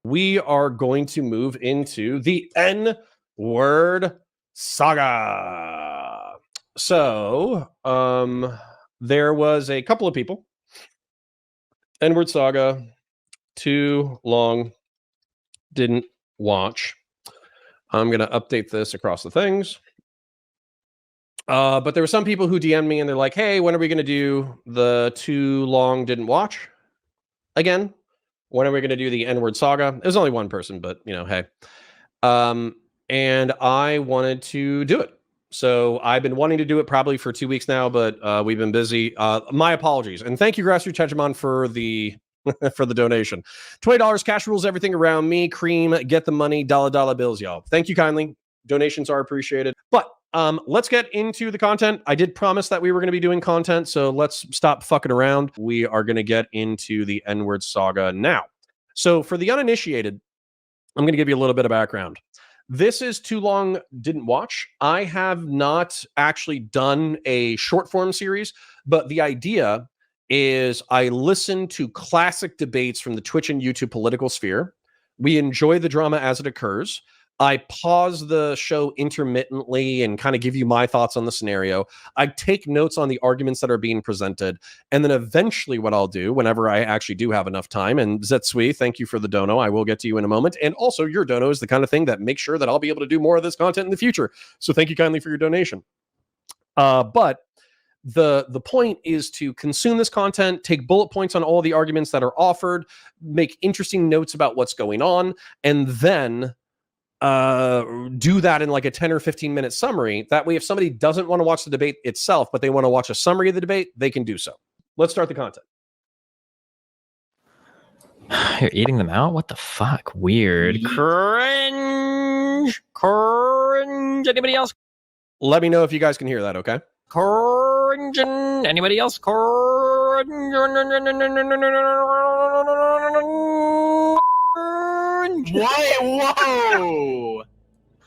we are going to move into the N-Word saga. So, there was a couple of people. N-Word saga, too long, didn't watch. I'm going to update this across the things. But there were some people who DM'd me and they're like, hey, when are we going to do the too long didn't watch again? When are we going to do the N-Word saga? It was only one person, but, you know, hey. And I wanted to do it. So I've been wanting to do it probably for 2 weeks now, but we've been busy. My apologies. And thank you, Grassroots Hegemon, for the for the donation. $20 cash rules everything around me. Cream, get the money, dollar bills, y'all. Thank you kindly. Donations are appreciated. But let's get into the content. I did promise that we were going to be doing content, so let's stop fucking around. We are going to get into the N-Word saga now. So for the uninitiated, I'm going to give you a little bit of background. This is Too Long Didn't Watch. I have not actually done a short form series, but the idea is I listen to classic debates from the Twitch and YouTube political sphere. We enjoy the drama as it occurs. I pause the show intermittently and kind of give you my thoughts on the scenario. I take notes on the arguments that are being presented. And then eventually what I'll do, whenever I actually do have enough time, and Zetsui, thank you for the dono. I will get to you in a moment. And also your dono is the kind of thing that makes sure that I'll be able to do more of this content in the future. So thank you kindly for your donation. But the point is to consume this content, take bullet points on all the arguments that are offered, make interesting notes about what's going on, and then do that in like a 10 or 15 minute summary. That way, if somebody doesn't want to watch the debate itself, but they want to watch a summary of the debate, they can do so. Let's start the content. You're eating them out? What the fuck? Weird. Cringe. Anybody else? Let me know if you guys can hear that, okay? Cringe. Anybody else? Cringe. Wait, whoa!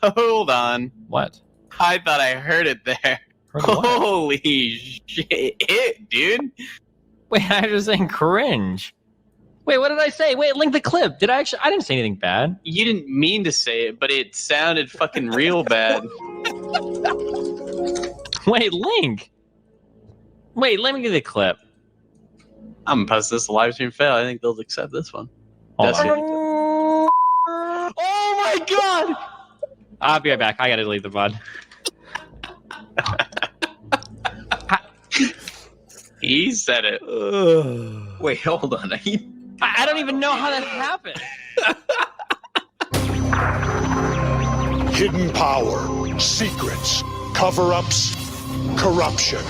Hold on. What? I thought I heard it there. Heard what? Holy shit, dude. Wait, I was just saying cringe. Wait, what did I say? Wait, link the clip. Did I actually? I didn't say anything bad. You didn't mean to say it, but it sounded fucking real bad. Wait, link. Wait, let me get the clip. I'm gonna post this live stream fail. I think they'll accept this one. Hold That's on. it. Oh my god! I'll be right back. I gotta delete the VOD. He said it. Wait, hold on. I don't even know how that happened. Hidden power, secrets, cover-ups, corruption.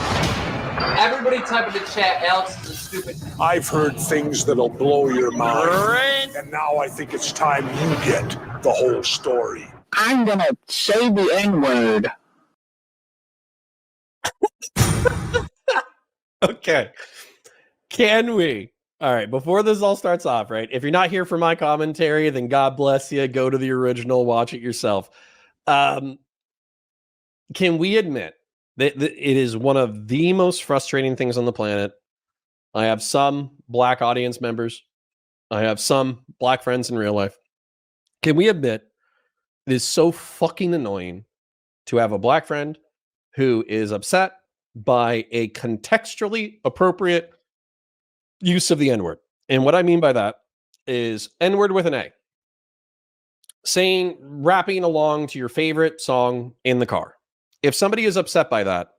Everybody type in the chat, Alex is a stupid. I've heard things that'll blow your mind. Cringe. And now I think it's time you get the whole story. I'm gonna say the N-word. Okay. Can we? All right, before this all starts off, right? If you're not here for my commentary, then God bless you. Go to the original, watch it yourself. Can we admit that it is one of the most frustrating things on the planet? I have some black audience members. I have some black friends in real life. Can we admit it is so fucking annoying to have a black friend who is upset by a contextually appropriate use of the N-word? And what I mean by that is N-word with an A. Rapping along to your favorite song in the car. If somebody is upset by that,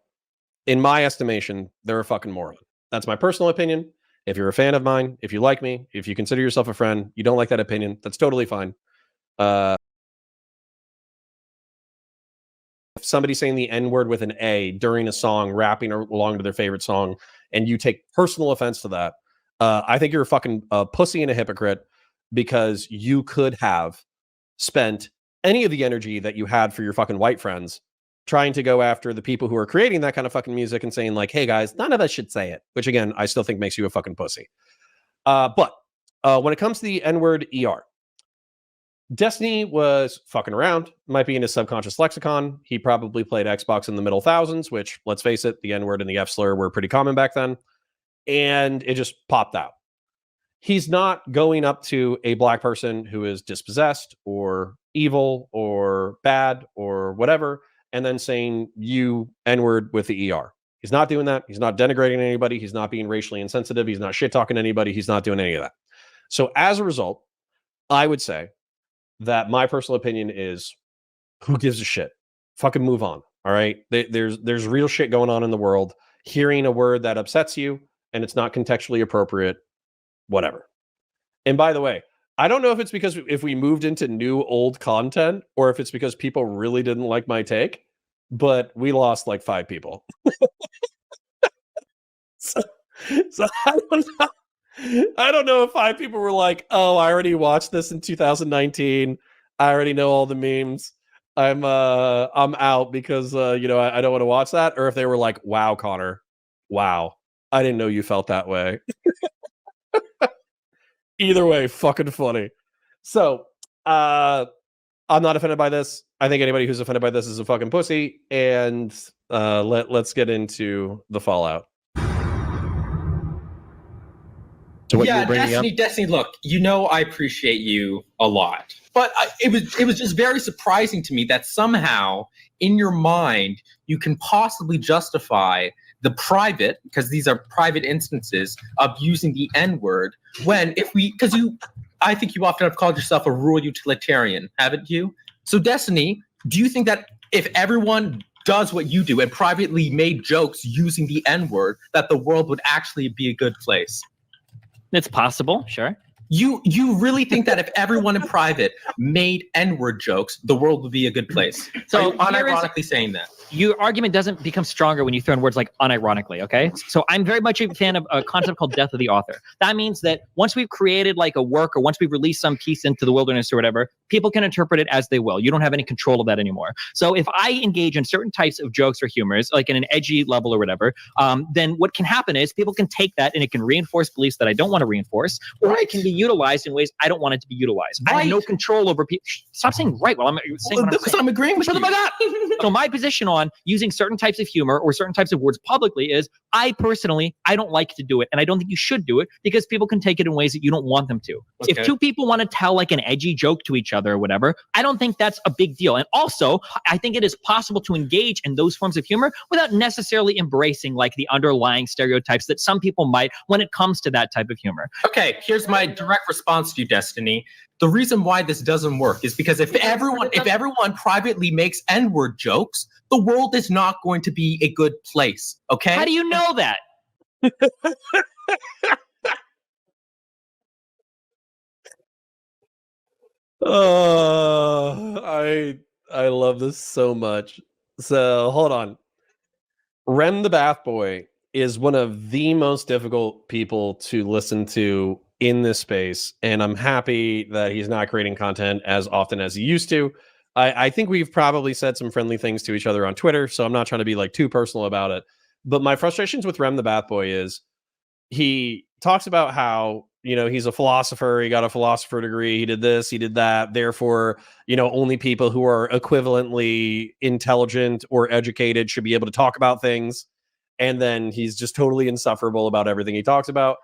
in my estimation, they're a fucking moron. That's my personal opinion. If you're a fan of mine, if you like me, if you consider yourself a friend, you don't like that opinion, that's totally fine. If somebody's saying the N-word with an A during a song, rapping along to their favorite song, and you take personal offense to that, I think you're a fucking pussy and a hypocrite, because you could have spent any of the energy that you had for your fucking white friends trying to go after the people who are creating that kind of fucking music and saying like, hey guys, none of us should say it, which again, I still think makes you a fucking pussy. But when it comes to the N-word ER, Destiny was fucking around, might be in his subconscious lexicon. He probably played Xbox in the middle thousands, which, let's face it, the N-word and the F slur were pretty common back then. And it just popped out. he's not going up to a black person who is dispossessed or evil or bad or whatever, and then saying you N-word with the ER. He's not doing that. He's not denigrating anybody. He's not being racially insensitive. He's not shit talking anybody. He's not doing any of that. So as a result, I would say that my personal opinion is, who gives a shit? Fucking move on. All right. There's real shit going on in the world. Hearing a word that upsets you and it's not contextually appropriate, whatever. And by the way, I don't know if it's because if we moved into new old content or if it's because people really didn't like my take, but we lost like 5 people. so I don't know if 5 people were like, oh, I already watched this in 2019. I already know all the memes. I'm out because I don't want to watch that, or if they were like, wow, Connor, wow, I didn't know you felt that way. Either way, fucking funny. So I'm not offended by this. I think anybody who's offended by this is a fucking pussy. And let's get into the fallout. So what yeah, you're bringing Destiny, look, I appreciate you a lot. But it was just very surprising to me that somehow in your mind you can possibly justify the private, because these are private instances of using the N-word, when I think you often have called yourself a rural utilitarian, haven't you? So Destiny, do you think that if everyone does what you do and privately made jokes using the N-word, that the world would actually be a good place? It's possible, sure. You really think that if everyone in private made N-word jokes, the world would be a good place? So unironically saying that. Your argument doesn't become stronger when you throw in words like unironically, okay? So I'm very much a fan of a concept called death of the author. That means that once we've created like a work or once we've released some piece into the wilderness or whatever, people can interpret it as they will. You don't have any control of that anymore. So if I engage in certain types of jokes or humors, like in an edgy level or whatever, then what can happen is people can take that and it can reinforce beliefs that I don't want to reinforce, or it can be utilized in ways I don't want it to be utilized. I have no control over people. Stop saying right while I'm saying what I'm saying. I'm agreeing with you. So my position on using certain types of humor or certain types of words publicly is, I don't like to do it, and I don't think you should do it because people can take it in ways that you don't want them to. Okay. If 2 people want to tell like an edgy joke to each other or whatever, I don't think that's a big deal. And also, I think it is possible to engage in those forms of humor without necessarily embracing like the underlying stereotypes that some people might when it comes to that type of humor. Okay, here's my direct response to you, Destiny. The reason why this doesn't work is because if everyone privately makes N-word jokes, the world is not going to be a good place. Okay? How do you know that? I love this so much. So hold on. Rem the Bath Boy is one of the most difficult people to listen to in this space, and I'm happy that he's not creating content as often as he used to. I think we've probably said some friendly things to each other on Twitter, so I'm not trying to be like too personal about it. But my frustrations with Rem the Bath Boy is he talks about how, he's a philosopher, he got a philosopher degree, he did this, he did that, therefore, only people who are equivalently intelligent or educated should be able to talk about things. And then he's just totally insufferable about everything he talks about.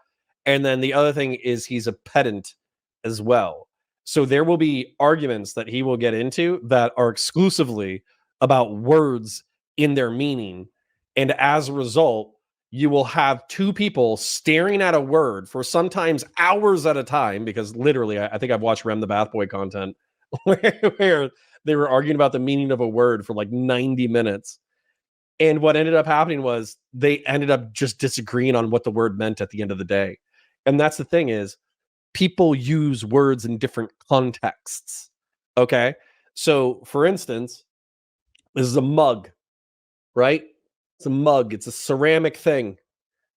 And then the other thing is he's a pedant as well. So there will be arguments that he will get into that are exclusively about words in their meaning. And as a result, you will have 2 people staring at a word for sometimes hours at a time, because literally, I think I've watched Rem the Bath Boy content where they were arguing about the meaning of a word for like 90 minutes. And what ended up happening was they ended up just disagreeing on what the word meant at the end of the day. And that's the thing is, people use words in different contexts. Okay. So for instance, this is a mug, right? It's a mug. It's a ceramic thing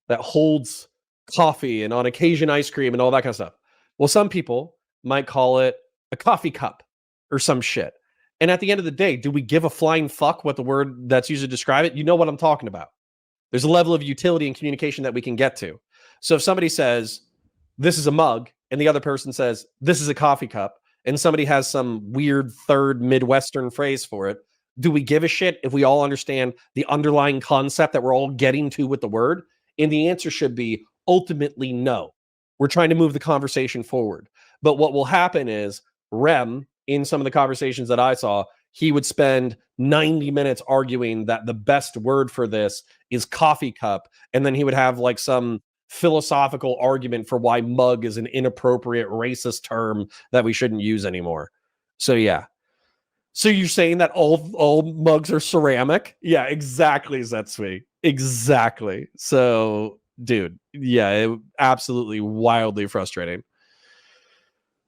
that holds coffee and on occasion ice cream and all that kind of stuff. Well, some people might call it a coffee cup or some shit. And at the end of the day, do we give a flying fuck what the word that's used to describe it? You know what I'm talking about. There's a level of utility and communication that we can get to. So if somebody says, this is a mug, and the other person says, this is a coffee cup, and somebody has some weird third Midwestern phrase for it, do we give a shit if we all understand the underlying concept that we're all getting to with the word? And the answer should be ultimately no. We're trying to move the conversation forward. But what will happen is Rem, in some of the conversations that I saw, he would spend 90 minutes arguing that the best word for this is coffee cup. And then he would have like some philosophical argument for why mug is an inappropriate racist term that we shouldn't use anymore. So yeah. So you're saying that all mugs are ceramic? Yeah, exactly, Zetsui. Exactly. So, dude, yeah, absolutely wildly frustrating.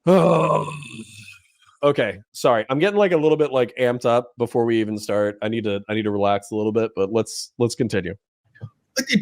Oh. Okay, sorry. I'm getting like a little bit like amped up before we even start. I need to relax a little bit, but let's continue.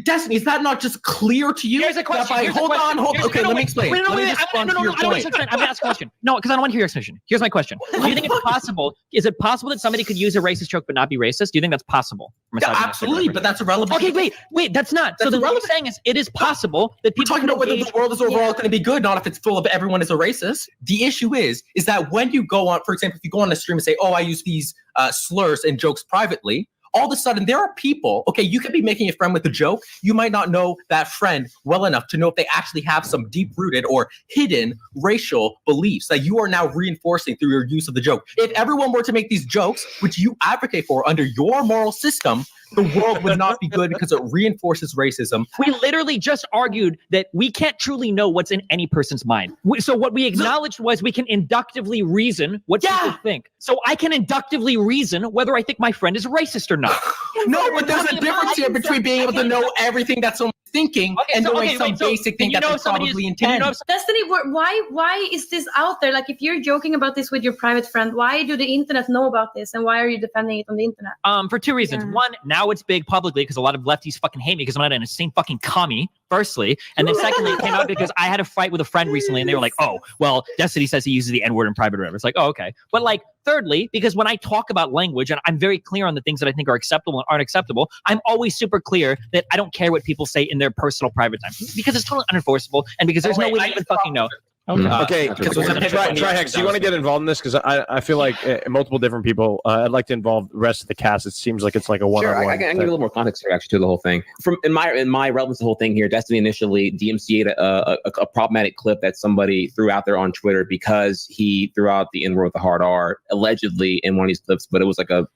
Destiny, is that not just clear to you? Here's a question. Hold on. Okay, let me explain. Wait, let me respond to your point. I'm going to ask a question. No, because I don't want to hear your explanation. Here's my question. Do you think it's possible? Is it possible that somebody could use a racist joke but not be racist? Do you think that's possible? Yeah, absolutely, but that's irrelevant. Okay, wait, that's not. So what I'm saying is, it is possible that people. We're talking about whether the world is overall going to be good, not if it's full of everyone is a racist. The issue is that when you go on, for example, if you go on a stream and say, "Oh, I use these slurs and jokes privately." All of a sudden, there are people, okay, you could be making a friend with a joke. You might not know that friend well enough to know if they actually have some deep-rooted or hidden racial beliefs that you are now reinforcing through your use of the joke. If everyone were to make these jokes, which you advocate for under your moral system, the world would not be good because it reinforces racism. We literally just argued that we can't truly know what's in any person's mind. So what we acknowledged was we can inductively reason what people think. So I can inductively reason whether I think my friend is racist or not. No, but there's a difference here between being able to know everything that someone's thinking and knowing some basic thing that they probably intend. Destiny, why is this out there? Like, if you're joking about this with your private friend, why do the internet know about this, and why are you defending it on the internet? For two reasons. One, now it's big publicly because a lot of lefties fucking hate me because I'm not an insane fucking commie, firstly. And then secondly, it came out because I had a fight with a friend recently and they were like, oh, well, Destiny says he uses the N-word in private or whatever. It's like, oh, okay. But like, thirdly, because when I talk about language and I'm very clear on the things that I think are acceptable and aren't acceptable, I'm always super clear that I don't care what people say in their personal private time because it's totally unenforceable and because there's no way to even fucking know. Okay, Trihex, do you want to get involved in this? Because I feel like multiple different people. I'd like to involve the rest of the cast. It seems like it's like a one-on-one. Sure, I can give a little more context here, actually, to the whole thing. In my relevance to the whole thing here, Destiny initially DMCA'd a problematic clip that somebody threw out there on Twitter because he threw out the N-word with the hard R, allegedly, in one of these clips, but it was like a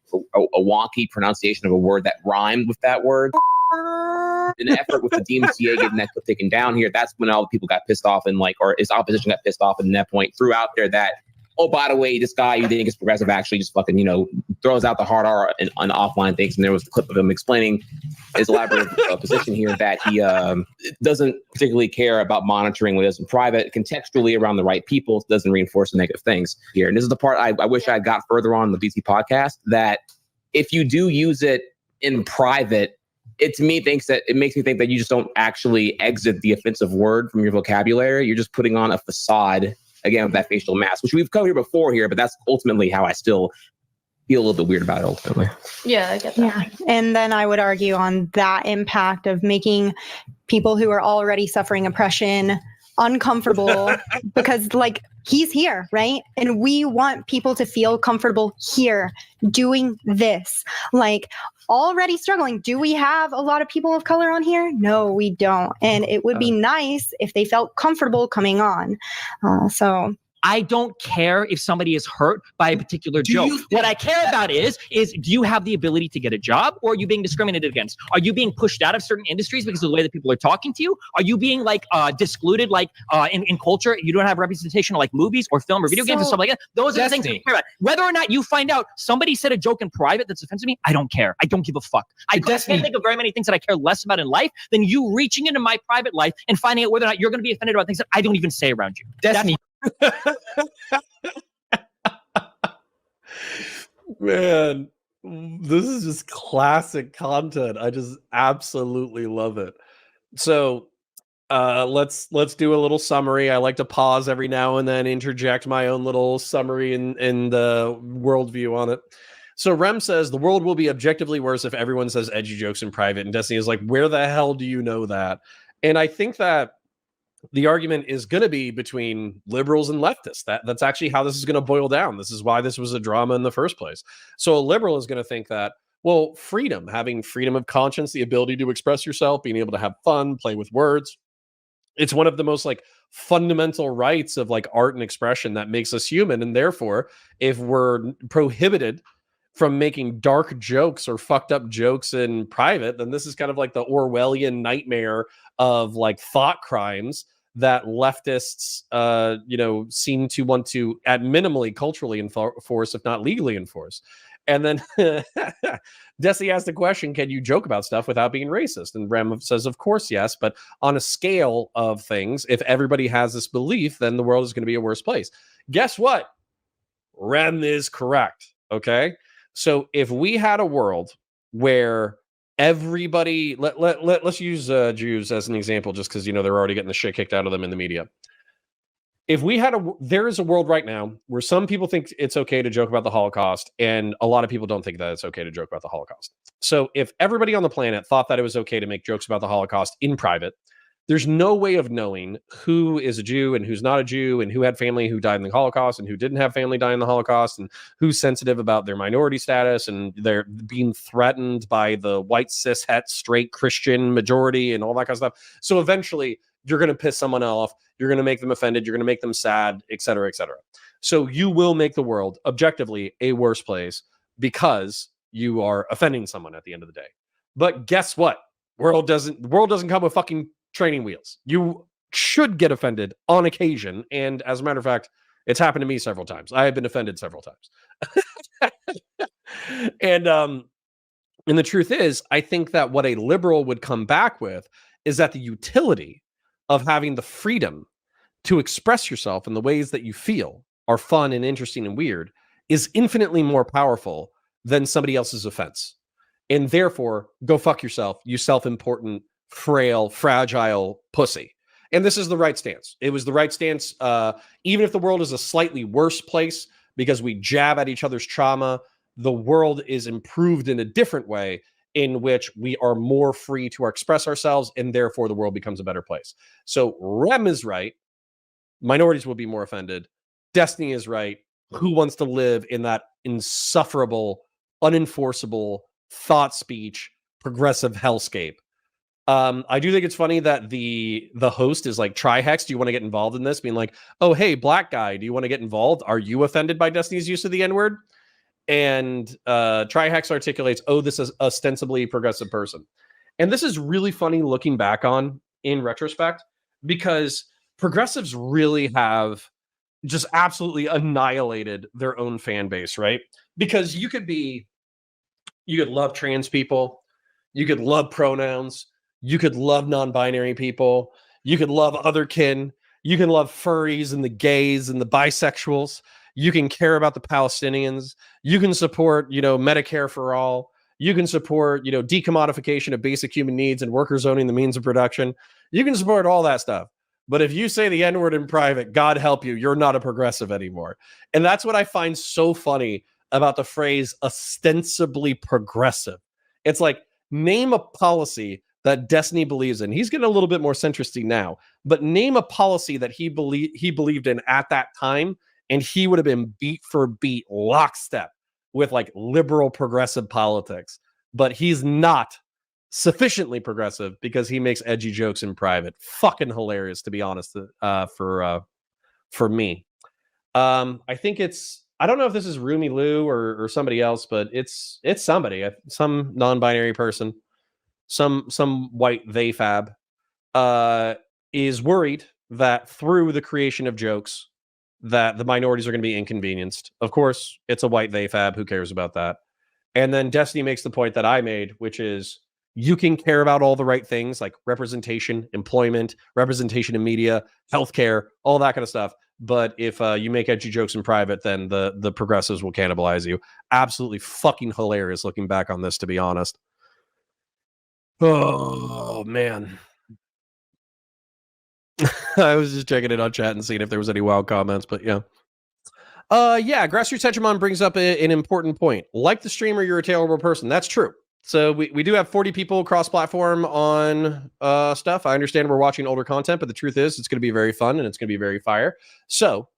wonky pronunciation of a word that rhymed with that word. An effort with the DMCA getting that clip taken down here, that's when all the people got pissed off and or his opposition got pissed off, and that point threw out there that, oh, by the way, this guy you think is progressive actually just fucking, throws out the hard R and on offline things. And there was the clip of him explaining his elaborate position here that he doesn't particularly care about monitoring what is in private, contextually around the right people, doesn't reinforce the negative things here. And this is the part I wish I got further on the BC podcast, that if you do use it in private, it makes me think that you just don't actually exit the offensive word from your vocabulary. You're just putting on a facade, again, with that facial mask, which we've covered here before here, but that's ultimately how I still feel a little bit weird about it ultimately. Yeah, I get that. Yeah. And then I would argue on that impact of making people who are already suffering oppression uncomfortable because he's here, right? And we want people to feel comfortable here doing this, already struggling. Do we have a lot of people of color on here? No, we don't. And it would be nice if they felt comfortable coming on. So I don't care if somebody is hurt by a particular joke. What I care about is do you have the ability to get a job, or are you being discriminated against? Are you being pushed out of certain industries because of the way that people are talking to you? Are you being discluded in culture? You don't have representation of movies or film or video games and stuff like that. Those are the things I care about. Whether or not you find out somebody said a joke in private that's offensive to me, I don't care. I don't give a fuck. I can't think of very many things that I care less about in life than you reaching into my private life and finding out whether or not you're going to be offended about things that I don't even say around you. Destiny. Man, this is just classic content. I just absolutely love it. So let's do a little summary. I like to pause every now and then, interject my own little summary in the worldview on it. So Rem says the world will be objectively worse if everyone says edgy jokes in private, and Destiny is like, where the hell do you know that? And I think that the argument is going to be between liberals and leftists. That's actually how this is going to boil down. This is why this was a drama in the first place. So a liberal is going to think that, well, freedom, having freedom of conscience, the ability to express yourself, being able to have fun, play with words, It's one of the most like fundamental rights of like art and expression that makes us human. And therefore, if we're prohibited from making dark jokes or fucked up jokes in private, then this is kind of like the Orwellian nightmare of like thought crimes that leftists, seem to want to, at minimally culturally enforce, if not legally enforce. And then Desi asked the question, can you joke about stuff without being racist? And Rem says, of course, yes. But on a scale of things, if everybody has this belief, then the world is going to be a worse place. Guess what? Rem is correct. Okay. So if we had a world where everybody, let's use Jews as an example, just because, they're already getting the shit kicked out of them in the media. If we had there is a world right now where some people think it's okay to joke about the Holocaust, and a lot of people don't think that it's okay to joke about the Holocaust. So if everybody on the planet thought that it was okay to make jokes about the Holocaust in private, there's no way of knowing who is a Jew and who's not a Jew, and who had family who died in the Holocaust and who didn't have family die in the Holocaust, and who's sensitive about their minority status and they're being threatened by the white cis het straight Christian majority and all that kind of stuff. So eventually you're going to piss someone off, you're going to make them offended, you're going to make them sad, et cetera, et cetera. So you will make the world objectively a worse place because you are offending someone at the end of the day. But guess what? The world doesn't come with fucking training wheels. You should get offended on occasion. And as a matter of fact, it's happened to me several times. I have been offended several times. And the truth is, I think that what a liberal would come back with is that the utility of having the freedom to express yourself in the ways that you feel are fun and interesting and weird is infinitely more powerful than somebody else's offense. And therefore, go fuck yourself, you self-important, frail, fragile pussy. And this is the right stance. It was the right stance, even if the world is a slightly worse place because we jab at each other's trauma, the world is improved in a different way in which we are more free to express ourselves, and therefore the world becomes a better place. So Rem is right. Minorities will be more offended. Destiny is right. Who wants to live in that insufferable, unenforceable thought speech, progressive hellscape? I do think it's funny that the host is like, Trihex, do you want to get involved in this? Being like, oh, hey, black guy, do you want to get involved? Are you offended by Destiny's use of the N-word? And Trihex articulates, oh, this is ostensibly progressive person. And this is really funny looking back on in retrospect, because progressives really have just absolutely annihilated their own fan base, right? Because you could love trans people, you could love pronouns, you could love non-binary people, you could love other kin, you can love furries and the gays and the bisexuals. You can care about the Palestinians. You can support, Medicare for all. You can support, decommodification of basic human needs and workers owning the means of production. You can support all that stuff. But if you say the N-word in private, God help you, you're not a progressive anymore. And that's what I find so funny about the phrase ostensibly progressive. It's like, name a policy that Destiny believes in. He's getting a little bit more centristy now, but name a policy that he believed in at that time, and he would have been beat for beat, lockstep with like liberal progressive politics. But he's not sufficiently progressive because he makes edgy jokes in private. Fucking hilarious, to be honest, for me. I think I don't know if this is Rumi Lou or somebody else, but it's somebody, some non-binary person, some white they fab, is worried that through the creation of jokes that the minorities are going to be inconvenienced. Of course, it's a white they fab. Who cares about that? And then Destiny makes the point that I made, which is you can care about all the right things like representation, employment, representation in media, healthcare, all that kind of stuff. But if you make edgy jokes in private, then the progressives will cannibalize you. Absolutely fucking hilarious looking back on this, to be honest. Oh, man. I was just checking it on chat and seeing if there was any wild comments, but yeah. Grassroots Hegemon brings up an important point. Like the streamer, you're a terrible person. That's true. So we do have 40 people cross-platform on stuff. I understand we're watching older content, but the truth is it's going to be very fun and it's going to be very fire. So,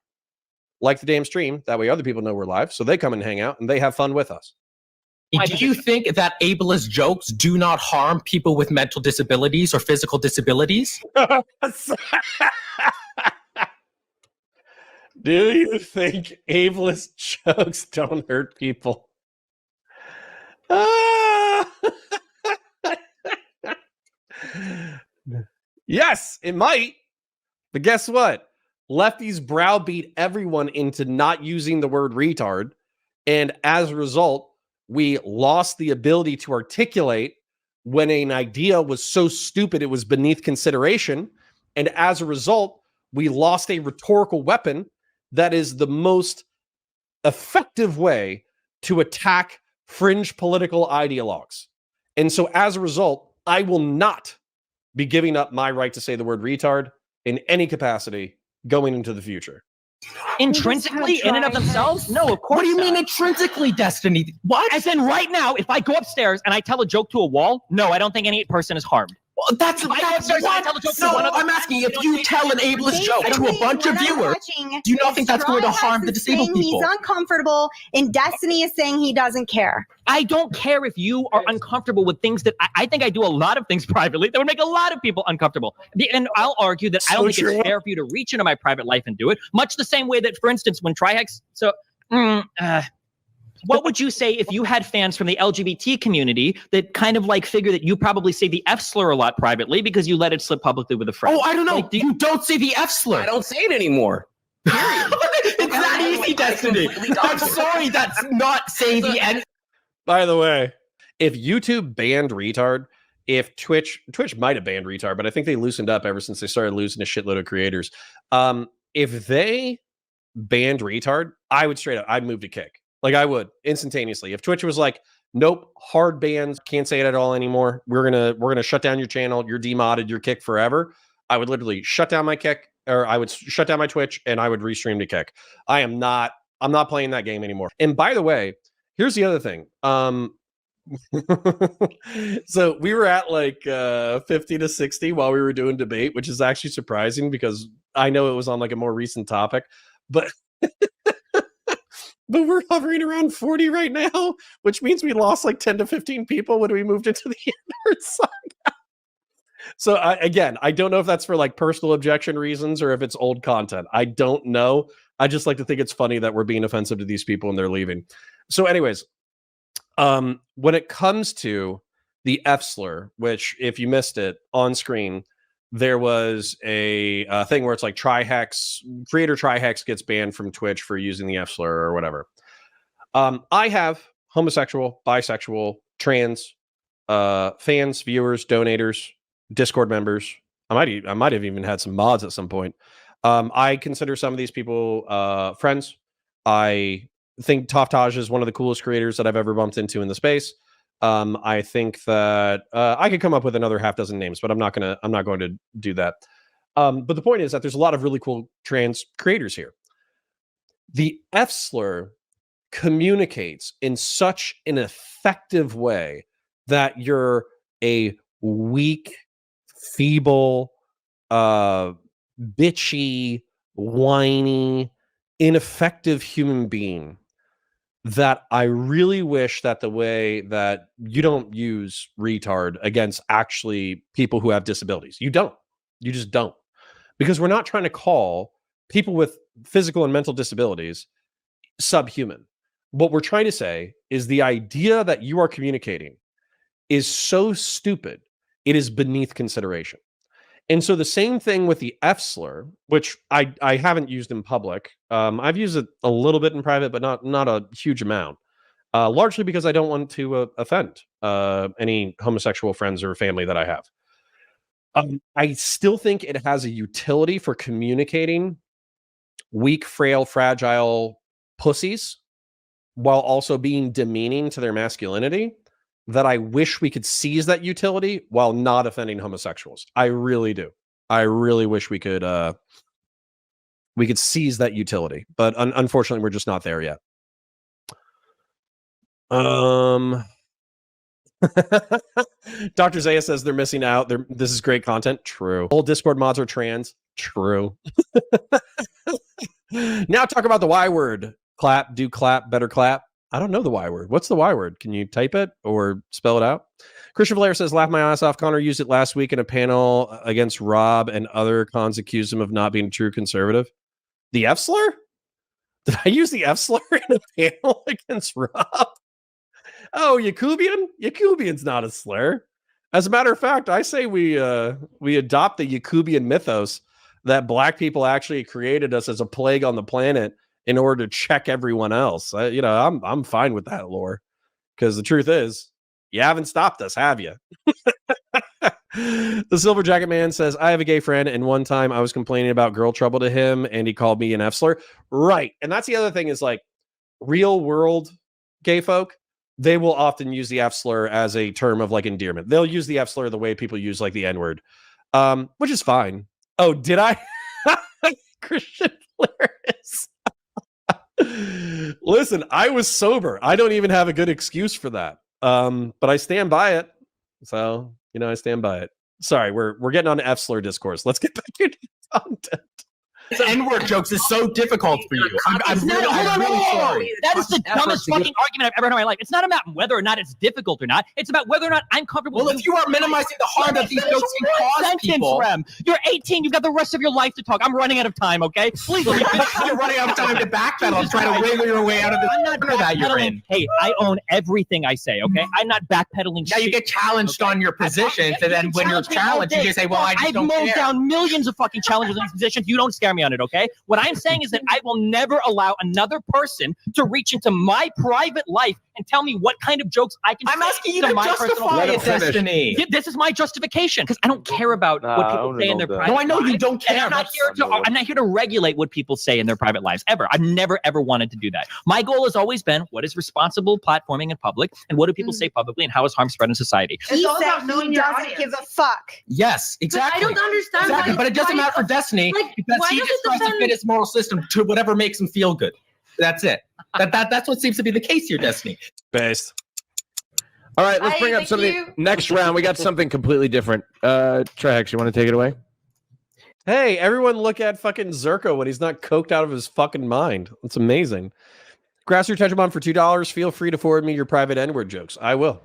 like the damn stream, that way other people know we're live, so they come and hang out and they have fun with us. Do you think that ableist jokes do not harm people with mental disabilities or physical disabilities? Do you think ableist jokes don't hurt people? Yes, it might. But guess what? Lefties browbeat everyone into not using the word retard. And as a result, we lost the ability to articulate when an idea was so stupid it was beneath consideration. And as a result, we lost a rhetorical weapon that is the most effective way to attack fringe political ideologues. And so as a result, I will not be giving up my right to say the word retard in any capacity going into the future. Intrinsically, in and of themselves? No, of course. What do you mean intrinsically, Destiny? What? As in right now, if I go upstairs and I tell a joke to a wall, no, I don't think any person is harmed. Well, that's what I'm asking. If you tell an ableist joke to a bunch of viewers, do you not think that's going to harm the disabled people? He's uncomfortable, and Destiny is saying he doesn't care. I don't care if you are uncomfortable with things that I think I do a lot of things privately that would make a lot of people uncomfortable. And I'll argue that I don't think it's fair for you to reach into my private life and do it. Much the same way that, for instance, when Trihex, what would you say if you had fans from the LGBT community that kind of like figure that you probably say the F slur a lot privately because you let it slip publicly with a friend? Oh, I don't know. Like, you don't say the F slur. I don't say it anymore. It's that easy, Destiny. I'm sorry, that's not saying the N. By the way, if YouTube banned retard, if Twitch might have banned retard, but I think they loosened up ever since they started losing a shitload of creators. If they banned retard, I'd move to kick. Like I would instantaneously. If Twitch was like, nope, hard bans, can't say it at all anymore. We're gonna shut down your channel. You're demodded. You're kicked forever. I would literally shut down my kick, or I would shut down my Twitch, and I would restream to kick. I'm not playing that game anymore. And by the way, here's the other thing. So we were at like 50 to 60 while we were doing debate, which is actually surprising because I know it was on like a more recent topic, but. But we're hovering around 40 right now, which means we lost like 10 to 15 people when we moved into the N-Word saga. So I don't know if that's for like personal objection reasons or if it's old content. I don't know. I just like to think it's funny that we're being offensive to these people and they're leaving. So anyways, when it comes to the F slur, which if you missed it on screen, there was a thing where it's like creator Trihex gets banned from Twitch for using the F slur or whatever. I have homosexual, bisexual, trans fans, viewers, donators, Discord members. I might have even had some mods at some point. I consider some of these people friends. I think Toftaj is one of the coolest creators that I've ever bumped into in the space. I think that I could come up with another half dozen names, but I'm not going to do that. But the point is that there's a lot of really cool trans creators here. The F slur communicates in such an effective way that you're a weak, feeble, bitchy, whiny, ineffective human being. That I really wish that the way that you don't use retard against actually people who have disabilities. You just don't. Because we're not trying to call people with physical and mental disabilities subhuman. What we're trying to say is the idea that you are communicating is so stupid, it is beneath consideration. And so the same thing with the F slur, which I haven't used in public. I've used it a little bit in private, but not a huge amount. Largely because I don't want to offend any homosexual friends or family that I have. I still think it has a utility for communicating weak, frail, fragile pussies while also being demeaning to their masculinity. That I wish we could seize that utility while not offending homosexuals. I really do. I really wish we could seize that utility, but unfortunately, we're just not there yet. Dr. Zaya says they're missing out. This is great content. True. All Discord mods are trans. True. Now talk about the Y word. Clap, do clap, better clap. I don't know the Y word. What's the Y word? Can you type it or spell it out? Christian Blair says, laugh my ass off. Connor used it last week in a panel against Rob and other cons accused him of not being a true conservative. The F slur? Did I use the F slur in a panel against Rob? Oh, Yakubian? Yakubian's not a slur. As a matter of fact, I say we adopt the Yakubian mythos that black people actually created us as a plague on the planet in order to check everyone else. I'm fine with that lore, because the truth is, you haven't stopped us, have you? The Silver Jacket Man says, I have a gay friend, and one time I was complaining about girl trouble to him, and he called me an F slur. Right. And that's the other thing is, like, real world gay folk, they will often use the F slur as a term of, like, endearment. They'll use the F slur the way people use, like, the N-word, which is fine. Oh, did I? Christian Flaris. Listen, I was sober. I don't even have a good excuse for that. But I stand by it. So, I stand by it. Sorry, we're getting on F slur discourse. Let's get back into content. N-word jokes is so difficult for you. I'm really sorry. That is the dumbest fucking argument I've ever heard in my life. It's not about whether or not it's difficult or not. It's about whether or not I'm comfortable. Well, if you are minimizing the harm that these jokes can cause people. You're 18. You've got the rest of your life to talk. I'm running out of time, okay? Please. You're running out of time to backpedal and try to wiggle your way out of this. I'm not backpedaling. Hey, I own everything I say, okay? I'm not backpedaling. Now you get challenged on your positions, and then when you're challenged, you just say, well, I've mowed down millions of fucking challenges in these positions. You don't scare me on it, okay? What I'm saying is that I will never allow another person to reach into my private life and tell me what kind of jokes I can say. I'm asking you to my justify it, Destiny. This is my justification, because I don't care about what people say in their private lives. No, I know you don't care. I'm not here to regulate what people say in their private lives, ever. I've never, ever wanted to do that. My goal has always been, what is responsible platforming in public, and what do people say publicly, and how is harm spread in society? He said he doesn't give a fuck. Yes, exactly. But I don't understand. Exactly, but it doesn't matter for Destiny, because he just tries to fit his moral system to whatever makes him feel good. That's it. That's what seems to be the case here, Destiny. Based. All right, let's bring up something. Next round, we got something completely different. Trihex, you want to take it away? Hey, everyone look at fucking Zerko when he's not coked out of his fucking mind. That's amazing. Grassroots Tetramon for $2. Feel free to forward me your private N-word jokes. I will.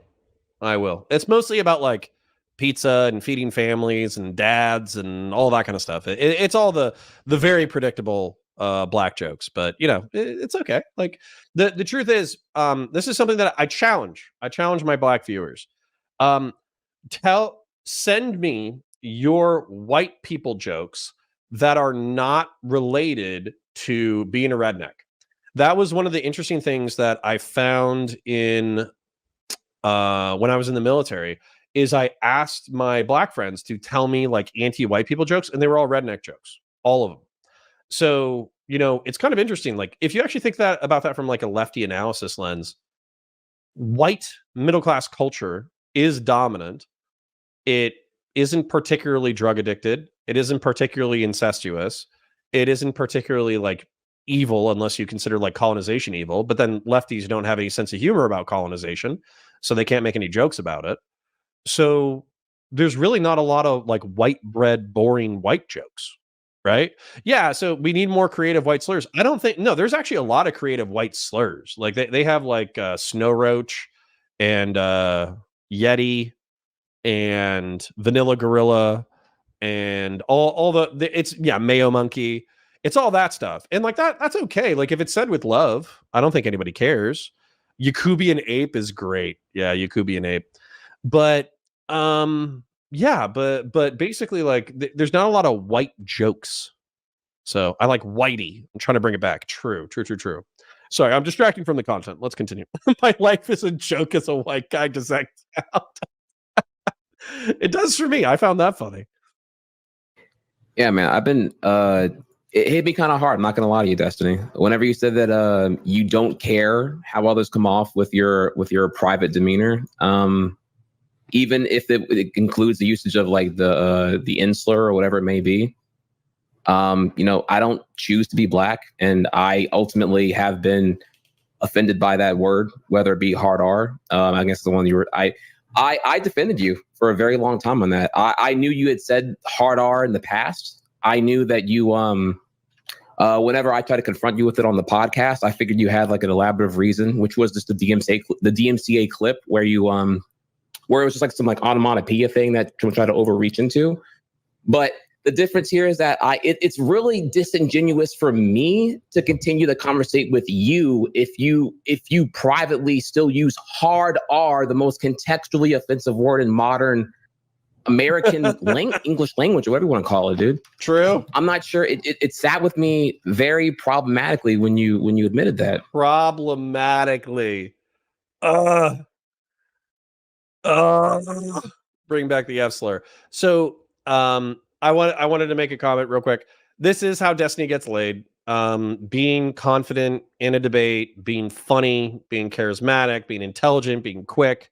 It's mostly about, like, pizza and feeding families and dads and all that kind of stuff. It's all the very predictable black jokes, but it's okay. Like, the truth is, this is something that I challenge my black viewers. Send me your white people jokes that are not related to being a redneck. That was one of the interesting things that I found in when I was in the military, is I asked my black friends to tell me, like, anti-white people jokes, and they were all redneck jokes, all of them. So, it's kind of interesting. Like, if you actually think about that from, like, a lefty analysis lens, white middle-class culture is dominant. It isn't particularly drug addicted. It isn't particularly incestuous. It isn't particularly, like, evil, unless you consider, like, colonization evil. But then lefties don't have any sense of humor about colonization, so they can't make any jokes about it. So there's really not a lot of, like, white bread, boring white jokes, right? Yeah, so we need more creative white slurs. I don't think, no, there's actually a lot of creative white slurs. Like, they have, like, Snow Roach and Yeti and Vanilla Gorilla and all it's, Mayo Monkey. It's all that stuff. And, like, that's okay. Like, if it's said with love, I don't think anybody cares. Yakubian Ape is great. Yeah, Yakubian Ape. But but basically, like, there's not a lot of white jokes. So I like Whitey. I'm trying to bring it back. True. Sorry, I'm distracting from the content. Let's continue. My life is a joke as a white guy. Does that count? It does for me. I found that funny. Yeah, man. I've been it hit me kind of hard. I'm not gonna lie to you, Destiny. Whenever you said that you don't care how others come off with your private demeanor, even if it includes the usage of, like, the insular or whatever it may be. I don't choose to be black, and I ultimately have been offended by that word, whether it be hard R. I guess the one you were. I defended you for a very long time on that. I knew you had said hard R in the past. I knew that you Whenever I try to confront you with it on the podcast, I figured you had like an elaborative reason, which was just the DMCA clip where you where it was just like some like onomatopoeia thing that you try to overreach into. But the difference here is that it's really disingenuous for me to continue to conversate with you if you privately still use hard R, the most contextually offensive word in modern American English language, or whatever you want to call it, dude. True. I'm not sure. It sat with me very problematically when you admitted that. Problematically. Bring back the F slur. So I wanted to make a comment real quick. This is how Destiny gets laid. Being confident in a debate, being funny, being charismatic, being intelligent, being quick,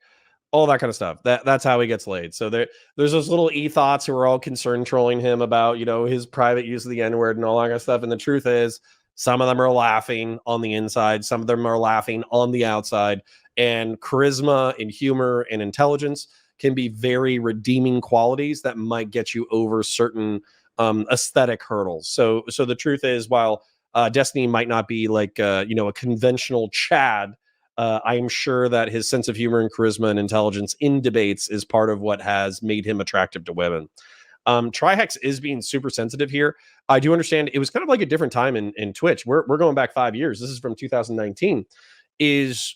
all that kind of stuff. That's how he gets laid. So there's those little e-thoughts who are all concerned trolling him about, his private use of the N-word and all that kind of stuff. And the truth is, some of them are laughing on the inside, some of them are laughing on the outside. And charisma and humor and intelligence can be very redeeming qualities that might get you over certain aesthetic hurdles. So the truth is, while Destiny might not be like a conventional Chad, I'm sure that his sense of humor and charisma and intelligence in debates is part of what has made him attractive to women. Trihex is being super sensitive here. I do understand it was kind of like a different time in Twitch. We're going back 5 years. This is from 2019. Is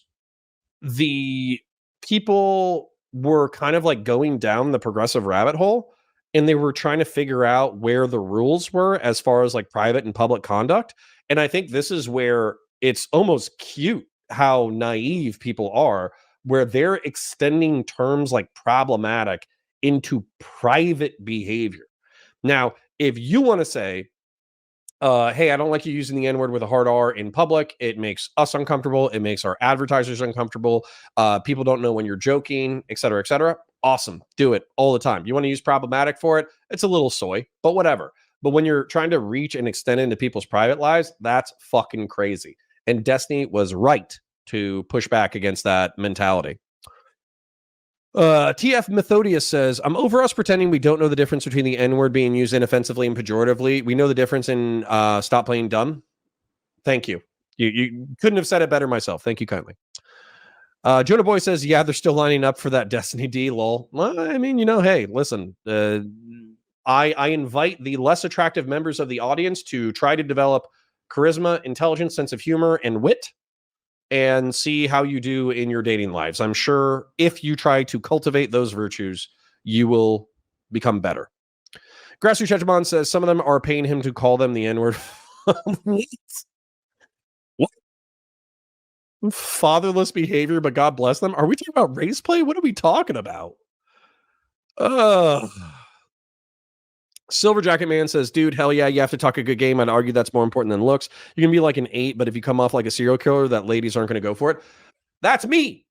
the people were kind of like going down the progressive rabbit hole, and they were trying to figure out where the rules were as far as like private and public conduct. And I think this is where it's almost cute how naive people are, where they're extending terms like problematic into private behavior. Now, if you want to say, hey, I don't like you using the N-word with a hard R in public. It makes us uncomfortable. It makes our advertisers uncomfortable. People don't know when you're joking, et cetera, et cetera. Awesome. Do it all the time. You want to use problematic for it? It's a little soy, but whatever. But when you're trying to reach and extend into people's private lives, that's fucking crazy. And Destiny was right to push back against that mentality. TF Methodius says, I'm over us pretending we don't know the difference between the N-word being used inoffensively and pejoratively. We know the difference in stop playing dumb. Thank you. You couldn't have said it better myself. Thank you kindly. Jonah Boy says, yeah, they're still lining up for that Destiny D, lol. Well, I mean, hey, listen, I invite the less attractive members of the audience to try to develop charisma, intelligence, sense of humor, and wit, and see how you do in your dating lives. I'm sure if you try to cultivate those virtues, you will become better. Grassroots Hegemon says some of them are paying him to call them the N-word. What? Fatherless behavior, but God bless them. Are we talking about race play? What are we talking about? Silver Jacket Man says, dude, hell yeah, you have to talk a good game. I'd argue that's more important than looks. You can be like an 8, but if you come off like a serial killer, that ladies aren't going to go for it. That's me.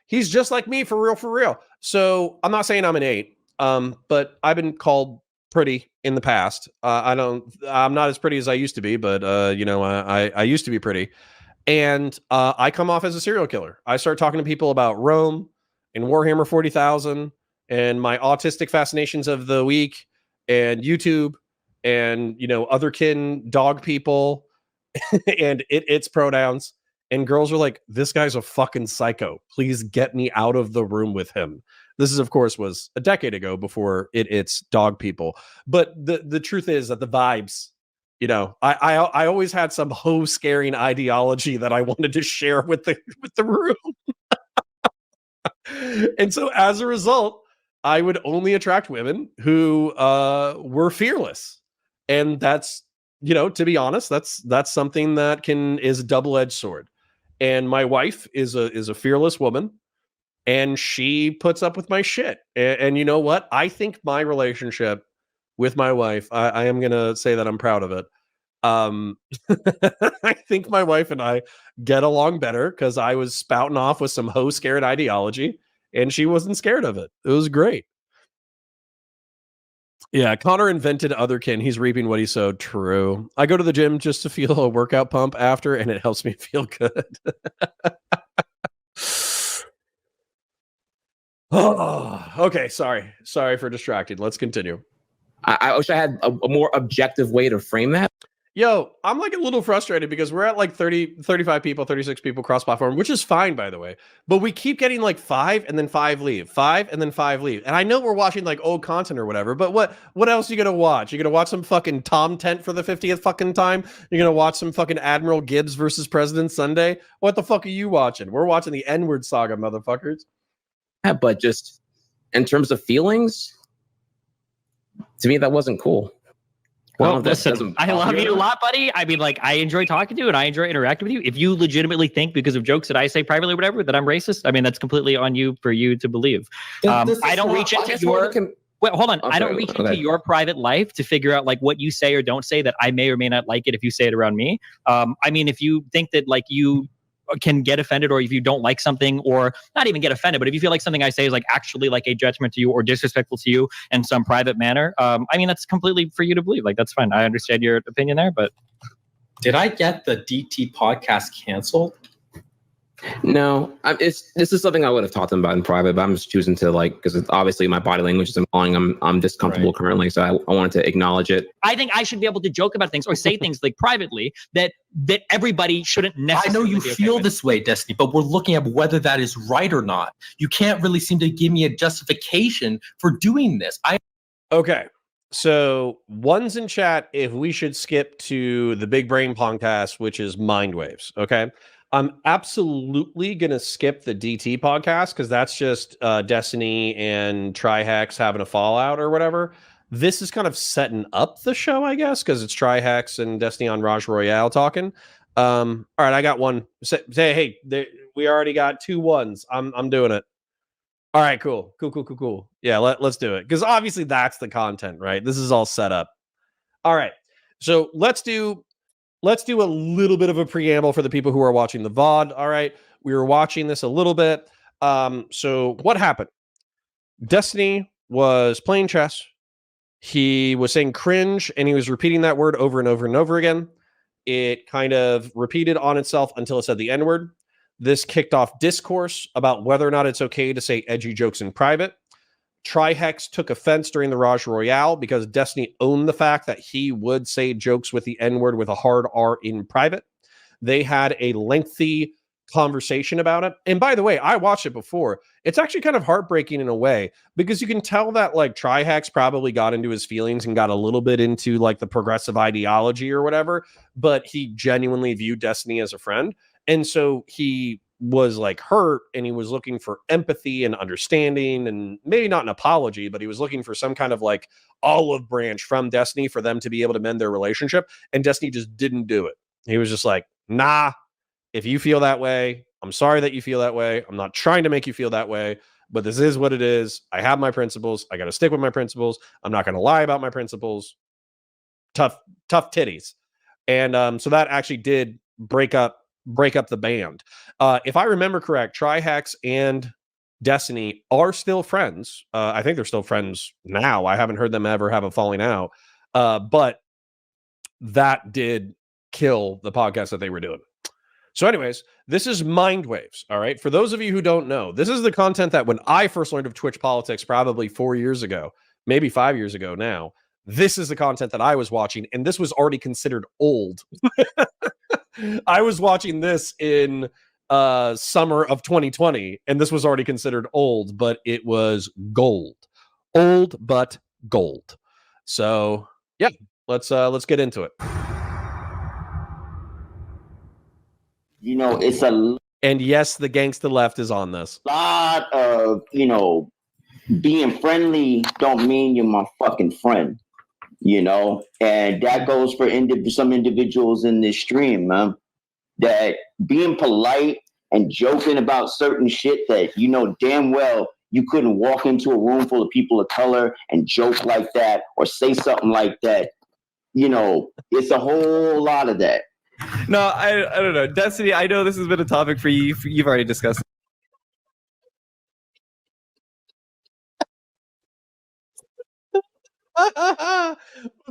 He's just like me, for real. So I'm not saying I'm an 8, but I've been called pretty in the past. I'm not as pretty as I used to be, but I used to be pretty. And I come off as a serial killer. I start talking to people about Rome and Warhammer 40,000 and my autistic fascinations of the week, and YouTube, and otherkin dog people, and its pronouns. And girls are like, this guy's a fucking psycho. Please get me out of the room with him. This is, of course, was a decade ago before it's dog people. But the truth is that the vibes, I always had some hoe scaring ideology that I wanted to share with the room. And so as a result, I would only attract women who were fearless. And that's, to be honest, that's something that is a double-edged sword. And my wife is a fearless woman, and she puts up with my shit. And you know what? I think my relationship with my wife, I am going to say that I'm proud of it. I think my wife and I get along better because I was spouting off with some hoe scared ideology, and she wasn't scared of it. It was great. Yeah, Connor invented otherkin. He's reaping what he sowed. True. I go to the gym just to feel a workout pump after, and it helps me feel good. Oh, okay. Sorry for distracting. Let's continue. I wish I had a more objective way to frame that. Yo, I'm like a little frustrated because we're at like 30, 35 people, 36 people cross platform, which is fine, by the way. But we keep getting like 5 and then 5 leave, 5 and then 5 leave. And I know we're watching like old content or whatever, but what else are you going to watch? You're going to watch some fucking Tom Tent for the 50th fucking time? You're going to watch some fucking Admiral Gibbs versus President Sunday? What the fuck are you watching? We're watching the N-Word saga, motherfuckers. Yeah, but just in terms of feelings, to me, that wasn't cool. Well, listen, I love you a lot, buddy. I mean, like, I enjoy talking to you and I enjoy interacting with you. If you legitimately think because of jokes that I say privately or whatever that I'm racist, I mean, that's completely on you for you to believe. I don't reach into your... Wait, hold on. Okay, I don't reach into your private life to figure out like what you say or don't say that I may or may not like it if you say it around me. I mean, if you think that like you can get offended, or if you don't like something, or not even get offended, but if you feel like something I say is like actually like a judgment to you or disrespectful to you in some private manner, I mean, that's completely for you to believe. Like, that's fine. I understand your opinion there, but did I get the DT podcast canceled? No, this is something I would have talked to them about in private, but I'm just choosing to like, because obviously my body language is implying I'm discomfortable currently, so I wanted to acknowledge it. I think I should be able to joke about things or say things like privately that everybody shouldn't necessarily. I know you feel this way, Destiny, but we're looking at whether that is right or not. You can't really seem to give me a justification for doing this. Okay. So one's in chat if we should skip to the Big Brain podcast, which is Mind Waves. Okay. I'm absolutely going to skip the DT podcast because that's just Destiny and Trihex having a fallout or whatever. This is kind of setting up the show, I guess, because it's Trihex and Destiny on Rajj Royale talking. All right, I got one. Say hey, we already got 2 1s. I'm doing it. All right, cool. Yeah, let's do it. Because obviously that's the content, right? This is all set up. All right. So let's do a little bit of a preamble for the people who are watching the VOD. All right. We were watching this a little bit. So what happened? Destiny was playing chess. He was saying cringe, and he was repeating that word over and over and over again. It kind of repeated on itself until it said the N-word. This kicked off discourse about whether or not it's okay to say edgy jokes in private. Trihex took offense during the Rajj Royale because Destiny owned the fact that he would say jokes with the N-word with a hard R in private. They had a lengthy conversation about it. And by the way, I watched it before. It's actually kind of heartbreaking in a way because you can tell that like Trihex probably got into his feelings and got a little bit into like the progressive ideology or whatever, but he genuinely viewed Destiny as a friend. And so he was like hurt and he was looking for empathy and understanding and maybe not an apology, but he was looking for some kind of like olive branch from Destiny for them to be able to mend their relationship. And Destiny just didn't do it. He was just like, nah, if you feel that way, I'm sorry that you feel that way. I'm not trying to make you feel that way, but this is what it is. I have my principles. I got to stick with my principles. I'm not going to lie about my principles. Tough titties. And so that actually did break up the band. If I remember correct, Trihex and Destiny are still friends. I think they're still friends now. I haven't heard them ever have a falling out. But that did kill the podcast that they were doing. So anyways, this is Mind Waves. All right. For those of you who don't know, this is the content that when I first learned of Twitch politics, probably 4 years ago, maybe 5 years ago now, this is the content that I was watching. And this was already considered old. I was watching this in summer of 2020, and this was already considered old, but it was gold. Old, but gold. So yeah, let's get into it. You know, it's a and yes, the gangsta left is on this. lot of, being friendly don't mean you're my fucking friend, and that goes for some individuals in this stream, man, that being polite and joking about certain shit that damn well you couldn't walk into a room full of people of color and joke like that or say something like that. It's a whole lot of that. No, I don't know. Destiny, I know this has been a topic for you. You've already discussed it.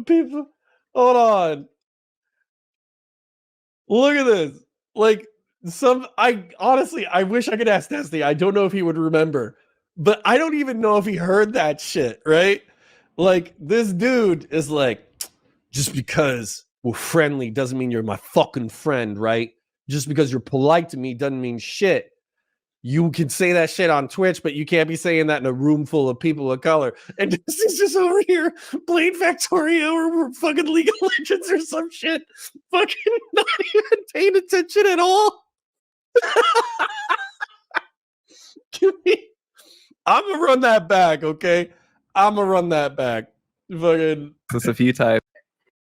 People, hold on. Look at this. Like, I wish I could ask Destiny. I don't know if he would remember, but I don't even know if he heard that shit, right? Like, this dude is like, just because we're friendly doesn't mean you're my fucking friend, right? Just because you're polite to me doesn't mean shit. You can say that shit on Twitch, but you can't be saying that in a room full of people of color. And this is just over here playing Factorio or fucking League of Legends or some shit. Fucking not even paying attention at all. I'm gonna run that back, okay? I'm gonna run that back. Fucking just a few times.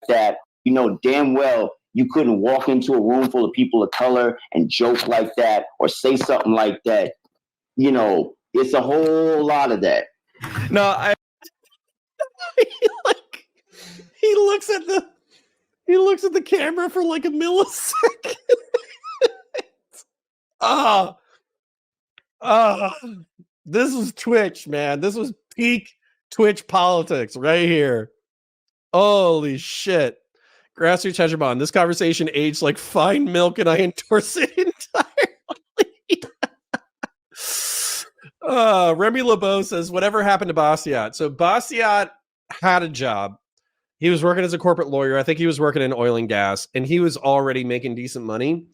That you know damn well you couldn't walk into a room full of people of color and joke like that or say something like that. You know, it's a whole lot of that. No, he looks at the camera for like a millisecond. This was Twitch, man. This was peak Twitch politics right here. Holy shit. Grassroots Hegemon, this conversation aged like fine milk and I endorse it entirely. Remy LeBeau says, whatever happened to Bastiat? So Bastiat had a job. He was working as a corporate lawyer. I think he was working in oil and gas, and he was already making decent money.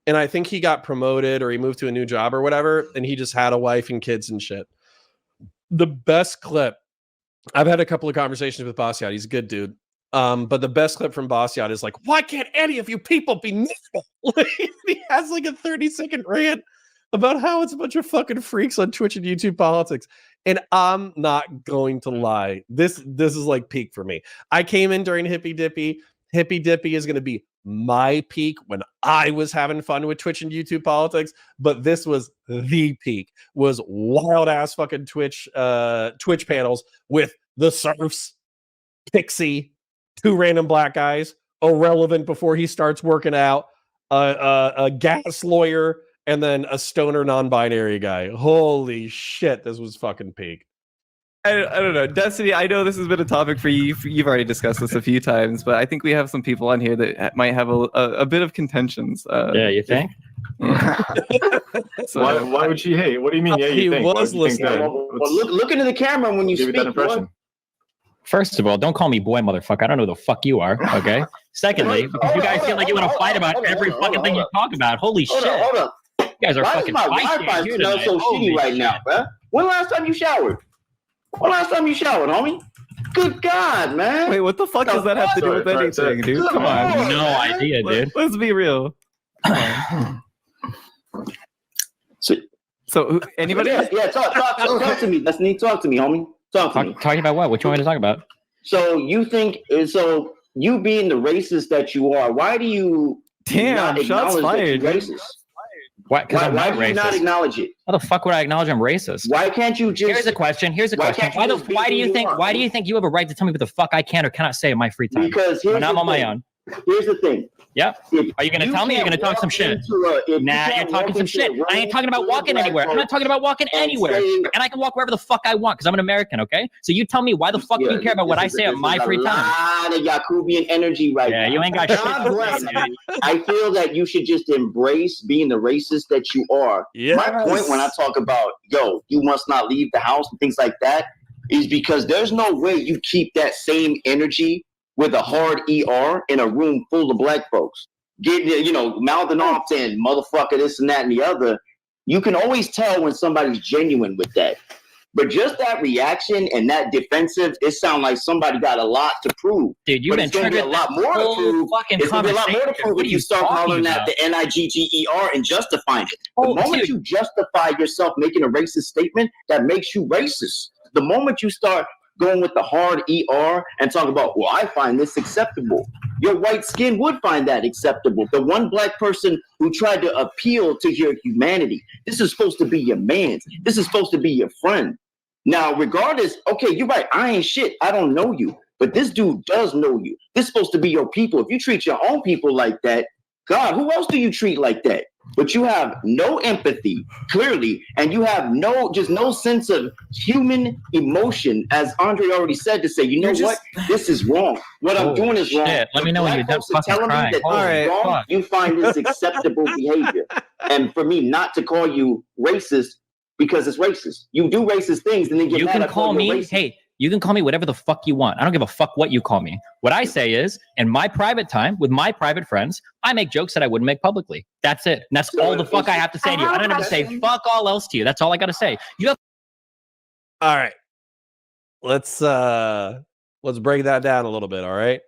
And I think he got promoted or he moved to a new job or whatever, and he just had a wife and kids and shit. The best clip, I've had a couple of conversations with Bastiat. He's a good dude. But the best clip from Bastiat is like, why can't any of you people be normal? He has like a 30-second rant about how it's a bunch of fucking freaks on Twitch and YouTube politics. And I'm not going to lie. This is like peak for me. I came in during Hippy Dippy. Hippy Dippy is going to be my peak when I was having fun with Twitch and YouTube politics. But this was the peak. Was wild ass fucking Twitch panels with the Surfs, Pixie, 2 random black guys, Ahrelevent before he starts working out, a gas lawyer, and then a stoner non-binary guy. Holy shit, this was fucking peak. I don't know. Destiny, I know this has been a topic for you. You've already discussed this a few times, but I think we have some people on here that might have a bit of contentions. Yeah, you think? So, why would she hate? What do you mean? Yeah, you think? Was listening. Well, look into the camera when you speak. That impression. First of all, don't call me boy, motherfucker. I don't know who the fuck you are, okay? Secondly, because you guys feel like you want to fight about every fucking thing you talk about. Holy shit. Hold up. You guys are Why fucking does my feisty Wi-Fi here smell tonight. so Holy shitty right shit. now, bruh? When last time you showered? Homie? Good God, man. Wait, what the fuck does that have to do with anything, dude? Come on. No idea, dude. Let's be real. So anybody? Yeah, talk to me. That's neat. Talk to me, homie. Talk to me. Talking about what? What you want me to talk about? So you being the racist that you are, why do you not shots acknowledge fired. that you're racist? Why? Because I'm not Why do you racist. not acknowledge it? How the fuck would I acknowledge I'm racist? Why can't you just? Here's a question. Why do you think you have a right to tell me what the fuck I can or cannot say in my free time? Because when I'm on my own. Here's the thing. Yeah. Are you going to tell me or are you going to talk some shit? Nah, you're talking some shit. I ain't talking about walking anywhere. I'm not talking about walking anywhere. And I can walk wherever the fuck I want because I'm an American, okay? So you tell me why the fuck do you care about what I say at my free time? A lot of Yakubian energy right now. Yeah, you ain't got shit. I feel that you should just embrace being the racist that you are. Yes. My point when I talk about, you must not leave the house and things like that is because there's no way you keep that same energy with a hard ER in a room full of black folks. Mouthing off saying motherfucker, this and that and the other. You can always tell when somebody's genuine with that. But just that reaction and that defensive, it sounds like somebody got a lot to prove. Dude, you've been triggered. A lot more to prove. It's going to be a lot more to prove when you start hollering at the NIGGER and justifying it. The moment you justify yourself making a racist statement, that makes you racist. The moment you start going with the hard ER and talk about, well, I find this acceptable. Your white skin would find that acceptable. The one black person who tried to appeal to your humanity. This is supposed to be your man. This is supposed to be your friend. Now, regardless, okay, you're right. I ain't shit. I don't know you. But this dude does know you. This is supposed to be your people. If you treat your own people like that, God, who else do you treat like that? But you have no empathy, clearly, and you have no sense of human emotion, as Andre already said, to say, what? This is wrong. What I'm doing is wrong. Shit. Let me know when you're done fucking crying. All right, wrong, you find this acceptable behavior. And for me not to call you racist because it's racist. You do racist things and then get mad at me. You can call me whatever the fuck you want. I don't give a fuck what you call me. What I say is, in my private time with my private friends, I make jokes that I wouldn't make publicly. That's it. And that's all the fuck I have to say to you. I don't have to say fuck all else to you. That's all I got to say. You have. All right. Let's break that down a little bit. All right.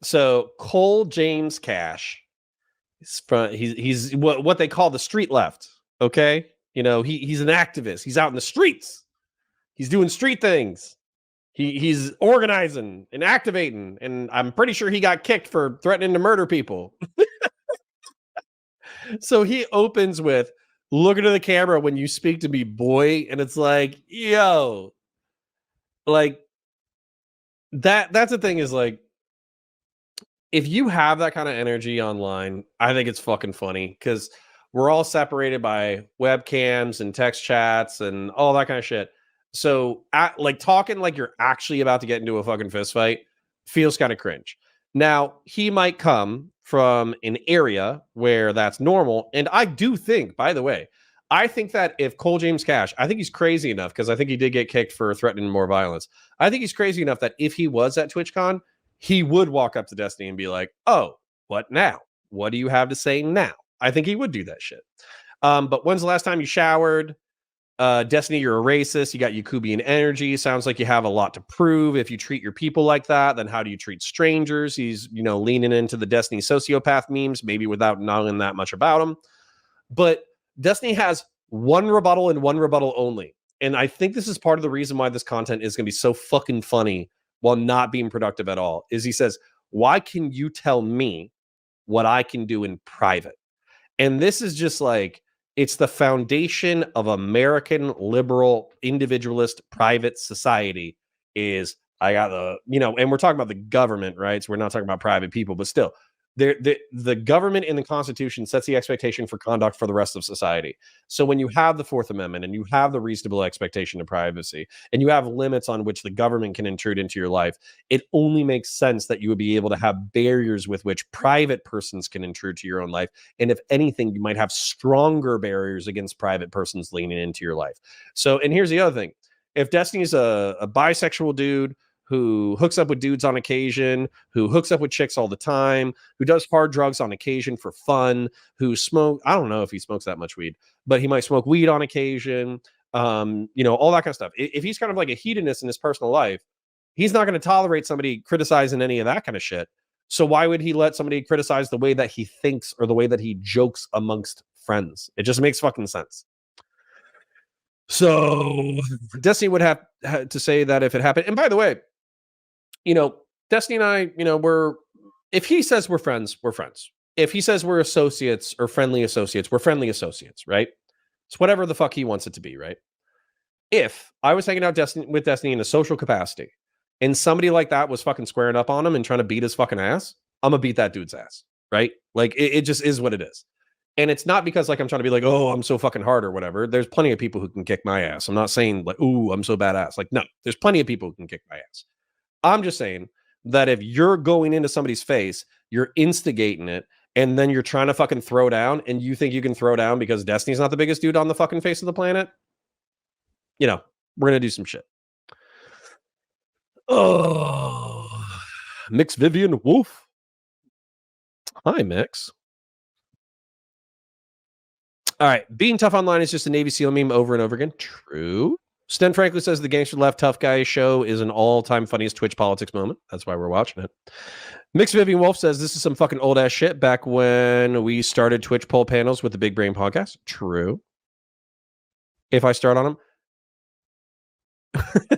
So Cole James Cash, he's what they call the street left. Okay. You know, he's an activist. He's out in the streets. He's doing street things. He's organizing and activating, and I'm pretty sure he got kicked for threatening to murder people. So he opens with, "Look into the camera when you speak to me, boy," and it's like, yo, like that's the thing is like, if you have that kind of energy online, I think it's fucking funny because we're all separated by webcams and text chats and all that kind of shit. So, like talking like you're actually about to get into a fucking fist fight feels kind of cringe. Now, he might come from an area where that's normal. And I do think, by the way, I think that if Cole James Cash, I think he's crazy enough because I think he did get kicked for threatening more violence. I think he's crazy enough that if he was at TwitchCon, he would walk up to Destiny and be like, "Oh, what now? What do you have to say now?" I think he would do that shit. But when's the last time you showered? Destiny, you're a racist. You got Yakubian energy. Sounds like you have a lot to prove. If you treat your people like that, then how do you treat strangers? He's, leaning into the Destiny sociopath memes, maybe without knowing that much about him. But Destiny has one rebuttal and one rebuttal only. And I think this is part of the reason why this content is going to be so fucking funny while not being productive at all, is he says, "Why can you tell me what I can do in private?" And this is just like, it's the foundation of American liberal individualist private society is I got the, and we're talking about the government, right? So we're not talking about private people, but still the government in the Constitution sets the expectation for conduct for the rest of society. So when you have the Fourth Amendment and you have the reasonable expectation of privacy and you have limits on which the government can intrude into your life, it only makes sense that you would be able to have barriers with which private persons can intrude to your own life. And if anything, you might have stronger barriers against private persons leaning into your life. So, and here's the other thing. If Destiny's a bisexual dude who hooks up with dudes on occasion, who hooks up with chicks all the time, who does hard drugs on occasion for fun, who I don't know if he smokes that much weed, but he might smoke weed on occasion, all that kind of stuff. If he's kind of like a hedonist in his personal life, he's not going to tolerate somebody criticizing any of that kind of shit. So why would he let somebody criticize the way that he thinks or the way that he jokes amongst friends? It just makes fucking sense. So Destiny would have to say that if it happened. And by the way, Destiny and I, if he says we're friends, we're friends. If he says we're associates or friendly associates, we're friendly associates, right? It's whatever the fuck he wants it to be, right? If I was hanging out with Destiny in a social capacity and somebody like that was fucking squaring up on him and trying to beat his fucking ass, I'm gonna beat that dude's ass, right? Like it just is what it is. And it's not because like I'm trying to be like, oh, I'm so fucking hard or whatever. There's plenty of people who can kick my ass. I'm not saying like, ooh, I'm so badass. Like, no, there's plenty of people who can kick my ass. I'm just saying that if you're going into somebody's face, you're instigating it, and then you're trying to fucking throw down, and you think you can throw down because Destiny's not the biggest dude on the fucking face of the planet, we're going to do some shit. Oh, Mix Vivian Wolf. Hi, Mix. All right. Being tough online is just a Navy SEAL meme over and over again. True. Sten Franklin says the Gangster Left Tough Guy show is an all-time funniest Twitch politics moment. That's why we're watching it. Mixed Vivian Wolf says this is some fucking old-ass shit back when we started Twitch poll panels with the Big Brain podcast. True. If I start on them.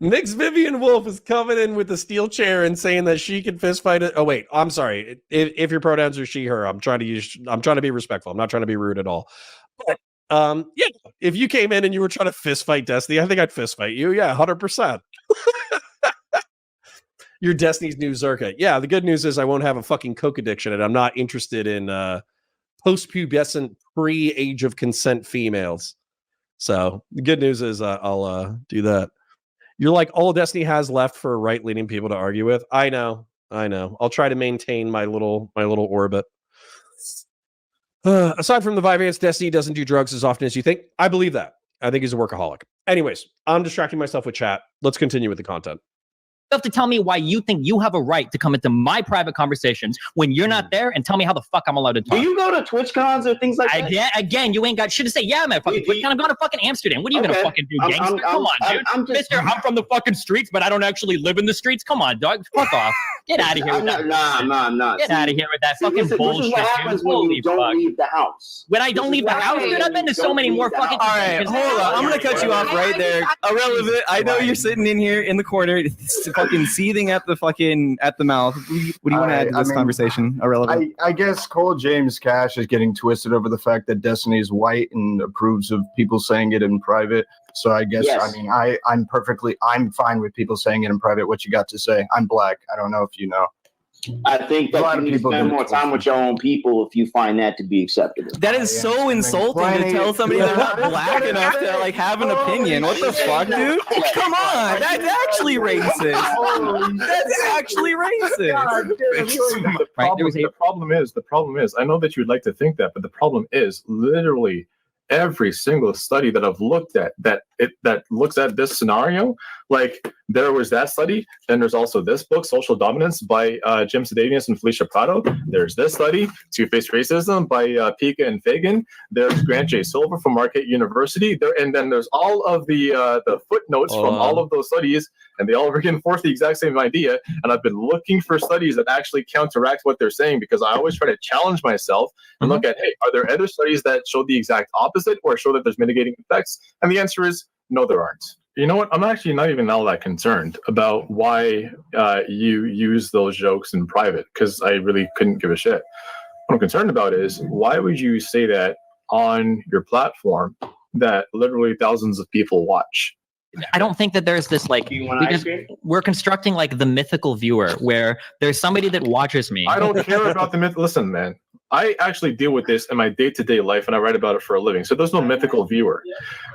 Mixed Vivian Wolf is coming in with a steel chair and saying that she can fist fight it. Oh, wait. I'm sorry. If your pronouns are she, her, I'm trying to be respectful. I'm not trying to be rude at all. But yeah, if you came in and you were trying to fist fight Destiny, I think I'd fist fight you. Yeah, 100%. You're Destiny's new Zerka. Yeah, the good news is I won't have a fucking coke addiction, and I'm not interested in post-pubescent, pre-age of consent females. So the good news is I'll do that. You're like all Destiny has left for right-leaning people to argue with. I know. I'll try to maintain my little orbit. Aside from the Vyvanse, Destiny doesn't do drugs as often as you think. I believe that. I think he's a workaholic. Anyways, I'm distracting myself with chat. Let's continue with the content. You have to tell me why you think you have a right to come into my private conversations when you're not there, and tell me how the fuck I'm allowed to talk. Do you go to Twitch cons or things like that? Again, you ain't got shit to say. Yeah, man, fucking Twitch con. I'm going to fucking Amsterdam. What are you gonna fucking do, gangster? Come on, dude. Mister, I'm from the fucking streets, but I don't actually live in the streets. Come on, dog. Fuck off. Get out of here with that. Nah. Get out of here with that fucking bullshit. This is what happens when you don't leave the house. When I don't leave the house, dude, I've been to so many more fucking. All right, hold on. I'm gonna cut you off right there. Ahrelevent. I know you're sitting in here in the corner, fucking seething at the mouth. What do you want to add to this conversation? Ahrelevent. I guess Cole James Cash is getting twisted over the fact that Destiny is white and approves of people saying it in private. So I guess I mean I'm fine with people saying it in private. What you got to say? I'm black. I don't know if you know. I think that you need to spend more time with your own people if you find that to be acceptable. That is so insulting to tell somebody they're not black enough to like have an opinion. What the fuck, dude? Come on, that's actually racist. That's actually racist. The problem is, I know that you'd like to think that, but the problem is literally every single study that I've looked at that looks at this scenario, like there was that study, then there's also this book, Social Dominance by Jim Sedanius and Felicia Prado. There's this study, Two-Faced Racism by Pika and Fagan. There's Grant J. Silver from Marquette University. And then there's all of the footnotes from all of those studies, and they all reinforce the exact same idea. And I've been looking for studies that actually counteract what they're saying, because I always try to challenge myself and look at, hey, are there other studies that show the exact opposite or show that there's mitigating effects? And the answer is no, there aren't. You know what? I'm actually not even all that concerned about why you use those jokes in private, because I really couldn't give a shit. What I'm concerned about is, why would you say that on your platform that literally thousands of people watch? I don't think that there's this like, because we're constructing like the mythical viewer where there's somebody that watches me. I don't care about the myth. Listen, man, I actually deal with this in my day-to-day life, and I write about it for a living. So there's no mythical viewer.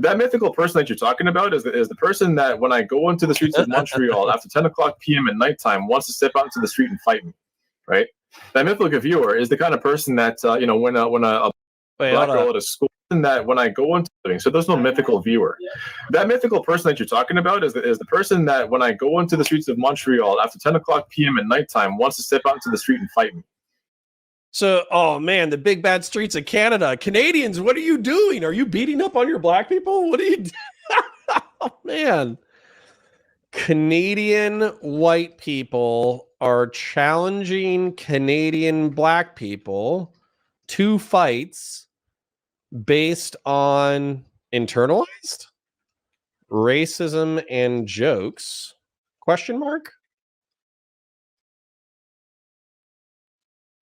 That mythical person that you're talking about is the person that when I go into the streets of Montreal after 10 o'clock p.m. at nighttime wants to step out into the street and fight me, right? That mythical viewer is the kind of person that, when a black girl at a school, that when I go into living, so there's no mythical viewer. That mythical person that you're talking about is the person that when I go into the streets of Montreal after 10 o'clock p.m. at nighttime wants to step out into the street and fight me. So, oh man, the big bad streets of Canada. Canadians, what are you doing? Are you beating up on your black people? What are you doing? Oh man. Canadian white people are challenging Canadian black people to fights based on internalized racism and jokes? Question mark?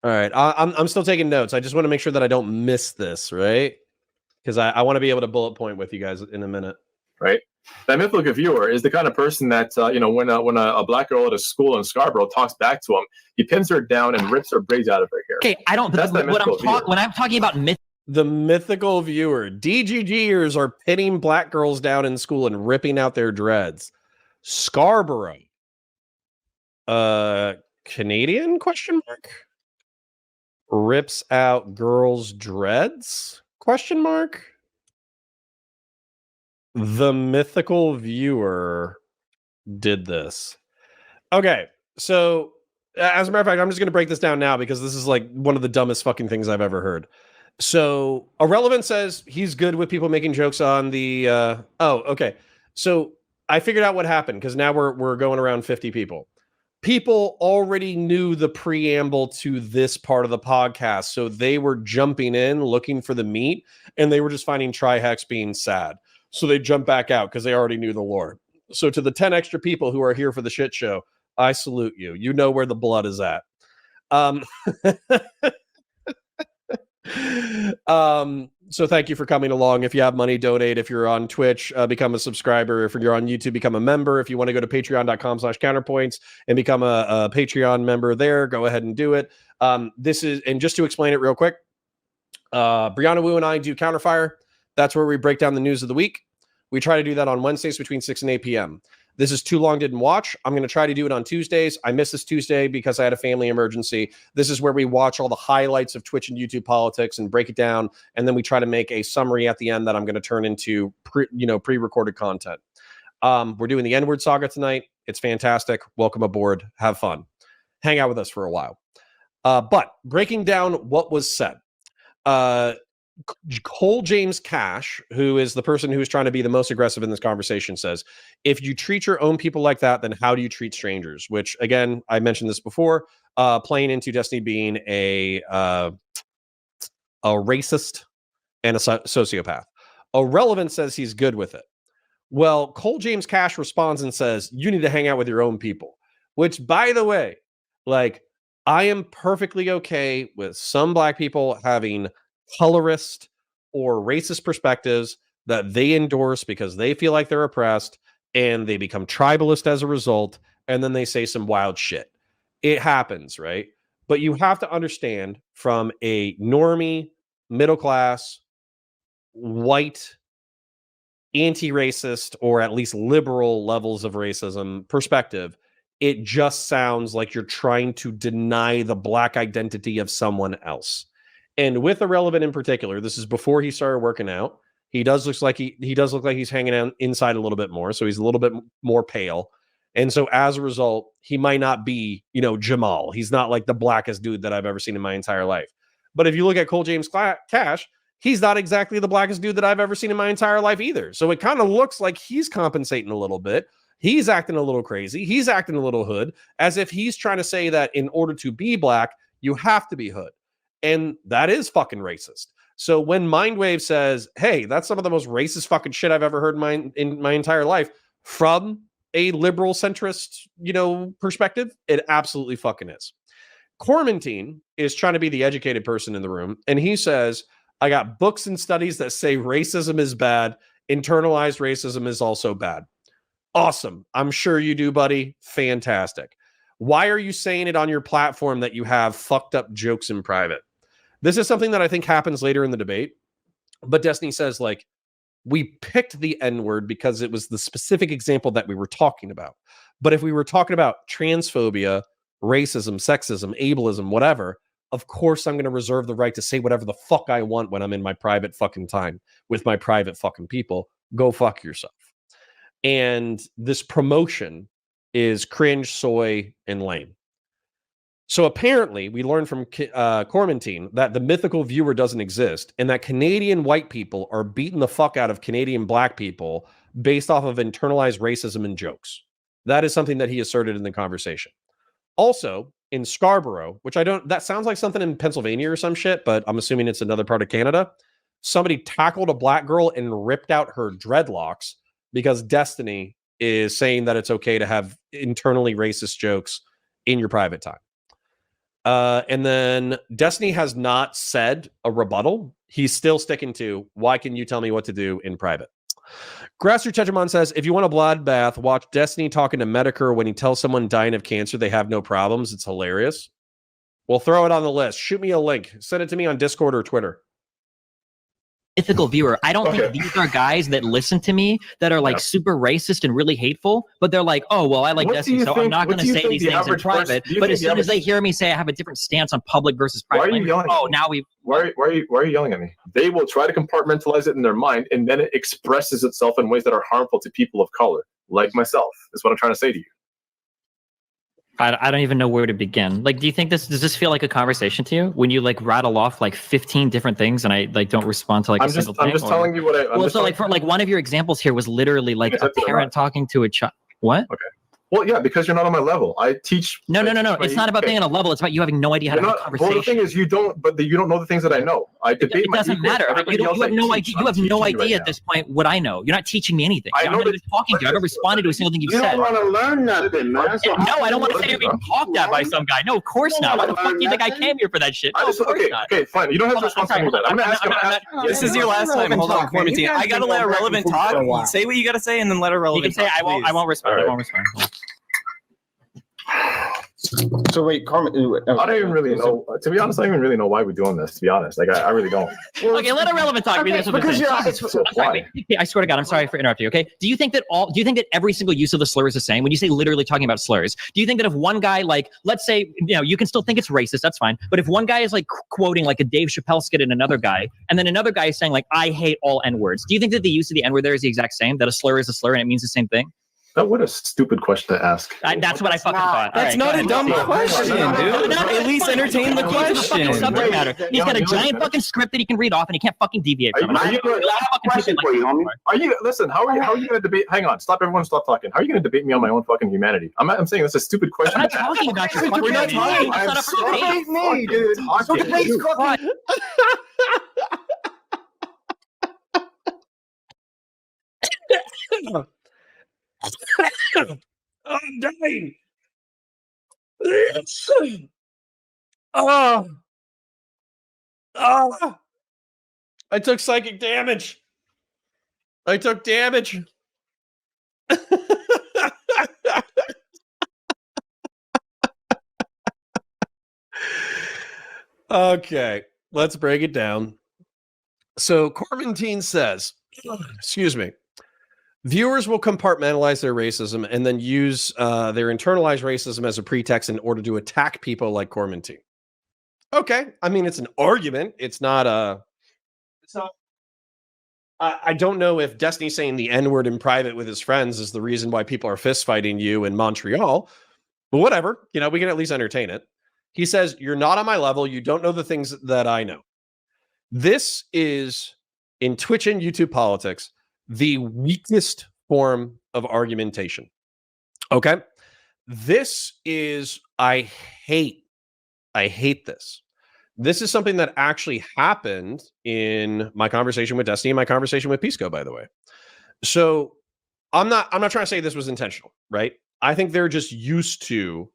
All right, I'm still taking notes. I just want to make sure that I don't miss this, right? Because I want to be able to bullet point with you guys in a minute. Right? That mythical viewer is the kind of person that, when a black girl at a school in Scarborough talks back to him, he pins her down and rips her braids out of her hair. Okay, I don't. When I'm talking about the mythical viewer, DGGers are pinning black girls down in school and ripping out their dreads. Scarborough, Canadian question mark? Rips out girls' dreads? Question mark? The mythical viewer did this. Okay, so as a matter of fact, I'm just going to break this down now because this is like one of the dumbest fucking things I've ever heard. So Ahrelevent says he's good with people making jokes on the... okay. So I figured out what happened because now we're going around 50 people. People already knew the preamble to this part of the podcast, so they were jumping in, looking for the meat, and they were just finding Trihex being sad. So they jumped back out because they already knew the lore. So to the 10 extra people who are here for the shit show, I salute you. You know where the blood is at. So thank you for coming along. If you have money, donate. If you're on Twitch, become a subscriber. If you're on YouTube, become a member. If you want to go to patreon.com/counterpoints and become a Patreon member there, go ahead and do it. This is, and just to explain it real quick, Brianna Wu and I do Counterfire. That's where we break down the news of the week. We try to do that on Wednesdays between 6 and 8 p.m. This is too long, didn't watch. I'm going to try to do it on Tuesdays. I missed this Tuesday because I had a family emergency. This is where we watch all the highlights of Twitch and YouTube politics and break it down. And then we try to make a summary at the end that I'm going to turn into pre-recorded content. We're doing the N-Word saga tonight. It's fantastic. Welcome aboard. Have fun. Hang out with us for a while. But breaking down what was said. Cole James Cash, who is the person who's trying to be the most aggressive in this conversation, says, if you treat your own people like that, then how do you treat strangers? Which, again, I mentioned this before, playing into Destiny being a racist and a sociopath. Ahrelevent says he's good with it. Well, Cole James Cash responds and says, you need to hang out with your own people. Which, by the way, like, I am perfectly okay with some black people having colorist or racist perspectives that they endorse because they feel like they're oppressed and they become tribalist as a result, and then they say some wild shit. It happens, right? But you have to understand from a normie, middle class, white, anti-racist, or at least liberal levels of racism perspective, it just sounds like you're trying to deny the black identity of someone else. And with Ahrelevent in particular, this is before he started working out. He does look like he's hanging out inside a little bit more, so he's a little bit more pale. And so as a result, he might not be, Jamal. He's not like the blackest dude that I've ever seen in my entire life. But if you look at Cole James Cash, he's not exactly the blackest dude that I've ever seen in my entire life either. So it kind of looks like he's compensating a little bit. He's acting a little crazy. He's acting a little hood, as if he's trying to say that in order to be black, you have to be hood. And that is fucking racist. So when Mindwave says, hey, that's some of the most racist fucking shit I've ever heard in my entire life from a liberal centrist, perspective, it absolutely fucking is. Kormantine is trying to be the educated person in the room. And he says, I got books and studies that say racism is bad. Internalized racism is also bad. Awesome. I'm sure you do, buddy. Fantastic. Why are you saying it on your platform that you have fucked up jokes in private? This is something that I think happens later in the debate. But Destiny says, like, we picked the N-word because it was the specific example that we were talking about. But if we were talking about transphobia, racism, sexism, ableism, whatever, of course I'm going to reserve the right to say whatever the fuck I want when I'm in my private fucking time with my private fucking people. Go fuck yourself. And this promotion is cringe, soy, and lame. So apparently, we learned from Kormantine that the mythical viewer doesn't exist, and that Canadian white people are beating the fuck out of Canadian black people based off of internalized racism and jokes. That is something that he asserted in the conversation. Also, in Scarborough, that sounds like something in Pennsylvania or some shit, but I'm assuming it's another part of Canada. Somebody tackled a black girl and ripped out her dreadlocks because Destiny is saying that it's okay to have internally racist jokes in your private time. And then Destiny has not said a rebuttal. He's still sticking to, why can you tell me what to do in private? Grassroots Hegemon says, if you want a bloodbath, watch Destiny talking to Medicare when he tells someone dying of cancer they have no problems. It's hilarious. We'll throw it on the list. Shoot me a link. Send it to me on Discord or Twitter. Mythical viewer. I don't think these are guys that listen to me that are like super racist and really hateful, but they're like, oh, well, I like Destiny, so I'm not going to say these things in private. But as soon as they hear me say I have a different stance on public versus private, why are you yelling? Oh, now we. Why are you yelling at me? They will try to compartmentalize it in their mind, and then it expresses itself in ways that are harmful to people of color, like myself. Is what I'm trying to say to you. I don't even know where to begin. Like, do you think does this feel like a conversation to you when you like rattle off like 15 different things and I like don't respond to like a single thing? I'm just telling you what I. Well, so like for like one of your examples here was literally like a parent talking to a child. What? Okay. Well, yeah, because you're not on my level. I teach. No. It's not about being on a level. It's about you having no idea how to have a conversation. Well, the thing is, you don't know the things that I know. I debate. It doesn't matter. You have no idea. You have no idea at this point what I know. You're not teaching me anything. I'm not even talking to you. I haven't responded to a single thing you've said. You don't want to learn nothing, man. No, I don't want to say you're being talked at by some guy. No, of course not. Why the fuck do you think I came here for that shit? No, of course not. Okay, fine. You don't have to respond to that. I'm gonna ask. This is your last time. Hold on, Kormantine. I gotta let Ahrelevent talk. Say what you gotta say, and then let Ahrelevent. You can say I won't respond. I won't respond. So wait, Carmen. I don't even really know. To be honest, I don't even really know why we're doing this. To be honest, like I really don't. Okay, let Ahrelevent talk. Okay, because you're I'm sorry, wait, I swear to God, I'm sorry for interrupting you. Okay, do you think that every single use of the slur is the same? When you say literally talking about slurs, do you think that if one guy, like, let's say, you can still think it's racist, that's fine. But if one guy is like quoting like a Dave Chappelle skit in another guy, and then another guy is saying like, I hate all N-words, do you think that the use of the N-word there is the exact same? That a slur is a slur and it means the same thing? What a stupid question to ask. That's what I fucking thought. That's not a dumb question, dude. At least entertain the question. Subject matter. He's got a giant fucking script that he can read off, and he can't fucking deviate from it. Listen, how are you going to debate? Hang on, stop talking. How are you going to debate me on my own fucking humanity? I'm saying that's a stupid question. I'm not talking about your fucking We're not talking. humanity. Debate me, dude. I'm dying. Oh. I took psychic damage. I took damage. Okay, let's break it down. So Kormantine says, excuse me, viewers will compartmentalize their racism and then use their internalized racism as a pretext in order to attack people like Kormantine. Okay, I mean, it's an argument. It's not a... It's not... I don't know if Destiny saying the N-word in private with his friends is the reason why people are fist fighting you in Montreal, but whatever. We can at least entertain it. He says, you're not on my level. You don't know the things that I know. This is, in Twitch and YouTube politics, the weakest form of argumentation. Okay? This is, I hate this. This is something that actually happened in my conversation with Destiny and my conversation with Pisco, by the way. So I'm not trying to say this was intentional, right? I think they're just used to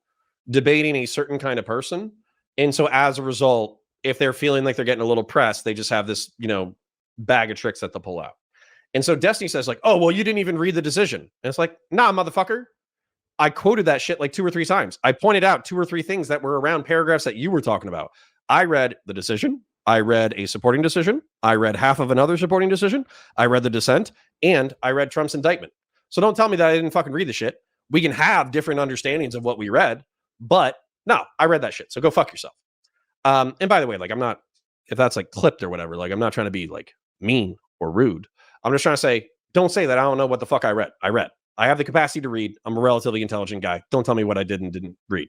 debating a certain kind of person. And so as a result, if they're feeling like they're getting a little pressed, they just have this, bag of tricks that they'll pull out. And so Destiny says like, oh, well, you didn't even read the decision. And it's like, nah, motherfucker. I quoted that shit like 2 or 3 times. I pointed out 2 or 3 things that were around paragraphs that you were talking about. I read the decision. I read a supporting decision. I read half of another supporting decision. I read the dissent. And I read Trump's indictment. So don't tell me that I didn't fucking read the shit. We can have different understandings of what we read. But no, I read that shit. So go fuck yourself. And by the way, like, I'm not, if that's like clipped or whatever, like, I'm not trying to be like mean or rude. I'm just trying to say, don't say that I don't know what the fuck I read. I have the capacity to read. I'm a relatively intelligent guy. Don't tell me what I did and didn't read.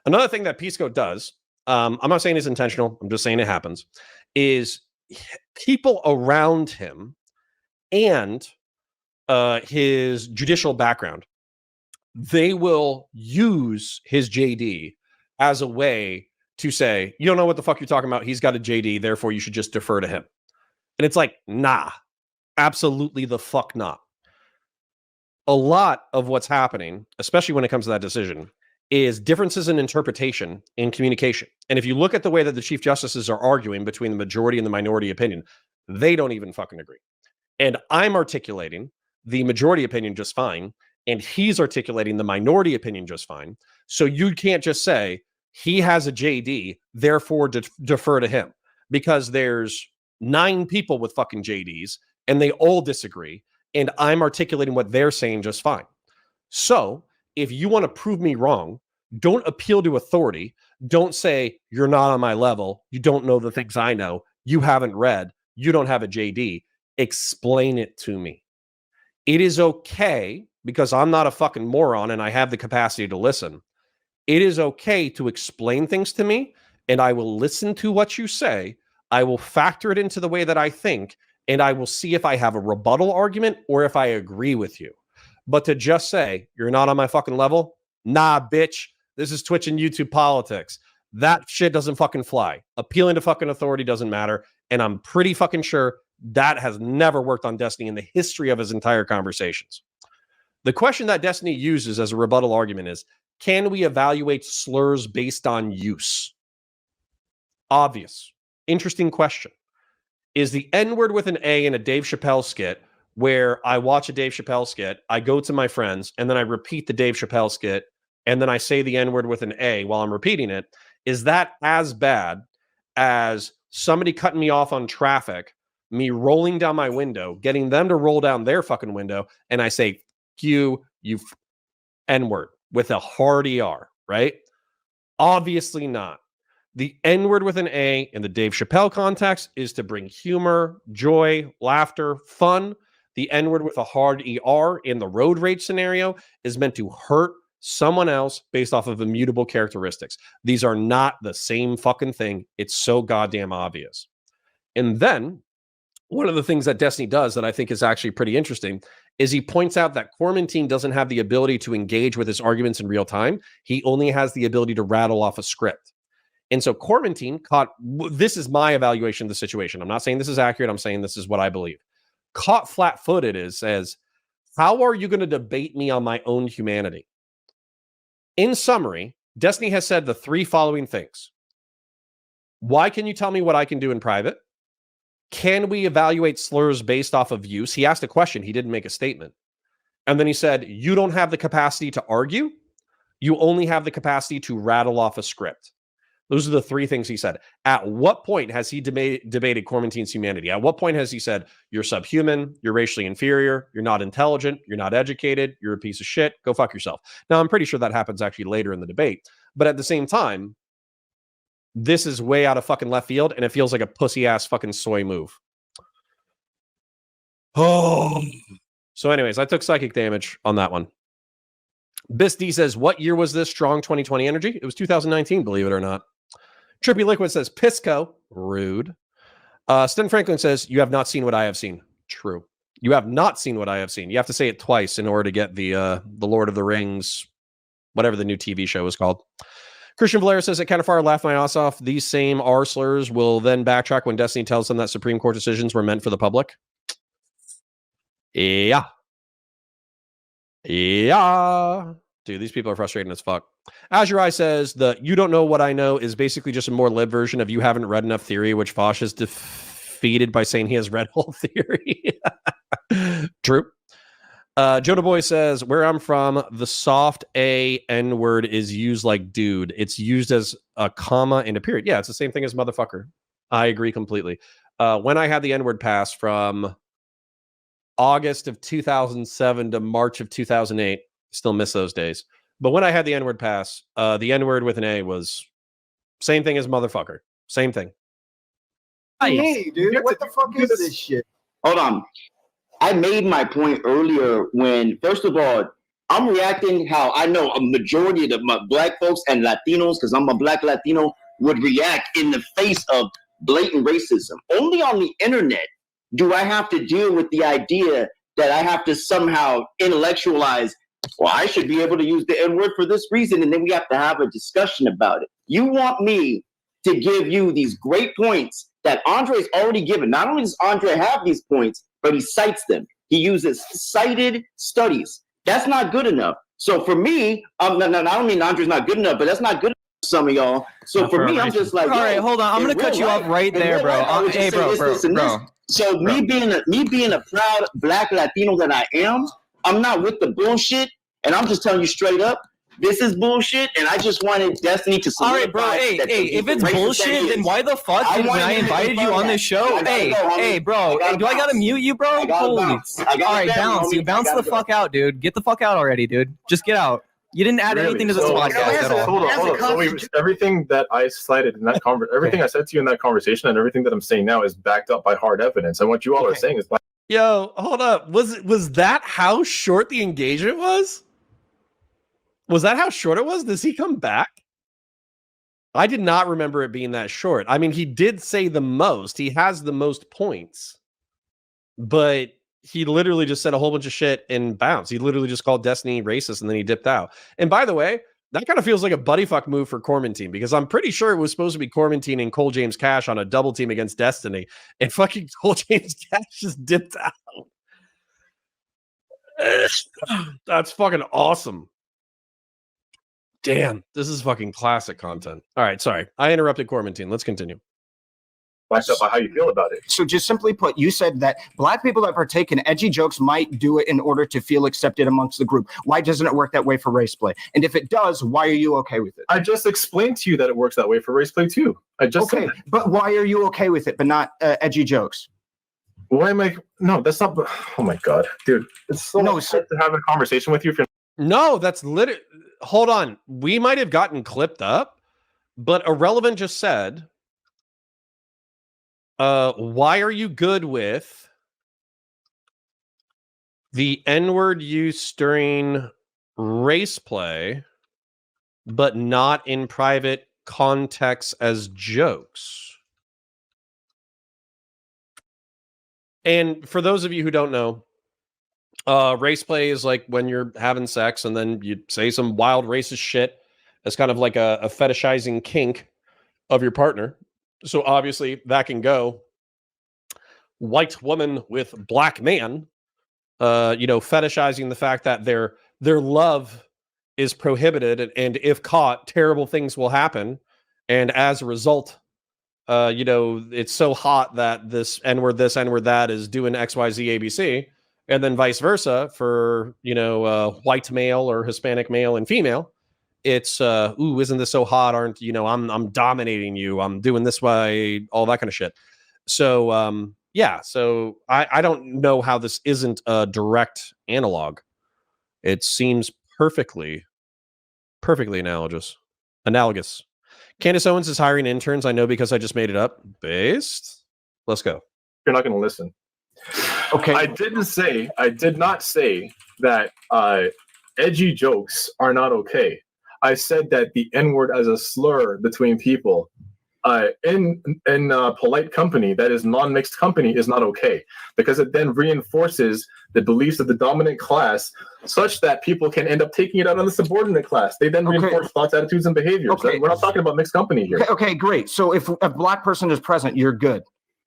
Another thing that Pisco does, I'm not saying it's intentional, I'm just saying it happens, is people around him and his judicial background, they will use his JD as a way to say, you don't know what the fuck you're talking about. He's got a JD, therefore you should just defer to him. And it's like, nah, absolutely the fuck not. A lot of what's happening, especially when it comes to that decision, is differences in interpretation and communication. And if you look at the way that the Chief Justices are arguing between the majority and the minority opinion, they don't even fucking agree. And I'm articulating the majority opinion just fine, and he's articulating the minority opinion just fine. So you can't just say, he has a JD, therefore defer to him. Because there's 9 people with fucking JDs, and they all disagree, and I'm articulating what they're saying just fine. So if you want to prove me wrong, don't appeal to authority. Don't say, you're not on my level. You don't know the things I know. You haven't read. You don't have a JD. Explain it to me. It is okay, because I'm not a fucking moron and I have the capacity to listen. It is okay to explain things to me, and I will listen to what you say. I will factor it into the way that I think, and I will see if I have a rebuttal argument or if I agree with you. But to just say, you're not on my fucking level, nah, bitch, this is Twitch and YouTube politics. That shit doesn't fucking fly. Appealing to fucking authority doesn't matter, and I'm pretty fucking sure that has never worked on Destiny in the history of his entire conversations. The question that Destiny uses as a rebuttal argument is, can we evaluate slurs based on use? Obvious. Interesting question. Is the N-word with an A in a Dave Chappelle skit, where I watch a Dave Chappelle skit, I go to my friends, and then I repeat the Dave Chappelle skit and then I say the N-word with an A while I'm repeating it, is that as bad as somebody cutting me off on traffic, me rolling down my window, getting them to roll down their fucking window, and I say, you N-word with a hard ER, right? Obviously not. The N-word with an A in the Dave Chappelle context is to bring humor, joy, laughter, fun. The N-word with a hard ER in the road rage scenario is meant to hurt someone else based off of immutable characteristics. These are not the same fucking thing. It's so goddamn obvious. And then one of the things that Destiny does that I think is actually pretty interesting is he points out that Kormantine doesn't have the ability to engage with his arguments in real time. He only has the ability to rattle off a script. And so Kormantine caught, this is my evaluation of the situation. I'm not saying this is accurate. I'm saying this is what I believe. Caught flat-footed as, how are you going to debate me on my own humanity? In summary, Destiny has said the three following things. Why can you tell me what I can do in private? Can we evaluate slurs based off of use? He asked a question. He didn't make a statement. And then he said, you don't have the capacity to argue. You only have the capacity to rattle off a script. Those are the three things he said. At what point has he debated Kormantine's humanity? At what point has he said, you're subhuman, you're racially inferior, you're not intelligent, you're not educated, you're a piece of shit, go fuck yourself? Now, I'm pretty sure that happens actually later in the debate. But at the same time, this is way out of fucking left field, and it feels like a pussy-ass fucking soy move. Oh. So anyways, I took psychic damage on that one. Bisty says, what year was this strong 2020 energy? It was 2019, believe it or not. Trippy Liquid says, Pisco. Rude. Sten Franklin says, you have not seen what I have seen. True. You have not seen what I have seen. You have to say it twice in order to get the Lord of the Rings, whatever the new TV show is called. Christian Valera says that Counterfire laughed my ass off. These same R slurs will then backtrack when Destiny tells them that Supreme Court decisions were meant for the public. Yeah. Yeah. Dude, these people are frustrating as fuck. Azure Eye says the you don't know what I know is basically just a more lib version of you haven't read enough theory, which Fosh has defeated by saying he has read whole theory. True. Joda Boy says, where I'm from, the soft A N-word is used like dude. It's used as a comma and a period. Yeah, it's the same thing as motherfucker. I agree completely. When I had the N-word pass from August of 2007 to March of 2008, still miss those days. But when I had the N-word pass, the N-word with an A was same thing as motherfucker. Same thing. Hey, dude, what the fuck is this shit? Hold on. I made my point earlier when, first of all, I'm reacting how I know a majority of my black folks and Latinos, because I'm a black Latino, would react in the face of blatant racism. Only on the internet do I have to deal with the idea that I have to somehow intellectualize, well, I should be able to use the N-word for this reason, and then we have to have a discussion about it. You want me to give you these great points that Andre's already given. Not only does Andre have these points, but he cites them. He uses cited studies. That's not good enough. So for me, I don't mean Andre's not good enough, but that's not good enough for some of y'all. So for me, I'm just like, all right, hold on. I'm gonna cut you off right there, bro. Hey, bro. So me being a proud black Latino that I am, I'm not with the bullshit, and I'm just telling you straight up, this is bullshit, and I just wanted Destiny to solidify. All right, bro. Hey, if it's bullshit, then why the fuck when I invited you on this show? Hey, bro. Hey, do I gotta mute you, bro? Holy. All right, bounce. You bounce the fuck out, dude. Get the fuck out already, dude. Just get out. You didn't add anything to this podcast at all. Hold on. So everything that I cited in that everything I said to you in that conversation, and everything that I'm saying now is backed up by hard evidence. And what you all are saying is, yo, hold up. Was that how short the engagement was? Was that how short it was? Does he come back? I did not remember it being that short. I mean, he did say the most. He has the most points. But he literally just said a whole bunch of shit and bounced. He literally just called Destiny racist and then he dipped out. And by the way, that kind of feels like a buddy fuck move for Kormantine, because I'm pretty sure it was supposed to be Kormantine and Cole James Cash on a double team against Destiny. And fucking Cole James Cash just dipped out. That's fucking awesome. Damn, this is fucking classic content. All right, sorry. I interrupted Kormantine. Let's continue. backed up by how you feel about it. So just simply put, you said that black people that partake in edgy jokes might do it in order to feel accepted amongst the group. Why doesn't it work that way for race play? And if it does, why are you okay with it? I just explained to you that it works that way for race play too. I just said that. But why are you okay with it, but not edgy jokes? Why am I? No, that's not. Oh my god, dude! It's so hard to have a conversation with you. No, that's literally. Hold on, we might have gotten clipped up, but Ahrelevent just said, "Why are you good with the N-word use during race play, but not in private context as jokes?" And for those of you who don't know, race play is like when you're having sex and then you say some wild racist shit as kind of like a fetishizing kink of your partner. So obviously that can go white woman with black man, fetishizing the fact that their love is prohibited, and if caught, terrible things will happen. And as a result, it's so hot that this N-word that is doing XYZ ABC, and then vice versa for, white male or Hispanic male and female. It's, isn't this so hot? I'm dominating you. I'm doing this way, all that kind of shit. So, so I don't know how this isn't a direct analog. It seems perfectly analogous. Candace Owens is hiring interns. I know because I just made it up. Based. Let's go. You're not going to listen. Okay. I did not say that edgy jokes are not okay. I said that the N-word as a slur between people in polite company, that is non-mixed company, is not okay, because it then reinforces the beliefs of the dominant class such that people can end up taking it out on the subordinate class. They then reinforce thoughts, attitudes, and behaviors. Okay. We're not talking about mixed company here. Okay, great. So if a black person is present, you're good.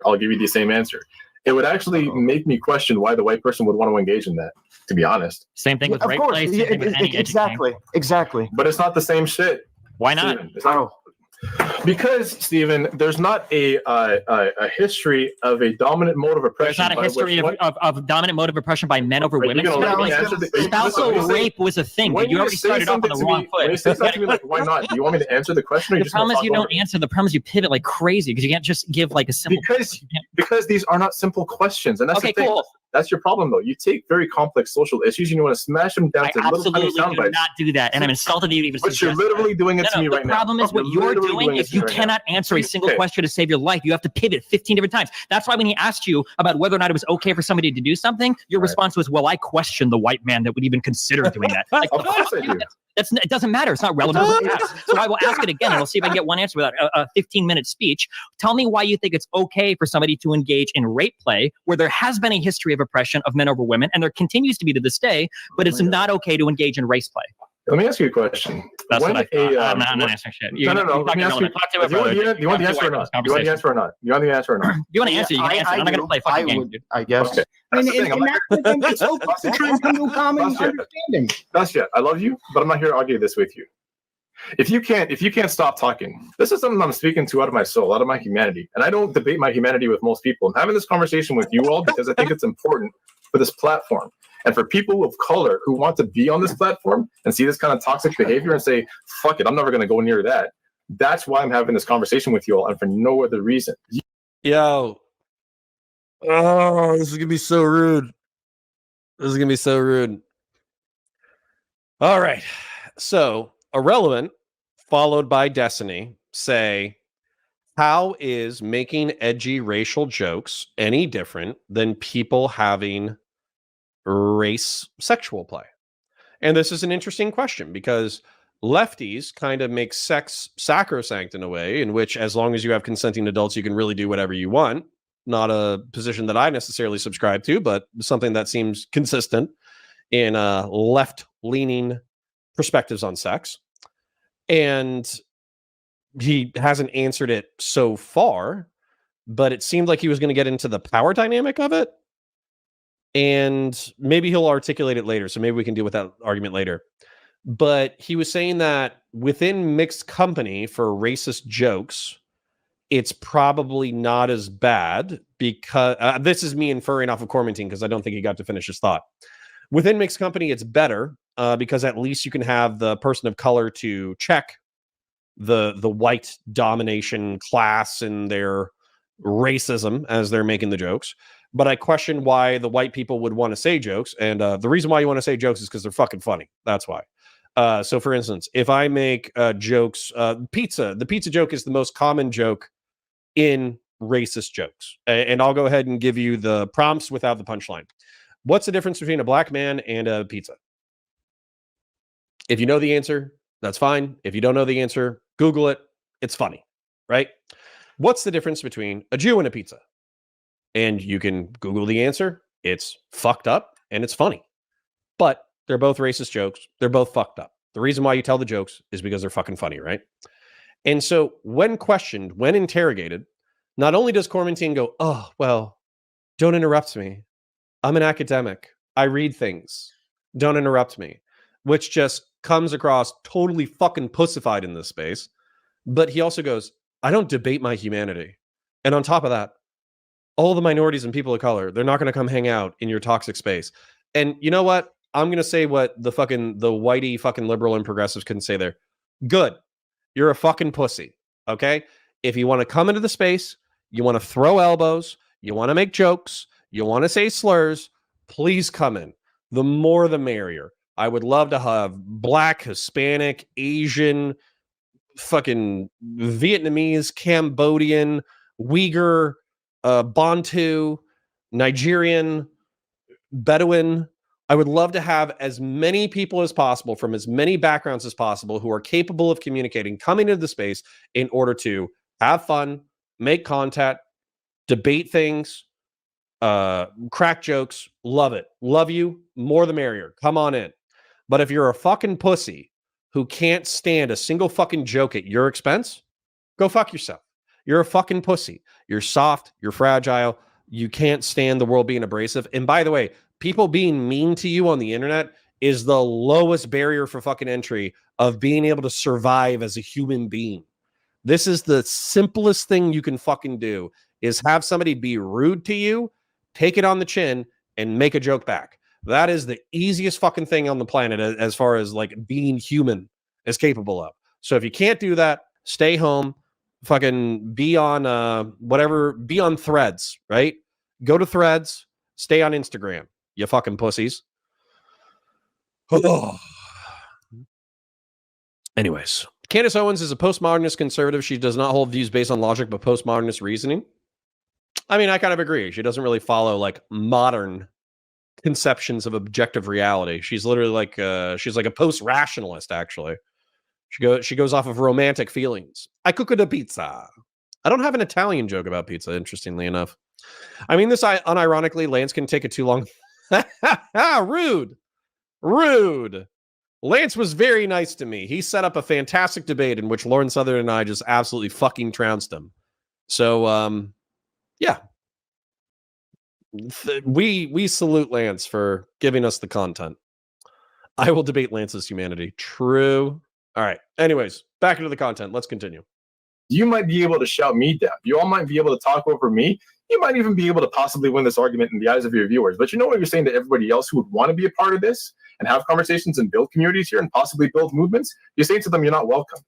I'll give you the same answer. It would actually make me question why the white person would want to engage in that, to be honest. Same thing with rape play. Exactly. But it's not the same shit. Why not? Because, Stephen, there's not a history of a dominant mode of oppression. There's not a history of dominant mode of oppression by men over women. Spousal rape was a thing, but you already started off on the wrong foot. When you say something to me like, why not? Do you want me to answer the question? Or The problem is you don't answer. The problem is you pivot like crazy because you can't just give like a simple. Because these are not simple questions, and that's the thing. Cool. That's your problem, though. You take very complex social issues and you want to smash them down to little tiny sound bites. I absolutely do not do that, and I'm insulted that you even But you're literally doing it to me right now. The problem is what you're doing. If you cannot answer a single question to save your life, you have to pivot 15 different times. That's why when he asked you about whether or not it was okay for somebody to do something, your response was, "Well, I question the white man that would even consider doing that." Like, of course I do. It doesn't matter. It's not relevant. So I will ask it again, and we'll see if I can get one answer without a 15-minute speech. Tell me why you think it's okay for somebody to engage in rape play, where there has been a history of oppression of men over women, and there continues to be to this day, but it's not okay to engage in race play. Let me ask you a question. That's what I thought. I'm not answering shit. No. Let me ask you. Do you want the answer or not? Do you want the answer or not? You want the answer or not? You want to answer? You can answer. I'm not going to play fucking game, dude. I guess. Okay. That's the thing. It's so tough to try and come to a common understanding. That's it. I love you, but I'm not here to argue this with you. If you can't stop talking, this is something I'm speaking to out of my soul, out of my humanity. And I don't debate my humanity with most people. I'm having this conversation with you all because I think it's important for this platform. And for people of color who want to be on this platform and see this kind of toxic behavior and say, fuck it, I'm never going to go near that. That's why I'm having this conversation with you all, and for no other reason. Yo. Oh, this is going to be so rude. All right. So, Ahrelevent, followed by Destiny, say, how is making edgy racial jokes any different than people having race sexual play? And this is an interesting question because lefties kind of make sex sacrosanct in a way in which, as long as you have consenting adults, you can really do whatever you want. Not a position that I necessarily subscribe to, but something that seems consistent in left-leaning perspectives on sex. And he hasn't answered it so far, but it seemed like he was going to get into the power dynamic of it. And maybe he'll articulate it later, so maybe we can deal with that argument later. But he was saying that within mixed company for racist jokes, it's probably not as bad because this is me inferring off of Kormantine because I don't think he got to finish his thought. Within mixed company, it's better because at least you can have the person of color to check the white domination class and their racism as they're making the jokes. But I question why the white people would want to say jokes. And the reason why you want to say jokes is because they're fucking funny. That's why. So for instance, if I make jokes, the pizza joke is the most common joke in racist jokes. And I'll go ahead and give you the prompts without the punchline. What's the difference between a black man and a pizza? If you know the answer, that's fine. If you don't know the answer, Google it. It's funny, right? What's the difference between a Jew and a pizza? And you can Google the answer. It's fucked up and it's funny. But they're both racist jokes. They're both fucked up. The reason why you tell the jokes is because they're fucking funny, right? And so when questioned, when interrogated, not only does Kormantine go, oh, well, don't interrupt me. I'm an academic. I read things. Don't interrupt me. Which just comes across totally fucking pussified in this space. But he also goes, I don't debate my humanity. And on top of that, all the minorities and people of color, they're not going to come hang out in your toxic space. And you know what? I'm going to say what the whitey fucking liberal and progressives couldn't say there. Good. You're a fucking pussy. Okay? If you want to come into the space, you want to throw elbows, you want to make jokes, you want to say slurs, please come in. The more the merrier. I would love to have black, Hispanic, Asian, fucking Vietnamese, Cambodian, Uyghur, Bantu, Nigerian, Bedouin. I would love to have as many people as possible from as many backgrounds as possible who are capable of communicating, coming into the space in order to have fun, make content, debate things, crack jokes. Love it. Love you. More the merrier. Come on in. But if you're a fucking pussy who can't stand a single fucking joke at your expense, go fuck yourself. You're a fucking pussy. You're soft. You're fragile. You can't stand the world being abrasive. And by the way, people being mean to you on the internet is the lowest barrier for fucking entry of being able to survive as a human being. This is the simplest thing you can fucking do, is have somebody be rude to you, take it on the chin, and make a joke back. That is the easiest fucking thing on the planet as far as like being human is capable of. So if you can't do that, stay home, fucking be on be on Threads, right? Go to Threads, stay on Instagram, you fucking pussies. Oh. Anyways, Candace Owens is a postmodernist conservative. She does not hold views based on logic, but postmodernist reasoning. I mean, I kind of agree. She doesn't really follow like modern conceptions of objective reality. She's literally like she's like a post-rationalist, actually. She goes off of romantic feelings. I cook a pizza. I don't have an Italian joke about pizza, interestingly enough. I mean, this unironically, Lance can take it too long. Rude. Lance was very nice to me. He set up a fantastic debate in which Lauren Southern and I just absolutely fucking trounced him. So, yeah. We salute Lance for giving us the content. I will debate Lance's humanity. True. All right. Anyways, back into the content. Let's continue. You might be able to shout me down. You all might be able to talk over me. You might even be able to possibly win this argument in the eyes of your viewers. But you know what you're saying to everybody else who would want to be a part of this and have conversations and build communities here and possibly build movements? You're saying to them, you're not welcome.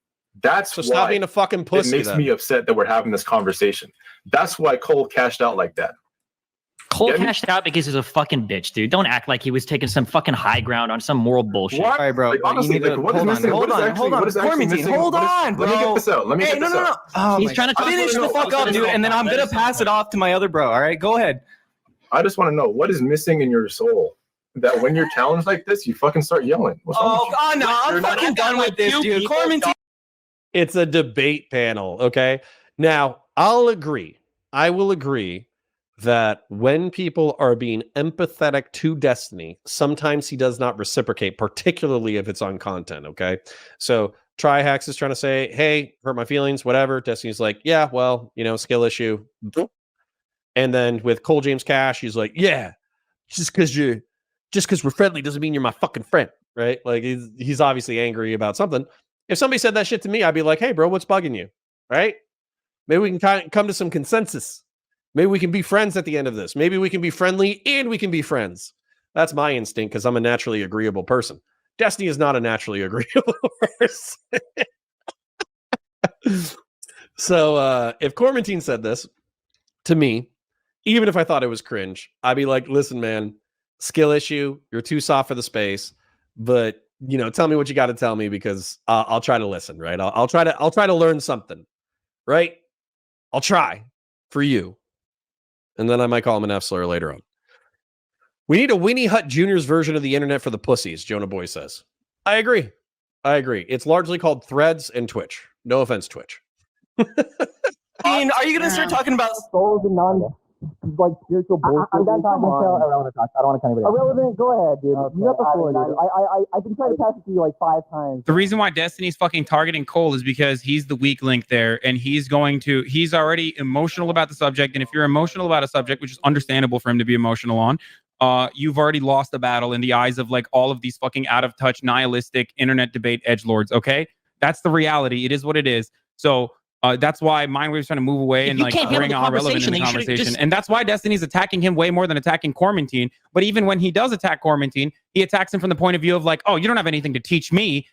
That's so stop being a fucking pussy. It makes me upset that we're having this conversation. That's why Cole cashed out like that. Cole cashed out because he's a fucking bitch, dude. Don't act like he was taking some fucking high ground on some moral bullshit. What? All right, bro. Like, honestly, hold on, Kormantine, hold on, bro. Let me get this out. No. Oh, he's trying to finish the fuck up, dude, and then I'm gonna pass it off to my other bro. All right, go ahead. I just want to know what is missing in your soul that when you're challenged like this, you fucking start yelling. No, I'm fucking done with this, dude. Kormantine. It's a debate panel, okay? Now, I will agree that when people are being empathetic to Destiny, sometimes he does not reciprocate, particularly if it's on content, okay? So Trihex is trying to say, hey, hurt my feelings, whatever. Destiny's like, yeah, well, skill issue. And then with Cole James Cash, he's like, yeah, just because we're friendly doesn't mean you're my fucking friend, right? Like he's obviously angry about something. If somebody said that shit to me, I'd be like, hey, bro, what's bugging you, right? Maybe we can come to some consensus. Maybe we can be friends at the end of this. Maybe we can be friendly and we can be friends. That's my instinct because I'm a naturally agreeable person. Destiny is not a naturally agreeable person. So if Kormantine said this to me, even if I thought it was cringe, I'd be like, listen, man, skill issue. You're too soft for the space, but tell me what you got to tell me because I'll try to listen, right? I'll try to learn something, right? I'll try for you. And then I might call him an F slur later on. We need a Winnie Hut Jr.'s version of the internet for the pussies, Jonah Boy says. I agree. It's largely called Threads and Twitch. No offense, Twitch. I mean, are you going to start talking about souls and spiritual bullshit? I'm done talking until Ahrelevent talks. I don't want to cut anybody off. Ahrelevent, go ahead, dude. Okay. You got the floor, dude. I've been trying to pass it to you like 5 times. The reason why Destiny's fucking targeting Cole is because he's the weak link there, and he's already emotional about the subject, and if you're emotional about a subject, which is understandable for him to be emotional on, you've already lost the battle in the eyes of all of these fucking out of touch, nihilistic internet debate edgelords. Okay, that's the reality. It is what it is. So that's why Mindwave's trying to move away and bring Ahrelevent in the conversation. And that's why Destiny's attacking him way more than attacking Kormantine. But even when he does attack Kormantine, he attacks him from the point of view of oh, you don't have anything to teach me.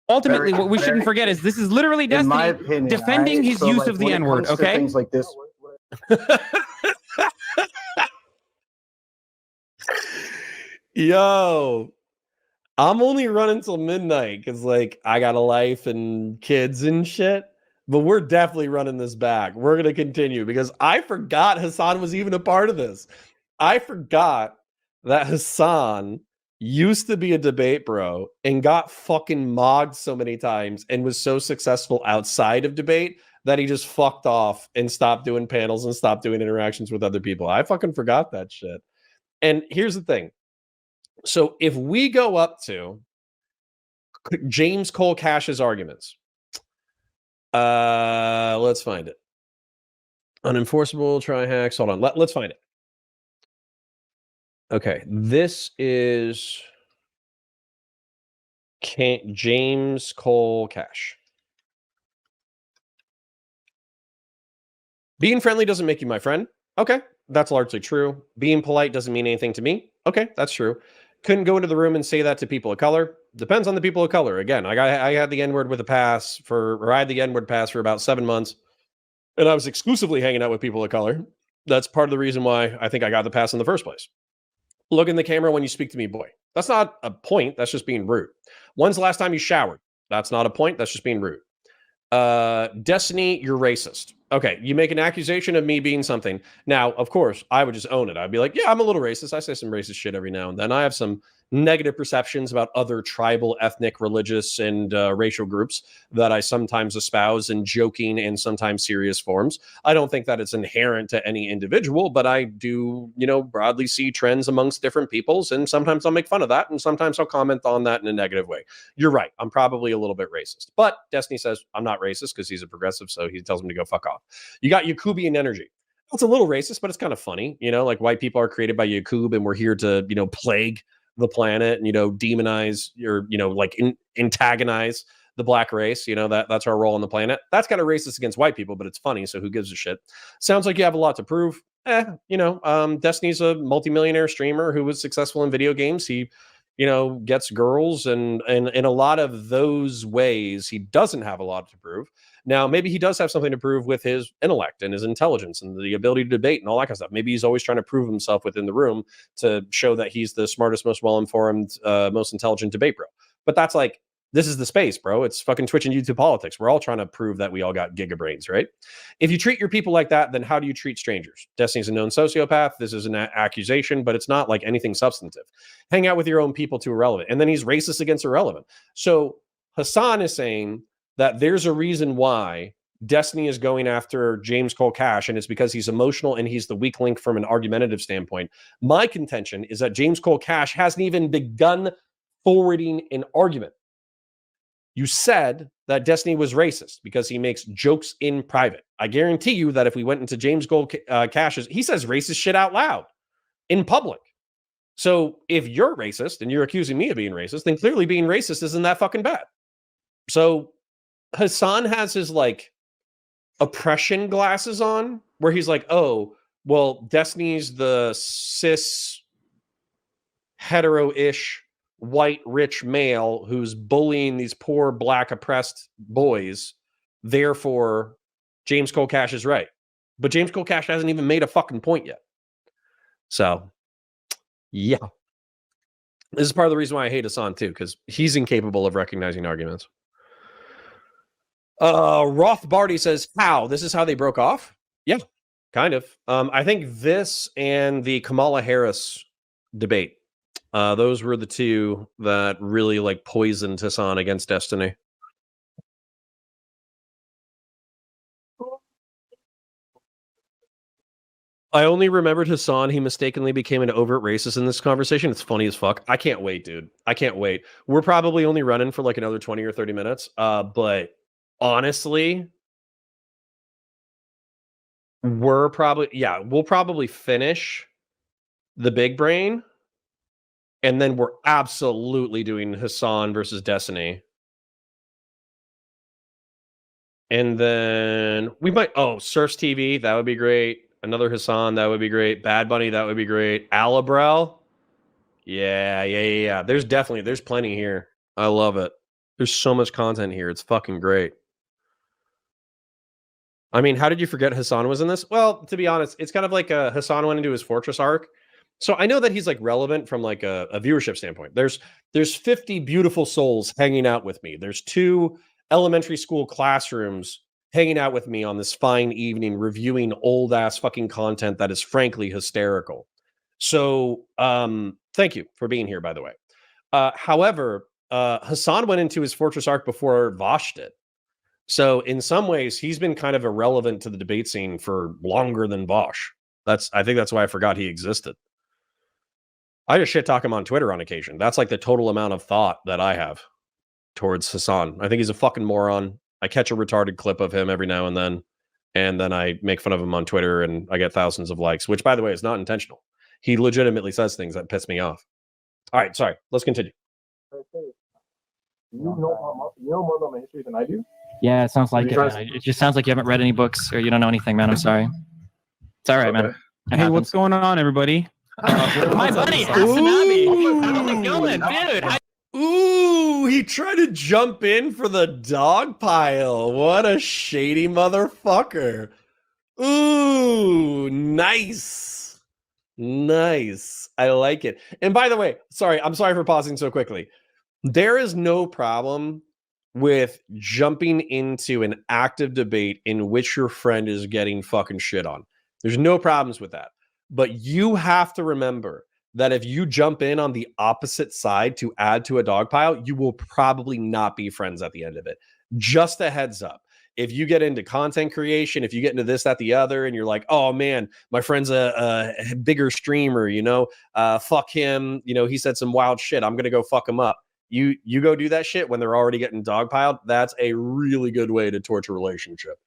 Ultimately, what we shouldn't forget is this is literally Destiny defending his use of the N-word. Okay. Things like this. Yo, I'm only running till midnight because I got a life and kids and shit. But we're definitely running this back. We're gonna continue because I forgot Hasan was even a part of this. I forgot that Hasan used to be a debate bro and got fucking mogged so many times and was so successful outside of debate that he just fucked off and stopped doing panels and stopped doing interactions with other people. I fucking forgot that shit. And here's the thing. So if we go up to James Cole Cash's arguments, let's find it. Unenforceable Trihex. Hold on. Let's find it. Okay. This is James Cole Cash. Being friendly doesn't make you my friend. Okay. That's largely true. Being polite doesn't mean anything to me. Okay. That's true. Couldn't go into the room and say that to people of color. Depends on the people of color. Again, I had the N-word with a pass I had the N-word pass for about 7 months, and I was exclusively hanging out with people of color. That's part of the reason why I think I got the pass in the first place. Look in the camera when you speak to me, boy. That's not a point. That's just being rude. When's the last time you showered? That's not a point. That's just being rude. Destiny, you're racist. Okay, you make an accusation of me being something. Now, of course, I would just own it. I'd be like, yeah, I'm a little racist. I say some racist shit every now and then. I have some negative perceptions about other tribal, ethnic, religious, and racial groups that I sometimes espouse in joking and sometimes serious forms. I don't think that it's inherent to any individual, but I do, broadly see trends amongst different peoples, and sometimes I'll make fun of that, and sometimes I'll comment on that in a negative way. You're right. I'm probably a little bit racist. But Destiny says I'm not racist because he's a progressive, so he tells him to go fuck off. You got Yakubian energy. It's a little racist, but it's kind of funny. White people are created by Yakub, and we're here to, plague the planet and, demonize or, antagonize the black race. That's our role on the planet. That's kind of racist against white people, but it's funny. So who gives a shit? Sounds like you have a lot to prove. Destiny's a multimillionaire streamer who was successful in video games. He, gets girls, and in a lot of those ways, he doesn't have a lot to prove. Now, maybe he does have something to prove with his intellect and his intelligence and the ability to debate and all that kind of stuff. Maybe he's always trying to prove himself within the room to show that he's the smartest, most well-informed, most intelligent debate bro. But that's this is the space, bro. It's fucking Twitch and YouTube politics. We're all trying to prove that we all got gigabrains, right? If you treat your people like that, then how do you treat strangers? Destiny's a known sociopath. This is an accusation, but it's not like anything substantive. Hang out with your own people to Ahrelevent. And then he's racist against Ahrelevent. So Hasan is saying that there's a reason why Destiny is going after James Cole Cash, and it's because he's emotional and he's the weak link from an argumentative standpoint. My contention is that James Cole Cash hasn't even begun forwarding an argument. You said that Destiny was racist because he makes jokes in private. I guarantee you that if we went into James Cole Cash's, he says racist shit out loud in public. So if you're racist and you're accusing me of being racist, then clearly being racist isn't that fucking bad. So Hasan has his oppression glasses on, where he's like, oh, well, Destiny's the cis hetero-ish white rich male who's bullying these poor black oppressed boys. Therefore, James Cole Cash is right. But James Cole Cash hasn't even made a fucking point yet. So, yeah. This is part of the reason why I hate Hasan too, because he's incapable of recognizing arguments. Roth Barty says, how? This is how they broke off? Yeah, kind of. I think this and the Kamala Harris debate, those were the two that really like poisoned Hasan against Destiny. I only remembered Hasan. He mistakenly became an overt racist in this conversation. It's funny as fuck. I can't wait, dude. I can't wait. We're probably only running for like another 20 or 30 minutes. But honestly, we'll probably finish the big brain. And then we're absolutely doing Hasan versus Destiny. And then we might, Surfs TV, that would be great. Another Hasan, that would be great. Bad Bunny, that would be great. Alibrel, yeah. There's plenty here. I love it. There's so much content here. It's fucking great. I mean, how did you forget Hasan was in this? Well, to be honest, it's kind of like Hasan went into his Fortress arc. So I know that he's like relevant from like a viewership standpoint. There's 50 beautiful souls hanging out with me. There's 2 elementary school classrooms hanging out with me on this fine evening, reviewing old ass fucking content that is frankly hysterical. So thank you for being here, by the way. However, Hasan went into his Fortress arc before Vosh did. So in some ways, he's been kind of irrelevant to the debate scene for longer than Vosh. I think that's why I forgot he existed. I just shit talk him on Twitter on occasion. That's like the total amount of thought that I have towards Hasan. I think he's a fucking moron. I catch a retarded clip of him every now and then I make fun of him on Twitter, and I get thousands of likes, which, by the way, is not intentional. He legitimately says things that piss me off. All right, sorry. Let's continue. You know more about my history than I do? Yeah, it sounds like it, man. It just sounds like you haven't read any books or you don't know anything, man. I'm sorry. It's all right, man. Hey, what's going on, everybody? My buddy, Hasanabi. How's it going, dude? Ooh, he tried to jump in for the dog pile. What a shady motherfucker. Ooh, nice. Nice. I like it. And by the way, I'm sorry for pausing so quickly. There is no problem with jumping into an active debate in which your friend is getting fucking shit on. There's no problems with that. But you have to remember that if you jump in on the opposite side to add to a dog pile, you will probably not be friends at the end of it. Just a heads up. If you get into content creation, if you get into this, that, the other, and you're like, oh man, my friend's a bigger streamer, fuck him, he said some wild shit, I'm gonna go fuck him up. You go do that shit when they're already getting dogpiled. That's a really good way to torch a relationship.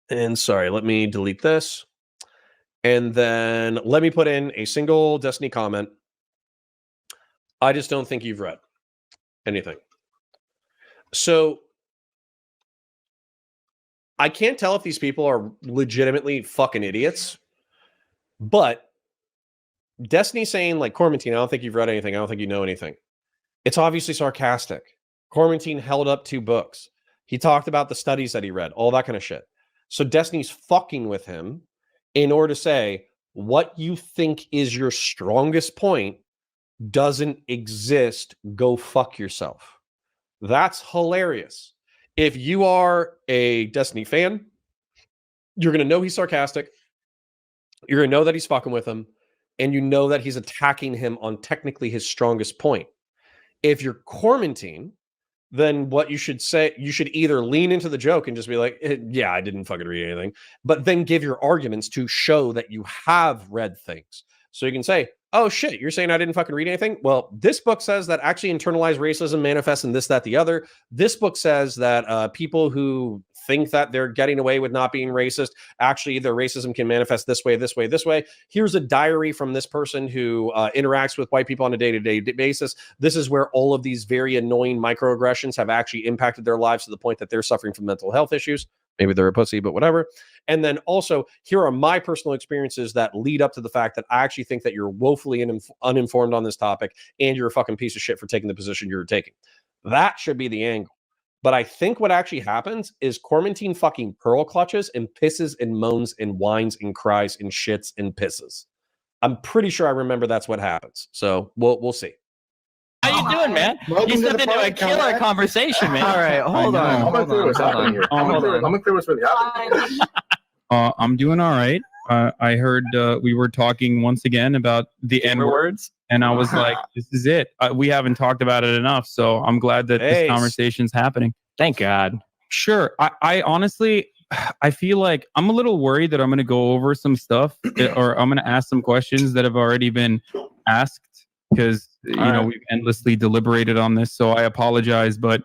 And sorry, let me delete this. And then let me put in a single Destiny comment. I just don't think you've read anything. So I can't tell if these people are legitimately fucking idiots, but Destiny saying like, Kormantine, I don't think you've read anything. I don't think you know anything. It's obviously sarcastic. Kormantine held up 2 books. He talked about the studies that he read, all that kind of shit. So Destiny's fucking with him in order to say what you think is your strongest point doesn't exist. Go fuck yourself. That's hilarious. If you are a Destiny fan, you're going to know he's sarcastic. You're going to know that he's fucking with him. And you know that he's attacking him on technically his strongest point. If you're Kormantine, then what you should say, you should either lean into the joke and just be like, yeah, I didn't fucking read anything, but then give your arguments to show that you have read things. So you can say, oh shit, you're saying I didn't fucking read anything? Well, this book says that actually internalized racism manifests in this, that, the other. This book says that people who think that they're getting away with not being racist. Actually, their racism can manifest this way, this way, this way. Here's a diary from this person who interacts with white people on a day-to-day basis. This is where all of these very annoying microaggressions have actually impacted their lives to the point that they're suffering from mental health issues. Maybe they're a pussy, but whatever. And then also, here are my personal experiences that lead up to the fact that I actually think that you're woefully uninformed on this topic, and you're a fucking piece of shit for taking the position you're taking. That should be the angle. But I think what actually happens is Kormantine fucking pearl clutches and pisses and moans and whines and cries and shits and pisses. I'm pretty sure I remember that's what happens. So we'll see. How you doing, man? You stepped into a killer conversation, man. All right, hold on. I'm unclear what's happening here. I'm unclear what's really happening. I'm doing all right. I heard we were talking once again about the N-words, and I was like, this is it. We haven't talked about it enough, so I'm glad that this conversation's happening. Thank God. Sure. I honestly, I feel like I'm a little worried that I'm going to go over some stuff or I'm going to ask some questions that have already been asked, because we've endlessly deliberated on this, so I apologize. But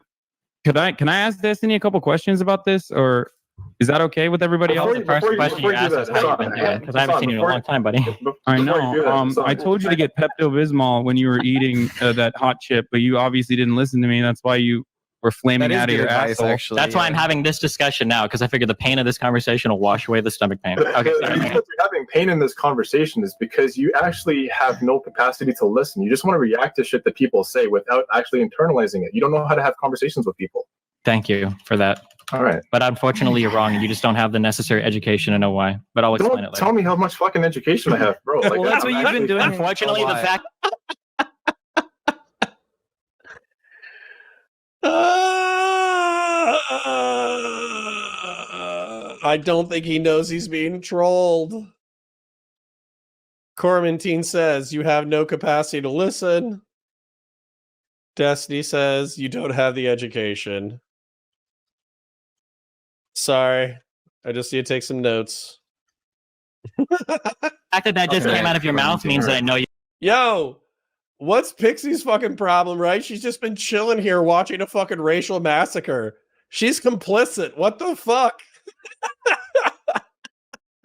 can I ask Destiny a couple questions about this, or is that okay with everybody else? The first question you asked is how you've been doing, because I haven't seen you in a long time, buddy. I know. I told you to get Pepto-Bismol when you were eating that hot chip, but you obviously didn't listen to me. That's why you were flaming out of your asshole. Actually, that's why I'm having this discussion now, because I figured the pain of this conversation will wash away the stomach pain. Okay, The reason you're having pain in this conversation is because you actually have no capacity to listen. You just want to react to shit that people say without actually internalizing it. You don't know how to have conversations with people. Thank you for that. All right. But unfortunately, you're wrong, and you just don't have the necessary education to know why. But I'll explain it later. Tell me how much fucking education I have, bro. Like, well, that's what you've been doing. Unfortunately, the fact... I don't think he knows he's being trolled. Kormantine says, you have no capacity to listen. Destiny says, you don't have the education. Sorry. I just need to take some notes. The fact that just came out of your mouth means that I know you. Yo, what's Pixie's fucking problem, right? She's just been chilling here watching a fucking racial massacre. She's complicit. What the fuck?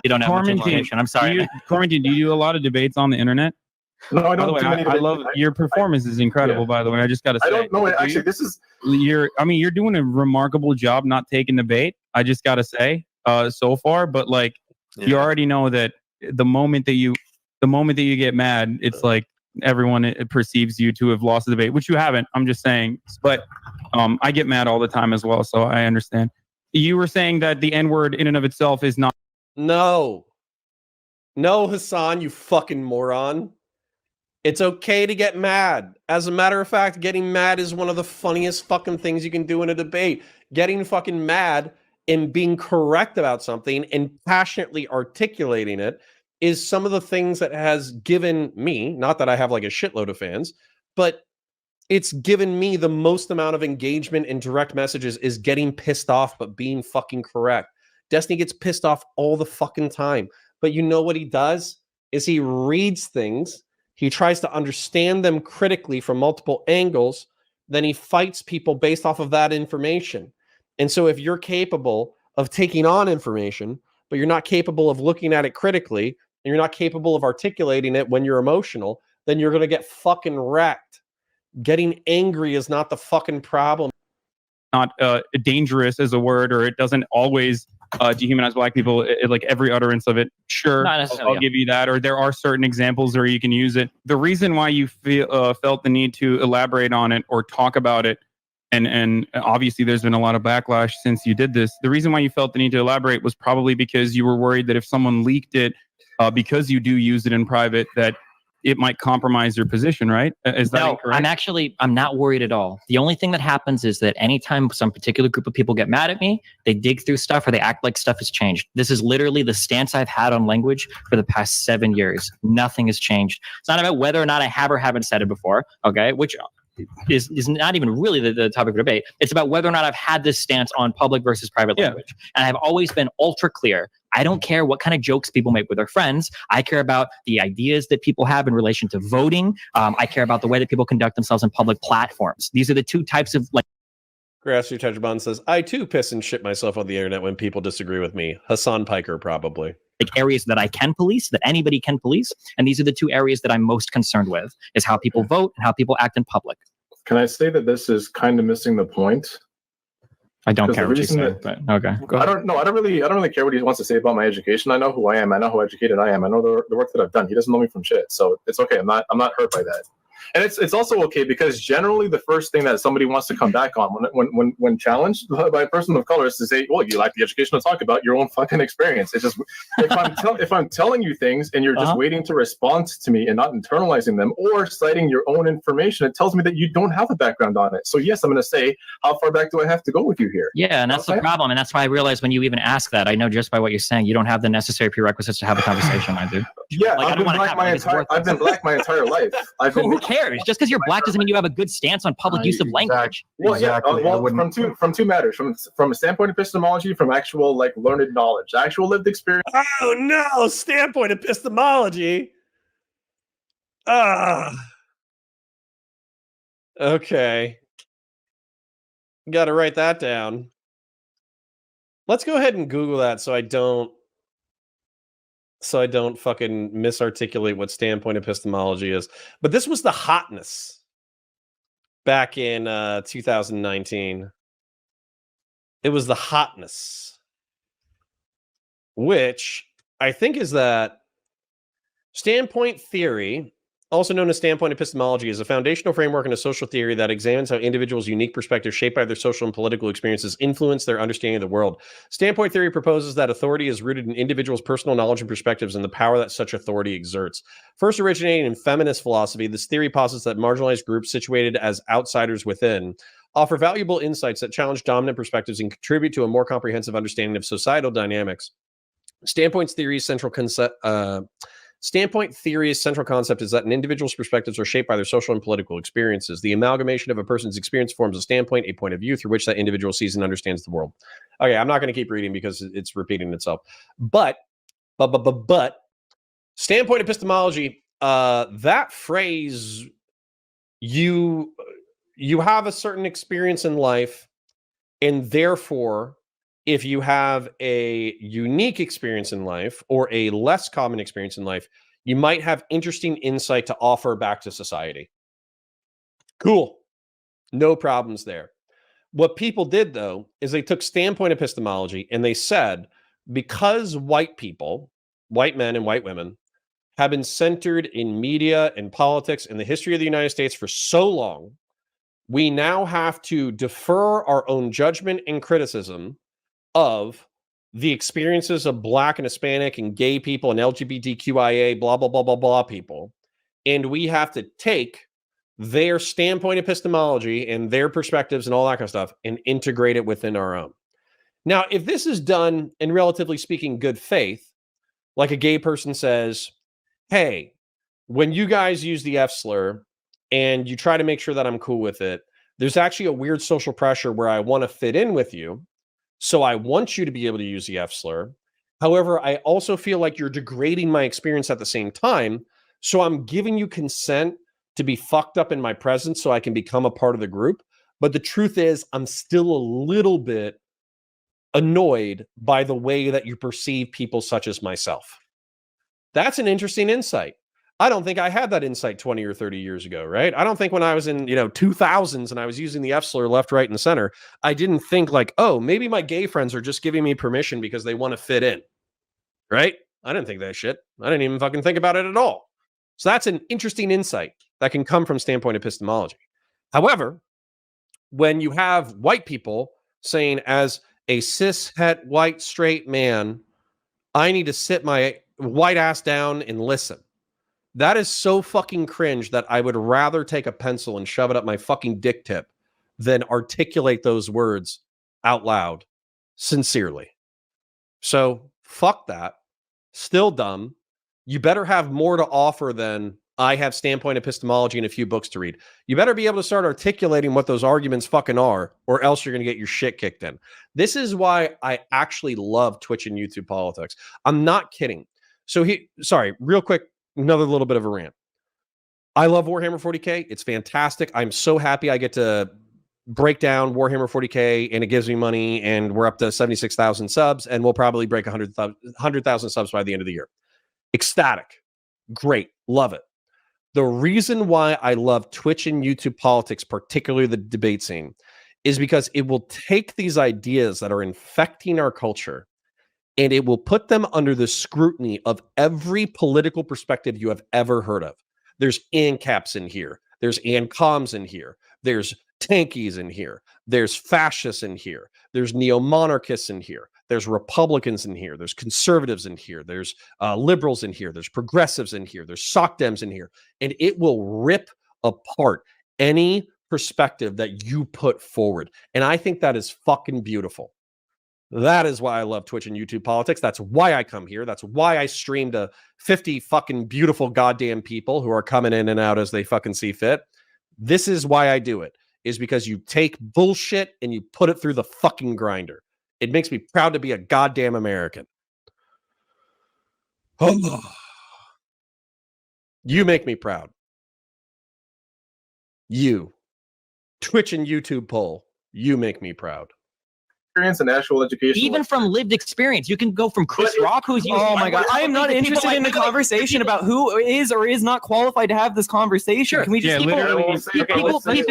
You don't have much information. I'm sorry. Kormantine, do you do a lot of debates on the internet? No, I don't. By the way, I love your performance is incredible. By the way, I just got to say, I don't know. Actually, this is you're doing a remarkable job not taking the bait. I just got to say, so far, but like you already know that the moment that you get mad, it's like everyone perceives you to have lost the debate, which you haven't. I'm just saying, but I get mad all the time as well, so I understand. You were saying that the N-word in and of itself is not. No, Hasan, you fucking moron. It's okay to get mad. As a matter of fact, getting mad is one of the funniest fucking things you can do in a debate. Getting fucking mad and being correct about something and passionately articulating it is some of the things that has given me, not that I have like a shitload of fans, but it's given me the most amount of engagement and direct messages is getting pissed off, but being fucking correct. Destiny gets pissed off all the fucking time. But you know what he does? Is he reads things, he tries to understand them critically from multiple angles, then he fights people based off of that information. And so if you're capable of taking on information, but you're not capable of looking at it critically, and you're not capable of articulating it when you're emotional, then you're going to get fucking wrecked. Getting angry is not the fucking problem. Not dangerous as a word, or it doesn't always dehumanize black people, like every utterance of it. Sure, I'll give you that. Or there are certain examples where you can use it. The reason why you felt the need to elaborate on it or talk about it, and obviously there's been a lot of backlash since you did this. The reason why you felt the need to elaborate was probably because you were worried that if someone leaked it, because you do use it in private, that it might compromise your position, right? Is that incorrect? I'm not worried at all. The only thing that happens is that anytime some particular group of people get mad at me, they dig through stuff or they act like stuff has changed. This is literally the stance I've had on language for the past 7 years. Nothing has changed. It's not about whether or not I have or haven't said it before, okay? Which is not even really the topic of debate. It's about whether or not I've had this stance on public versus private language. And I've always been ultra clear. I don't care what kind of jokes people make with their friends. I care about the ideas that people have in relation to voting. I care about the way that people conduct themselves in public platforms. These are the two types of Grassroots Hegemon says, I too piss and shit myself on the internet when people disagree with me. Hassan Piker, probably. Like areas that I can police, that anybody can police. And these are the two areas that I'm most concerned with, is how people vote and how people act in public. Can I say that this is kind of missing the point? I don't care what you say, but okay. I don't really care what he wants to say about my education. I know who I am. I know how educated I am. I know the work that I've done. He doesn't know me from shit, so it's okay. I'm not hurt by that. And it's also okay because generally the first thing that somebody wants to come back on when challenged by a person of color is to say, well, you lack the education to talk about your own fucking experience. It's just if I'm telling you things and you're just waiting to respond to me and not internalizing them or citing your own information, it tells me that you don't have a background on it. So yes, I'm going to say, how far back do I have to go with you here? Yeah, and that's the problem. And that's why I realized when you even ask that, I know just by what you're saying, you don't have the necessary prerequisites to have a conversation, my dude. Yeah, Like, I've been black my entire life. Who cares? Just because you're black doesn't mean you have a good stance on public use of language. Well, from two matters, from a standpoint of epistemology, from actual like learned knowledge, actual lived experience. Oh no, standpoint epistemology. Okay. Got to write that down. Let's go ahead and Google that so I don't fucking misarticulate what standpoint epistemology is. But this was the hotness back in 2019. It was the hotness, which I think is that standpoint theory, also known as standpoint epistemology, is a foundational framework in a social theory that examines how individuals' unique perspectives shaped by their social and political experiences influence their understanding of the world. Standpoint theory proposes that authority is rooted in individuals' personal knowledge and perspectives and the power that such authority exerts. First originating in feminist philosophy, this theory posits that marginalized groups situated as outsiders within offer valuable insights that challenge dominant perspectives and contribute to a more comprehensive understanding of societal dynamics. Standpoint theory's central concept is that an individual's perspectives are shaped by their social and political experiences. The amalgamation of a person's experience forms a standpoint, a point of view through which that individual sees and understands the world. Okay, I'm not going to keep reading because it's repeating itself. But standpoint epistemology, that phrase, you have a certain experience in life, and therefore, if you have a unique experience in life or a less common experience in life, you might have interesting insight to offer back to society. Cool. No problems there. What people did, though, is they took standpoint epistemology and they said, because white people, white men and white women, have been centered in media and politics in the history of the United States for so long, we now have to defer our own judgment and criticism of the experiences of Black and Hispanic and gay people and LGBTQIA, blah, blah, blah, blah, blah people. And we have to take their standpoint epistemology and their perspectives and all that kind of stuff and integrate it within our own. Now, if this is done in relatively speaking good faith, like a gay person says, hey, when you guys use the F slur and you try to make sure that I'm cool with it, there's actually a weird social pressure where I want to fit in with you. So I want you to be able to use the F slur. However, I also feel like you're degrading my experience at the same time. So I'm giving you consent to be fucked up in my presence so I can become a part of the group. But the truth is, I'm still a little bit annoyed by the way that you perceive people such as myself. That's an interesting insight. I don't think I had that insight 20 or 30 years ago, right? I don't think when I was in, 2000s and I was using the F slur left, right, and center, I didn't think like, oh, maybe my gay friends are just giving me permission because they want to fit in, right? I didn't think that shit. I didn't even fucking think about it at all. So that's an interesting insight that can come from standpoint epistemology. However, when you have white people saying, as a cis-het white straight man, I need to sit my white ass down and listen. That is so fucking cringe that I would rather take a pencil and shove it up my fucking dick tip than articulate those words out loud sincerely. So fuck that. Still dumb. You better have more to offer than I have standpoint epistemology and a few books to read. You better be able to start articulating what those arguments fucking are, or else you're going to get your shit kicked in. This is why I actually love Twitch and YouTube politics. I'm not kidding. So real quick, another little bit of a rant. I love Warhammer 40K. It's fantastic. I'm so happy I get to break down Warhammer 40K and it gives me money and we're up to 76,000 subs and we'll probably break 100,000 subs by the end of the year. Ecstatic. Great. Love it. The reason why I love Twitch and YouTube politics, particularly the debate scene, is because it will take these ideas that are infecting our culture and it will put them under the scrutiny of every political perspective you have ever heard of. There's ANCAPs in here. There's ANCOMs in here. There's tankies in here. There's fascists in here. There's neo-monarchists in here. There's Republicans in here. There's conservatives in here. There's liberals in here. There's progressives in here. There's sock dems in here. And it will rip apart any perspective that you put forward. And I think that is fucking beautiful. That is why I love Twitch and YouTube politics. That's why I come here. That's why I stream to 50 fucking beautiful goddamn people who are coming in and out as they fucking see fit. This is why I do it, is because you take bullshit and you put it through the fucking grinder. It makes me proud to be a goddamn American. Oh. You make me proud. You. Twitch and YouTube poll. You make me proud. Experience and actual education. Even from lived experience, you can go from Chris Rock, who's oh my god, I am not interested in the conversation about who is or is not qualified to have this conversation. Sure. Can we just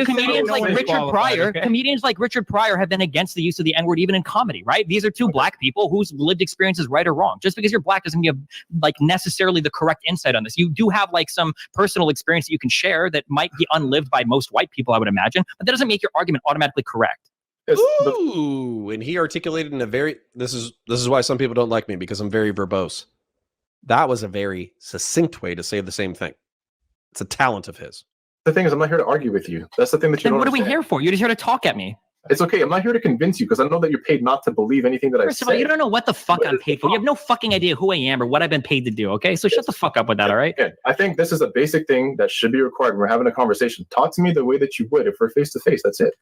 comedians like Richard Pryor? Comedians like Richard Pryor have been against the use of the N-word even in comedy, right? These are two black people whose lived experience is right or wrong. Just because you're black doesn't give like necessarily the correct insight on this. You do have like some personal experience that you can share that might be unlived by most white people, I would imagine, but that doesn't make your argument automatically correct. Ooh, and he articulated in a very this is why some people don't like me, because I'm very verbose. That was a very succinct way to say the same thing. It's a talent of his. The thing is, I'm not here to argue with you. That's the thing that you then don't what understand. are we here for? You're just here to talk at me. It's okay. I'm not here to convince you because I know that you're paid not to believe anything that I say. First of all, you don't know what the fuck I'm paid for. You have no fucking idea who I am or what I've been paid to do, okay? So shut the fuck up with that, all right? Again, I think this is a basic thing that should be required when we're having a conversation. Talk to me the way that you would if we're face-to-face. That's it.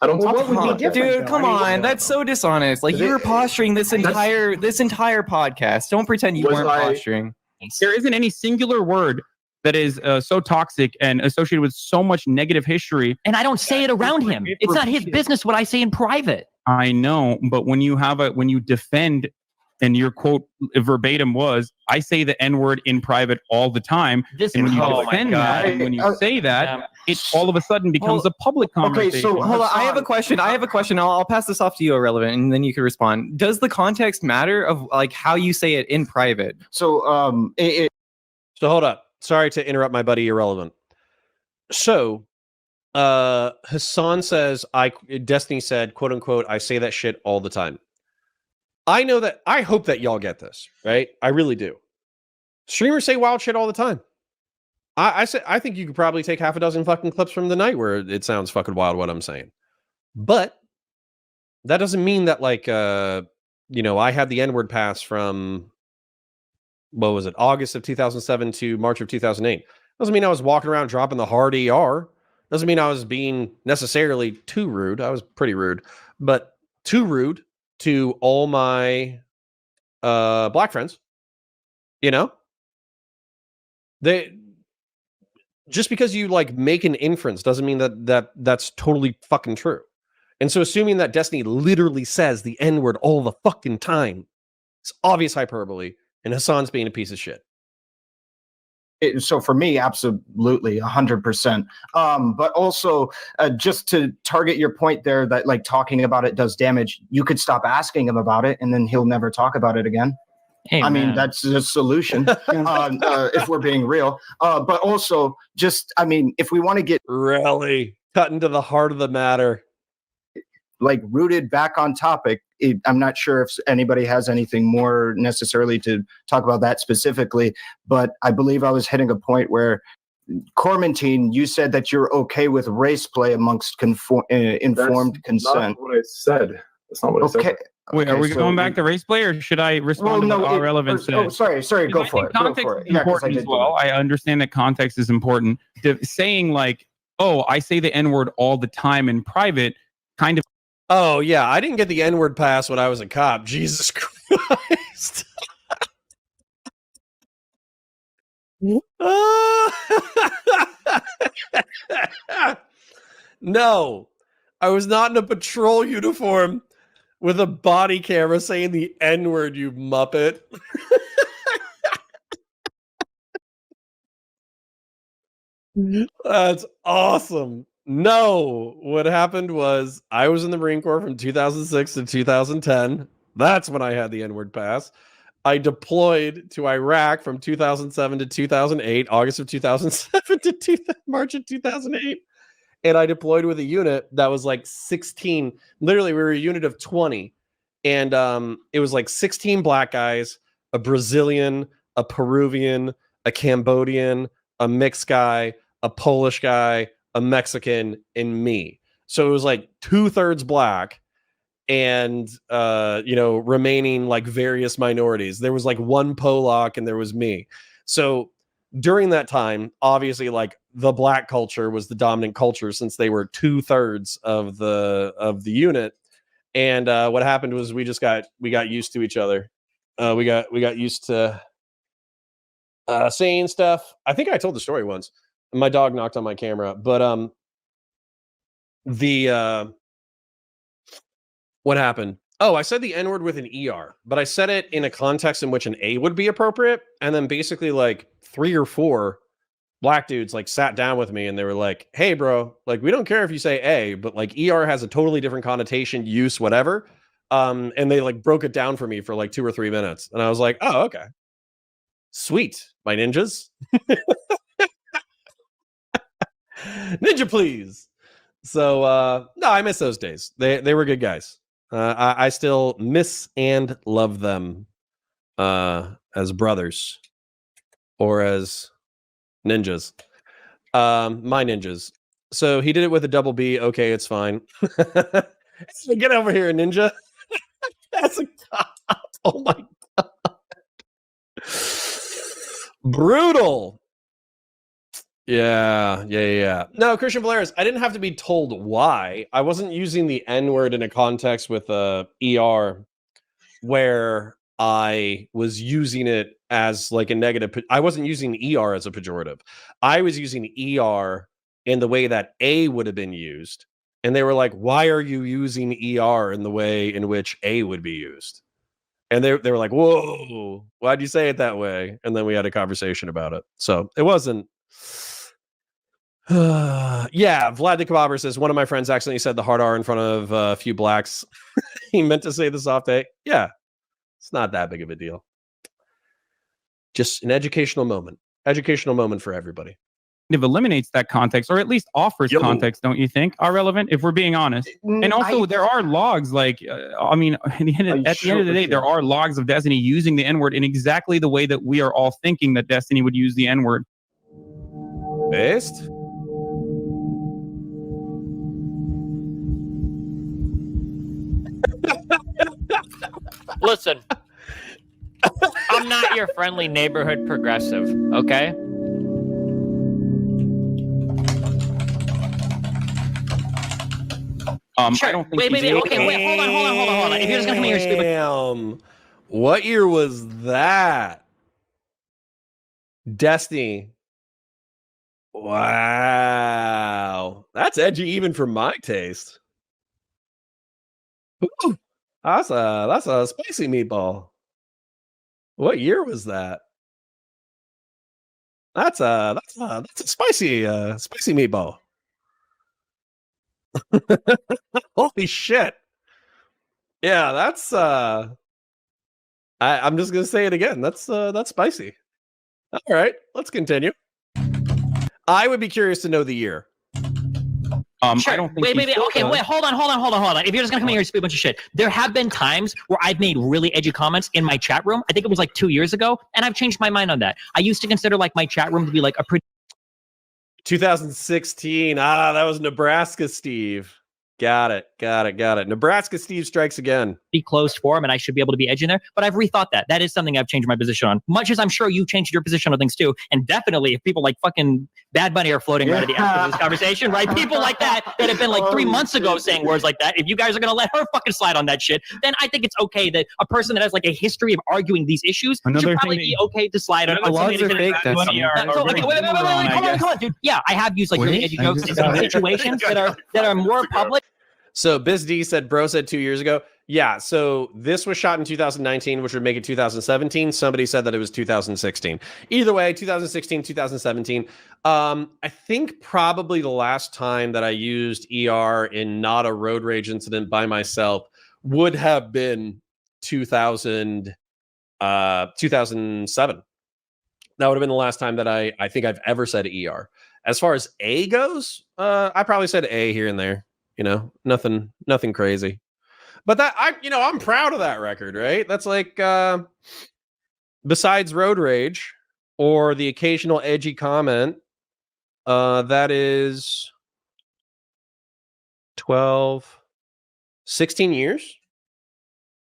I don't talk to you. Dude, come on. That's so dishonest. Like, you were posturing this entire podcast. Don't pretend you weren't posturing. There isn't any singular word that is so toxic and associated with so much negative history. And I don't say it around him. It's not his business what I say in private. I know, but when you defend, and your quote verbatim was, I say the N-word in private all the time. And when you defend that, and when you say that, it all of a sudden becomes a public conversation. Okay, so hold on. I have a question. I'll pass this off to you, Ahrelevent, and then you can respond. Does the context matter of like how you say it in private? So so hold up. Sorry to interrupt my buddy Ahrelevent. So Hasan says, Destiny said, quote unquote, I say that shit all the time. I know that. I hope that y'all get this, right? I really do. Streamers say wild shit all the time. I think you could probably take half a dozen fucking clips from the night where it sounds fucking wild what I'm saying. But that doesn't mean that like I had the N-word pass from what was it, August of 2007 to March of 2008. Doesn't mean I was walking around dropping the hard ER. Doesn't mean I was being necessarily too rude. I was pretty rude, but too rude to all my black friends. They just because you like make an inference doesn't mean that's totally fucking true. And so assuming that Destiny literally says the N-word all the fucking time, it's obvious hyperbole, and Hasan's being a piece of shit. So for me, absolutely 100%. But also just to target your point there that like talking about it does damage, you could stop asking him about it and then he'll never talk about it again. Hey, I mean, that's the solution if we're being real. But also just, I mean, if we want to get really cutting to the heart of the matter, like rooted back on topic, I'm not sure if anybody has anything more necessarily to talk about that specifically, but I believe I was hitting a point where Kormantine, you said that you're okay with race play amongst informed consent. That's not what I said. That's not what I said. Wait, are we going back to race play, or should I respond to what Ahrelevent said? Oh, sorry, go for it. Context is important as well. I understand that context is important. Saying like, oh, I say the N-word all the time in private, kind of. Oh, yeah, I didn't get the N-word pass when I was a cop. Jesus Christ. No, I was not in a patrol uniform with a body camera saying the N-word, you muppet. That's awesome. No, what happened was I was in the Marine Corps from 2006 to 2010. That's when I had the N-word pass. I deployed to Iraq from 2007 to 2008, August of 2007 to March of 2008. And I deployed with a unit that was like 16. Literally, we were a unit of 20. And it was like 16 black guys, a Brazilian, a Peruvian, a Cambodian, a mixed guy, a Polish guy, a Mexican, and me. So it was like 2/3 black and remaining like various minorities. There was like one Polak and there was me. So during that time, obviously, like the black culture was the dominant culture since they were 2/3 of the unit. And what happened was we got used to each other. We got used to saying stuff. I think I told the story once. My dog knocked on my camera, but what happened? Oh, I said the N-word with an ER, but I said it in a context in which an A would be appropriate. And then basically like 3 or 4 black dudes like sat down with me and they were like, hey bro, like we don't care if you say A, but like ER has a totally different connotation, use, whatever. And they like broke it down for me for like 2 or 3 minutes. And I was like, oh, okay. Sweet, my ninjas. Ninja, please. So no, I miss those days. They were good guys. I still miss and love them as brothers or as ninjas. My ninjas. So he did it with a double B. Okay, it's fine. Get over here, ninja. That's a cop. Oh my god. Brutal. Yeah. No, Christian Polaris, I didn't have to be told why. I wasn't using the N-word in a context with ER where I was using it as like a negative. I wasn't using ER as a pejorative. I was using ER in the way that A would have been used. And they were like, why are you using ER in the way in which A would be used? And they were like, whoa, why'd you say it that way? And then we had a conversation about it. So it wasn't. Yeah, Vlad the Kebabber says, one of my friends accidentally said the hard R in front of a few blacks. He meant to say the soft A. Yeah, it's not that big of a deal. Just an educational moment. Educational moment for everybody. It eliminates that context, or at least offers context, don't you think? Ahrelevent, if we're being honest. And also, there are logs, like, I mean, at the end of the day, there are logs of Destiny using the N-word in exactly the way that we are all thinking that Destiny would use the N-word. Based? Listen, I'm not your friendly neighborhood progressive, okay? Sure. I don't think wait, okay, wait, hold on. If you're just gonna come here and Damn. What year was that? Destiny. Wow. That's edgy even for my taste. Ooh, that's a spicy meatball. What year was that? That's a spicy meatball. Holy shit. Yeah, that's I'm just gonna say it again. That's spicy. All right, let's continue. I would be curious to know the year. Sure. I don't think wait. Okay, wait. Hold on. If you're just gonna come here and speak a bunch of shit, there have been times where I've made really edgy comments in my chat room. I think it was like 2 years ago, and I've changed my mind on that. I used to consider like my chat room to be like a 2016. That was Nebraska Steve. Got it. Nebraska Steve strikes again. Be closed forum, and I should be able to be edgy in there. But I've rethought that. That is something I've changed my position on. Much as I'm sure you changed your position on things too. And definitely, if people like fucking Bad Bunny are floating around at the end of this conversation, right? People like that have been like 3 months ago saying words like that. If you guys are gonna let her fucking slide on that shit, then I think it's okay that a person that has like a history of arguing these issues should probably be okay to slide on. Logs are fake. That's Wait, hold on, dude. Yeah, I have used like really edgy jokes in some situations that are more public. So Biz D said, bro said 2 years ago. Yeah, so this was shot in 2019, which would make it 2017. Somebody said that it was 2016. Either way, 2016, 2017. I think probably the last time that I used ER in not a road rage incident by myself would have been 2007. That would have been the last time that I think I've ever said ER. As far as A goes, I probably said A here and there. You know, nothing crazy. But that I'm proud of that record, right? That's like besides road rage or the occasional edgy comment, that is 12, 16 years.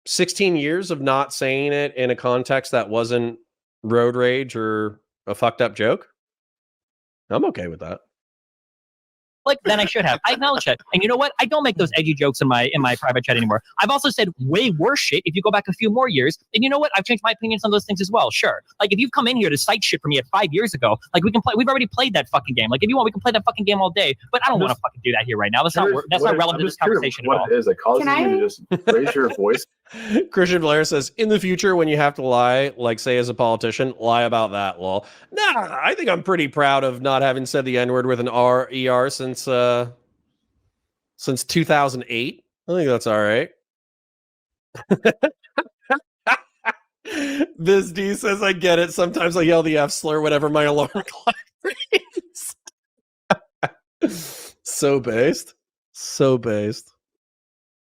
16 years of not saying it in a context that wasn't road rage or a fucked up joke. I'm okay with that. Like, then I should have. I acknowledge that. And you know what? I don't make those edgy jokes in my private chat anymore. I've also said way worse shit if you go back a few more years. And you know what? I've changed my opinions on those things as well. Sure. Like, if you've come in here to cite shit for me at 5 years ago, like, we can play. We've already played that fucking game. Like, if you want, we can play that fucking game all day. But I don't want to fucking do that here right now. That's not relevant to this conversation at all. What it is that causes you to just raise your voice? Christian Blair says, in the future, when you have to lie, like say as a politician, lie about that, lol. Nah, I think I'm pretty proud of not having said the N-word with an R-E-R since 2008. I think that's all right. This D says, I get it. Sometimes I yell the F slur whenever my alarm clock rings. So based.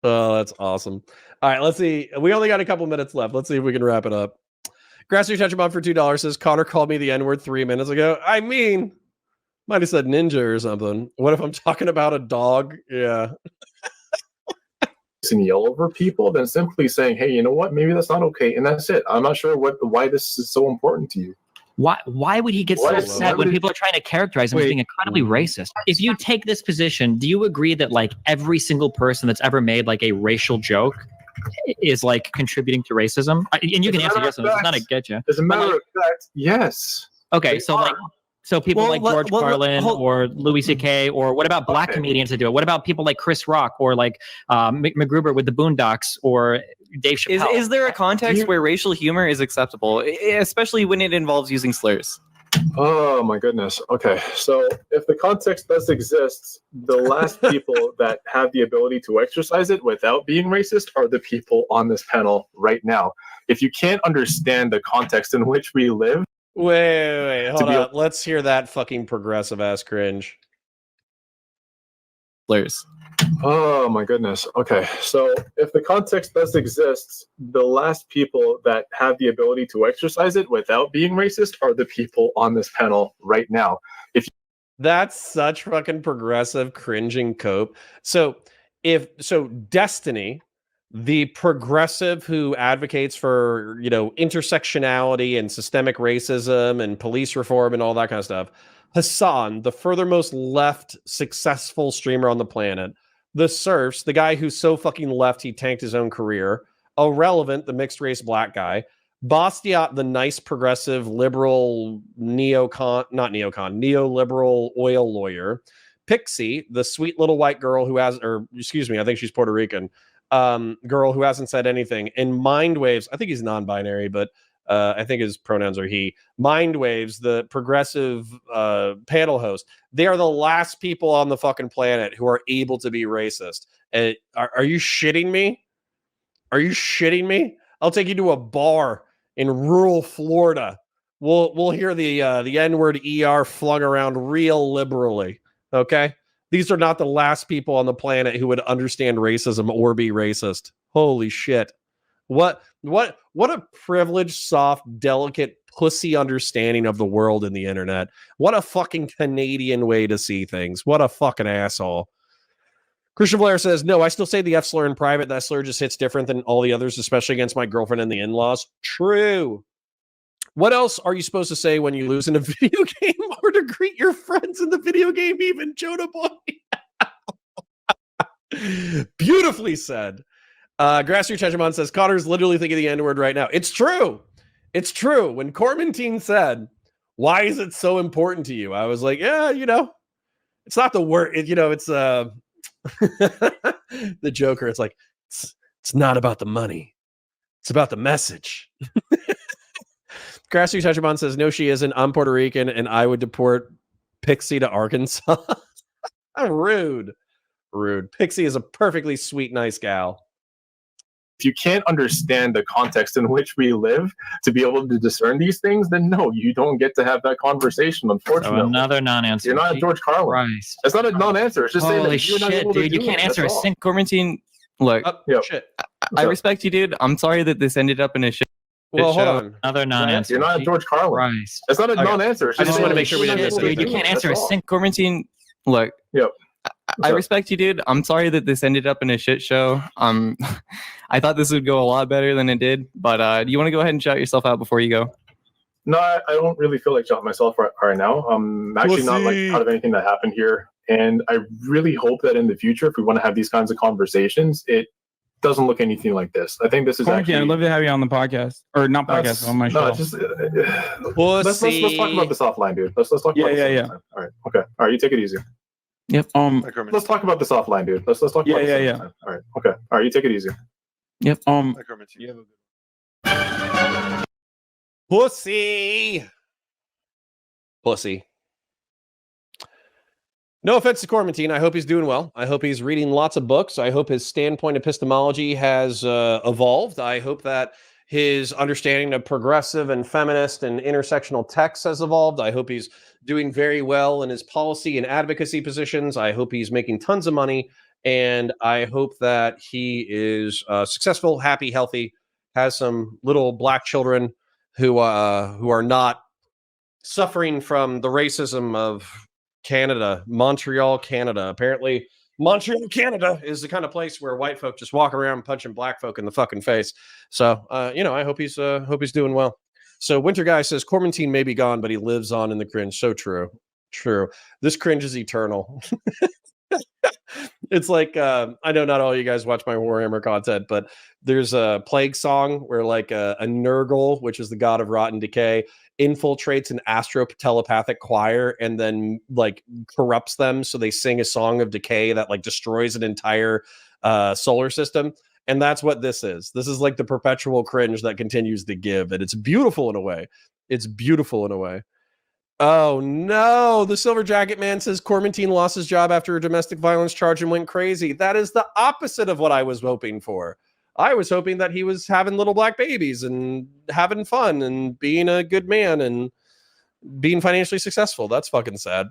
Oh, that's awesome. All right, let's see. We only got a couple minutes left. Let's see if we can wrap it up. Grassy Tetramon for $2 says, Connor called me the N-word 3 minutes ago. I mean, might have said ninja or something. What if I'm talking about a dog? Yeah. And yell over people than simply saying, hey, you know what? Maybe that's not okay. And that's it. I'm not sure why this is so important to you. Why would he get so upset when people are trying to characterize him as being incredibly racist? If you take this position, do you agree that like every single person that's ever made like a racial joke is like contributing to racism? And you can answer yes or no. It's not a get you. As a matter of fact, yes. Okay, so people like George Carlin or Louis C.K. or what about black comedians that do it? What about people like Chris Rock or like McGruber with the Boondocks or Dave Chappelle? Is there a context where racial humor is acceptable, especially when it involves using slurs? Oh my goodness. Okay, so if the context does exist, the last people that have the ability to exercise it without being racist are the people on this panel right now. If you can't understand the context in which we live, Wait, hold on. Let's hear that fucking progressive ass cringe. Slurs. Oh my goodness. Okay, so if the context does exist, the last people that have the ability to exercise it without being racist are the people on this panel right now. That's such fucking progressive cringing cope. So Destiny, the progressive who advocates for, intersectionality and systemic racism and police reform and all that kind of stuff. Hasan, the furthermost left successful streamer on the planet. The Surfs, the guy who's so fucking left he tanked his own career. Ahrelevent, the mixed race black guy. Bastiat, the nice progressive liberal neoliberal oil lawyer. Pixie, the sweet little white girl who has, I think she's Puerto Rican. Girl who hasn't said anything. And Mindwaves, I think he's non-binary, but I think his pronouns are he. Mindwaves, the progressive panel host. They are the last people on the fucking planet who are able to be racist. Are you shitting me? Are you shitting me? I'll take you to a bar in rural Florida. We'll hear the N-word ER flung around real liberally. Okay? These are not the last people on the planet who would understand racism or be racist. Holy shit. What a privileged, soft, delicate, pussy understanding of the world and the internet. What a fucking Canadian way to see things. What a fucking asshole. Christian Blair says, no, I still say the F slur in private. That slur just hits different than all the others, especially against my girlfriend and the in-laws. True. What else are you supposed to say when you lose in a video game or to greet your friends in the video game even, Jonah Boy? Beautifully said. Grassy Tetramon says, Connor's literally thinking the N-word right now. It's true. It's true. When Kormantine said, why is it so important to you? I was like, yeah, it's not the word. It's The Joker. It's like it's not about the money. It's about the message. Grassroots Hachimon says, no, she isn't. I'm Puerto Rican, and I would deport Pixie to Arkansas. Rude. Pixie is a perfectly sweet, nice gal. If you can't understand the context in which we live to be able to discern these things, then no, you don't get to have that conversation, unfortunately. So another non-answer. You're not a George Carlin. Christ. It's not a non-answer. It's just saying Holy that you're not shit, able to dude. You do can't it. answer a That's all. single. Kormantine, look, shit. I respect you, dude. I'm sorry that this ended up in a shit. Well, hold show. on. Another non-answer. You're not a George Carlin. Christ. It's not a Okay. non-answer. It's I just just want to saying make sure we didn't miss Dude, you anything. can't answer a That's all. single. Kormantine, look. Yep. I respect you, dude. I'm sorry that this ended up in a shit show. I thought this would go a lot better than it did, but do you want to go ahead and shout yourself out before you go? No, I don't really feel like shouting myself right now. I'm actually not like proud of anything that happened here. And I really hope that in the future, if we want to have these kinds of conversations, it doesn't look anything like this. I think this is actually... I'd love to have you on the podcast. Or not podcast, on my show. No, just... let's talk about this offline, dude. Let's talk about this offline. All right. Okay. All right. You take it easy. Yep. Let's talk about this offline, dude. Let's talk about this offline. All right. Okay. All right. You take it easy. Yep. Pussy. No offense to Kormantine. I hope he's doing well. I hope he's reading lots of books. I hope his standpoint epistemology has evolved. I hope that his understanding of progressive and feminist and intersectional texts has evolved. I hope he's doing very well in his policy and advocacy positions. I hope he's making tons of money. And I hope that he is successful, happy, healthy, has some little black children who are not suffering from the racism of Canada, Montreal, Canada. Apparently, Montreal, Canada is the kind of place where white folk just walk around punching black folk in the fucking face. So, I hope he's doing well. So, Winter Guy says Kormantine may be gone, but he lives on in the cringe. So true. This cringe is eternal. It's like I know not all you guys watch my Warhammer content, but there's a Plague song where like a Nurgle, which is the god of rot and decay, infiltrates an astro telepathic choir and then like corrupts them, so they sing a song of decay that like destroys an entire solar system. And that's what this is. This is like the perpetual cringe that continues to give, and it's beautiful in a way. Oh no, the Silver Jacket Man says Kormantine lost his job after a domestic violence charge and went crazy. That is the opposite of what I was hoping for. I was hoping that he was having little black babies and having fun and being a good man and being financially successful. That's fucking sad.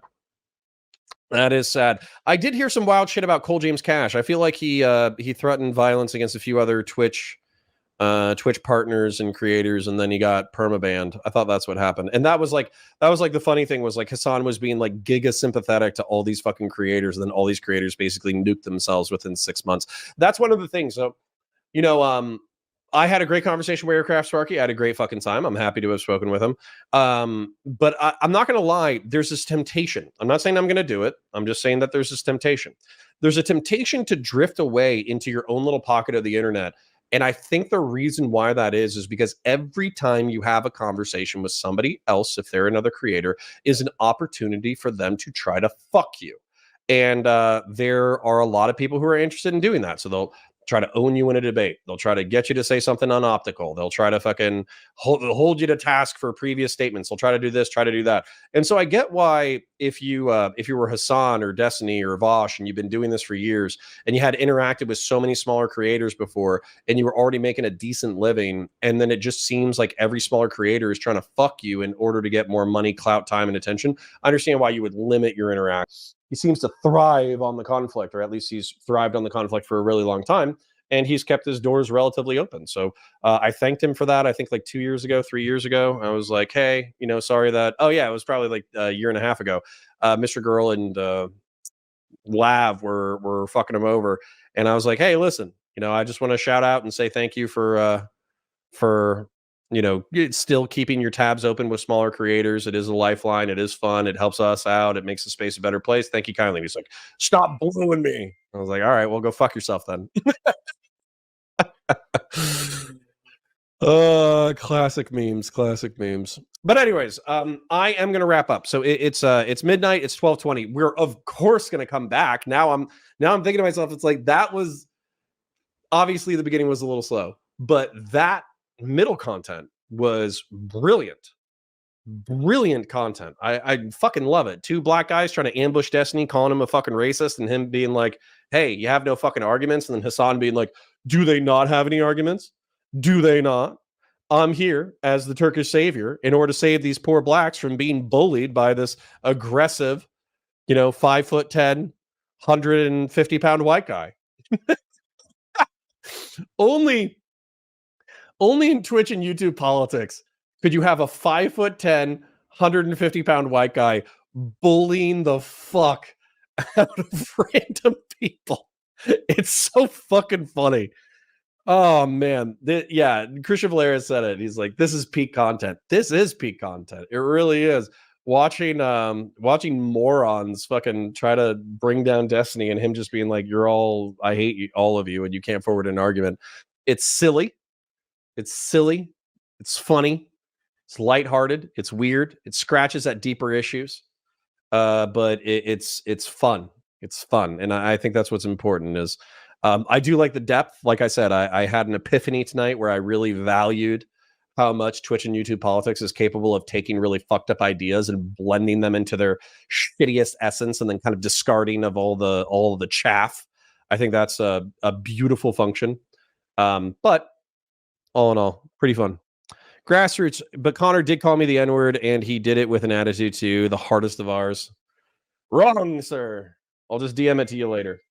That is sad. I did hear some wild shit about Cole James Cash. I feel like he threatened violence against a few other Twitch partners and creators, and then he got permabanned. I thought that's what happened. And that was like the funny thing was like Hasan was being like giga sympathetic to all these fucking creators, and then all these creators basically nuked themselves within 6 months. That's one of the things. So, I had a great conversation with Aircraft Sparky. I had a great fucking time. I'm happy to have spoken with him. But I'm not going to lie. There's this temptation. I'm not saying I'm going to do it. I'm just saying that there's this temptation. There's a temptation to drift away into your own little pocket of the internet. And I think the reason why that is because every time you have a conversation with somebody else, if they're another creator, is an opportunity for them to try to fuck you. And there are a lot of people who are interested in doing that. So they'll try to own you in a debate. They'll try to get you to say something unoptical. They'll try to fucking hold you to task for previous statements. They'll try to do this, try to do that. And so I get why if you were Hasan or Destiny or Vosh and you've been doing this for years and you had interacted with so many smaller creators before and you were already making a decent living, and then it just seems like every smaller creator is trying to fuck you in order to get more money, clout, time, and attention. I understand why you would limit your interaction. He seems to thrive on the conflict, or at least he's thrived on the conflict for a really long time. And he's kept his doors relatively open. So I thanked him for that. I think like 2 years ago, 3 years ago, I was like, hey, sorry that, oh yeah, it was probably like a year and a half ago. Mr. Girl and Lav were fucking him over. And I was like, hey, listen, I just want to shout out and say thank you for still keeping your tabs open with smaller creators. It is a lifeline. It is fun. It helps us out. It makes the space a better place. Thank you kindly. He's like, stop blowing me. I was like, all right, well, go fuck yourself then. Classic memes. But anyways, I am gonna wrap up. So it's midnight. It's 12:20. We're of course gonna come back. Now I'm thinking to myself, it's like that was obviously the beginning was a little slow, but that middle content was brilliant. Brilliant content. I fucking love it. Two black guys trying to ambush Destiny, calling him a fucking racist, and him being like, "Hey, you have no fucking arguments," and then Hasan being like, "Do they not have any arguments? Do they not? I'm here as the Turkish savior in order to save these poor blacks from being bullied by this aggressive, 5'10", 150-pound white guy." Only in Twitch and YouTube politics could you have a 5'10", 150-pound white guy bullying the fuck out of random people. It's so fucking funny. Oh man, Christian Valera said it. He's like, "This is peak content. This is peak content. It really is." Watching morons fucking try to bring down Destiny, and him just being like, I hate you, all of you, and you can't forward an argument. It's silly. It's funny. It's lighthearted. It's weird. It scratches at deeper issues. But it's fun. It's fun, and I think that's what's important. Is I do like the depth. Like I said, I had an epiphany tonight where I really valued how much Twitch and YouTube politics is capable of taking really fucked up ideas and blending them into their shittiest essence, and then kind of discarding of all the chaff. I think that's a beautiful function. But all in all, pretty fun. Grassroots, but Connor did call me the N-word, and he did it with an attitude too, the hardest of ours. Wrong, sir. I'll just DM it to you later.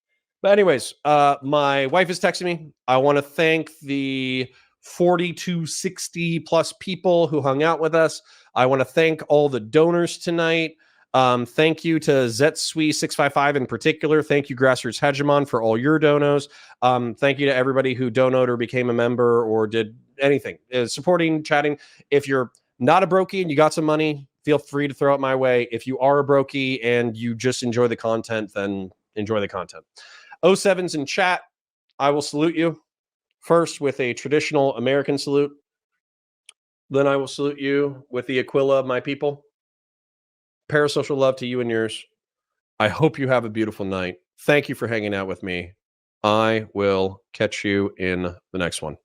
But anyways, my wife is texting me. I want to thank the 40-60 plus people who hung out with us. I want to thank all the donors tonight. Thank you to Zetsui655 in particular. Thank you, Grassroots Hegemon, for all your donos. Thank you to everybody who donated or became a member or did anything. Supporting, chatting. If you're not a brokey and you got some money, feel free to throw it my way. If you are a brokey and you just enjoy the content, then enjoy the content. 07's in chat. I will salute you first with a traditional American salute. Then I will salute you with the Aquila of my people. Parasocial love to you and yours. I hope you have a beautiful night. Thank you for hanging out with me. I will catch you in the next one.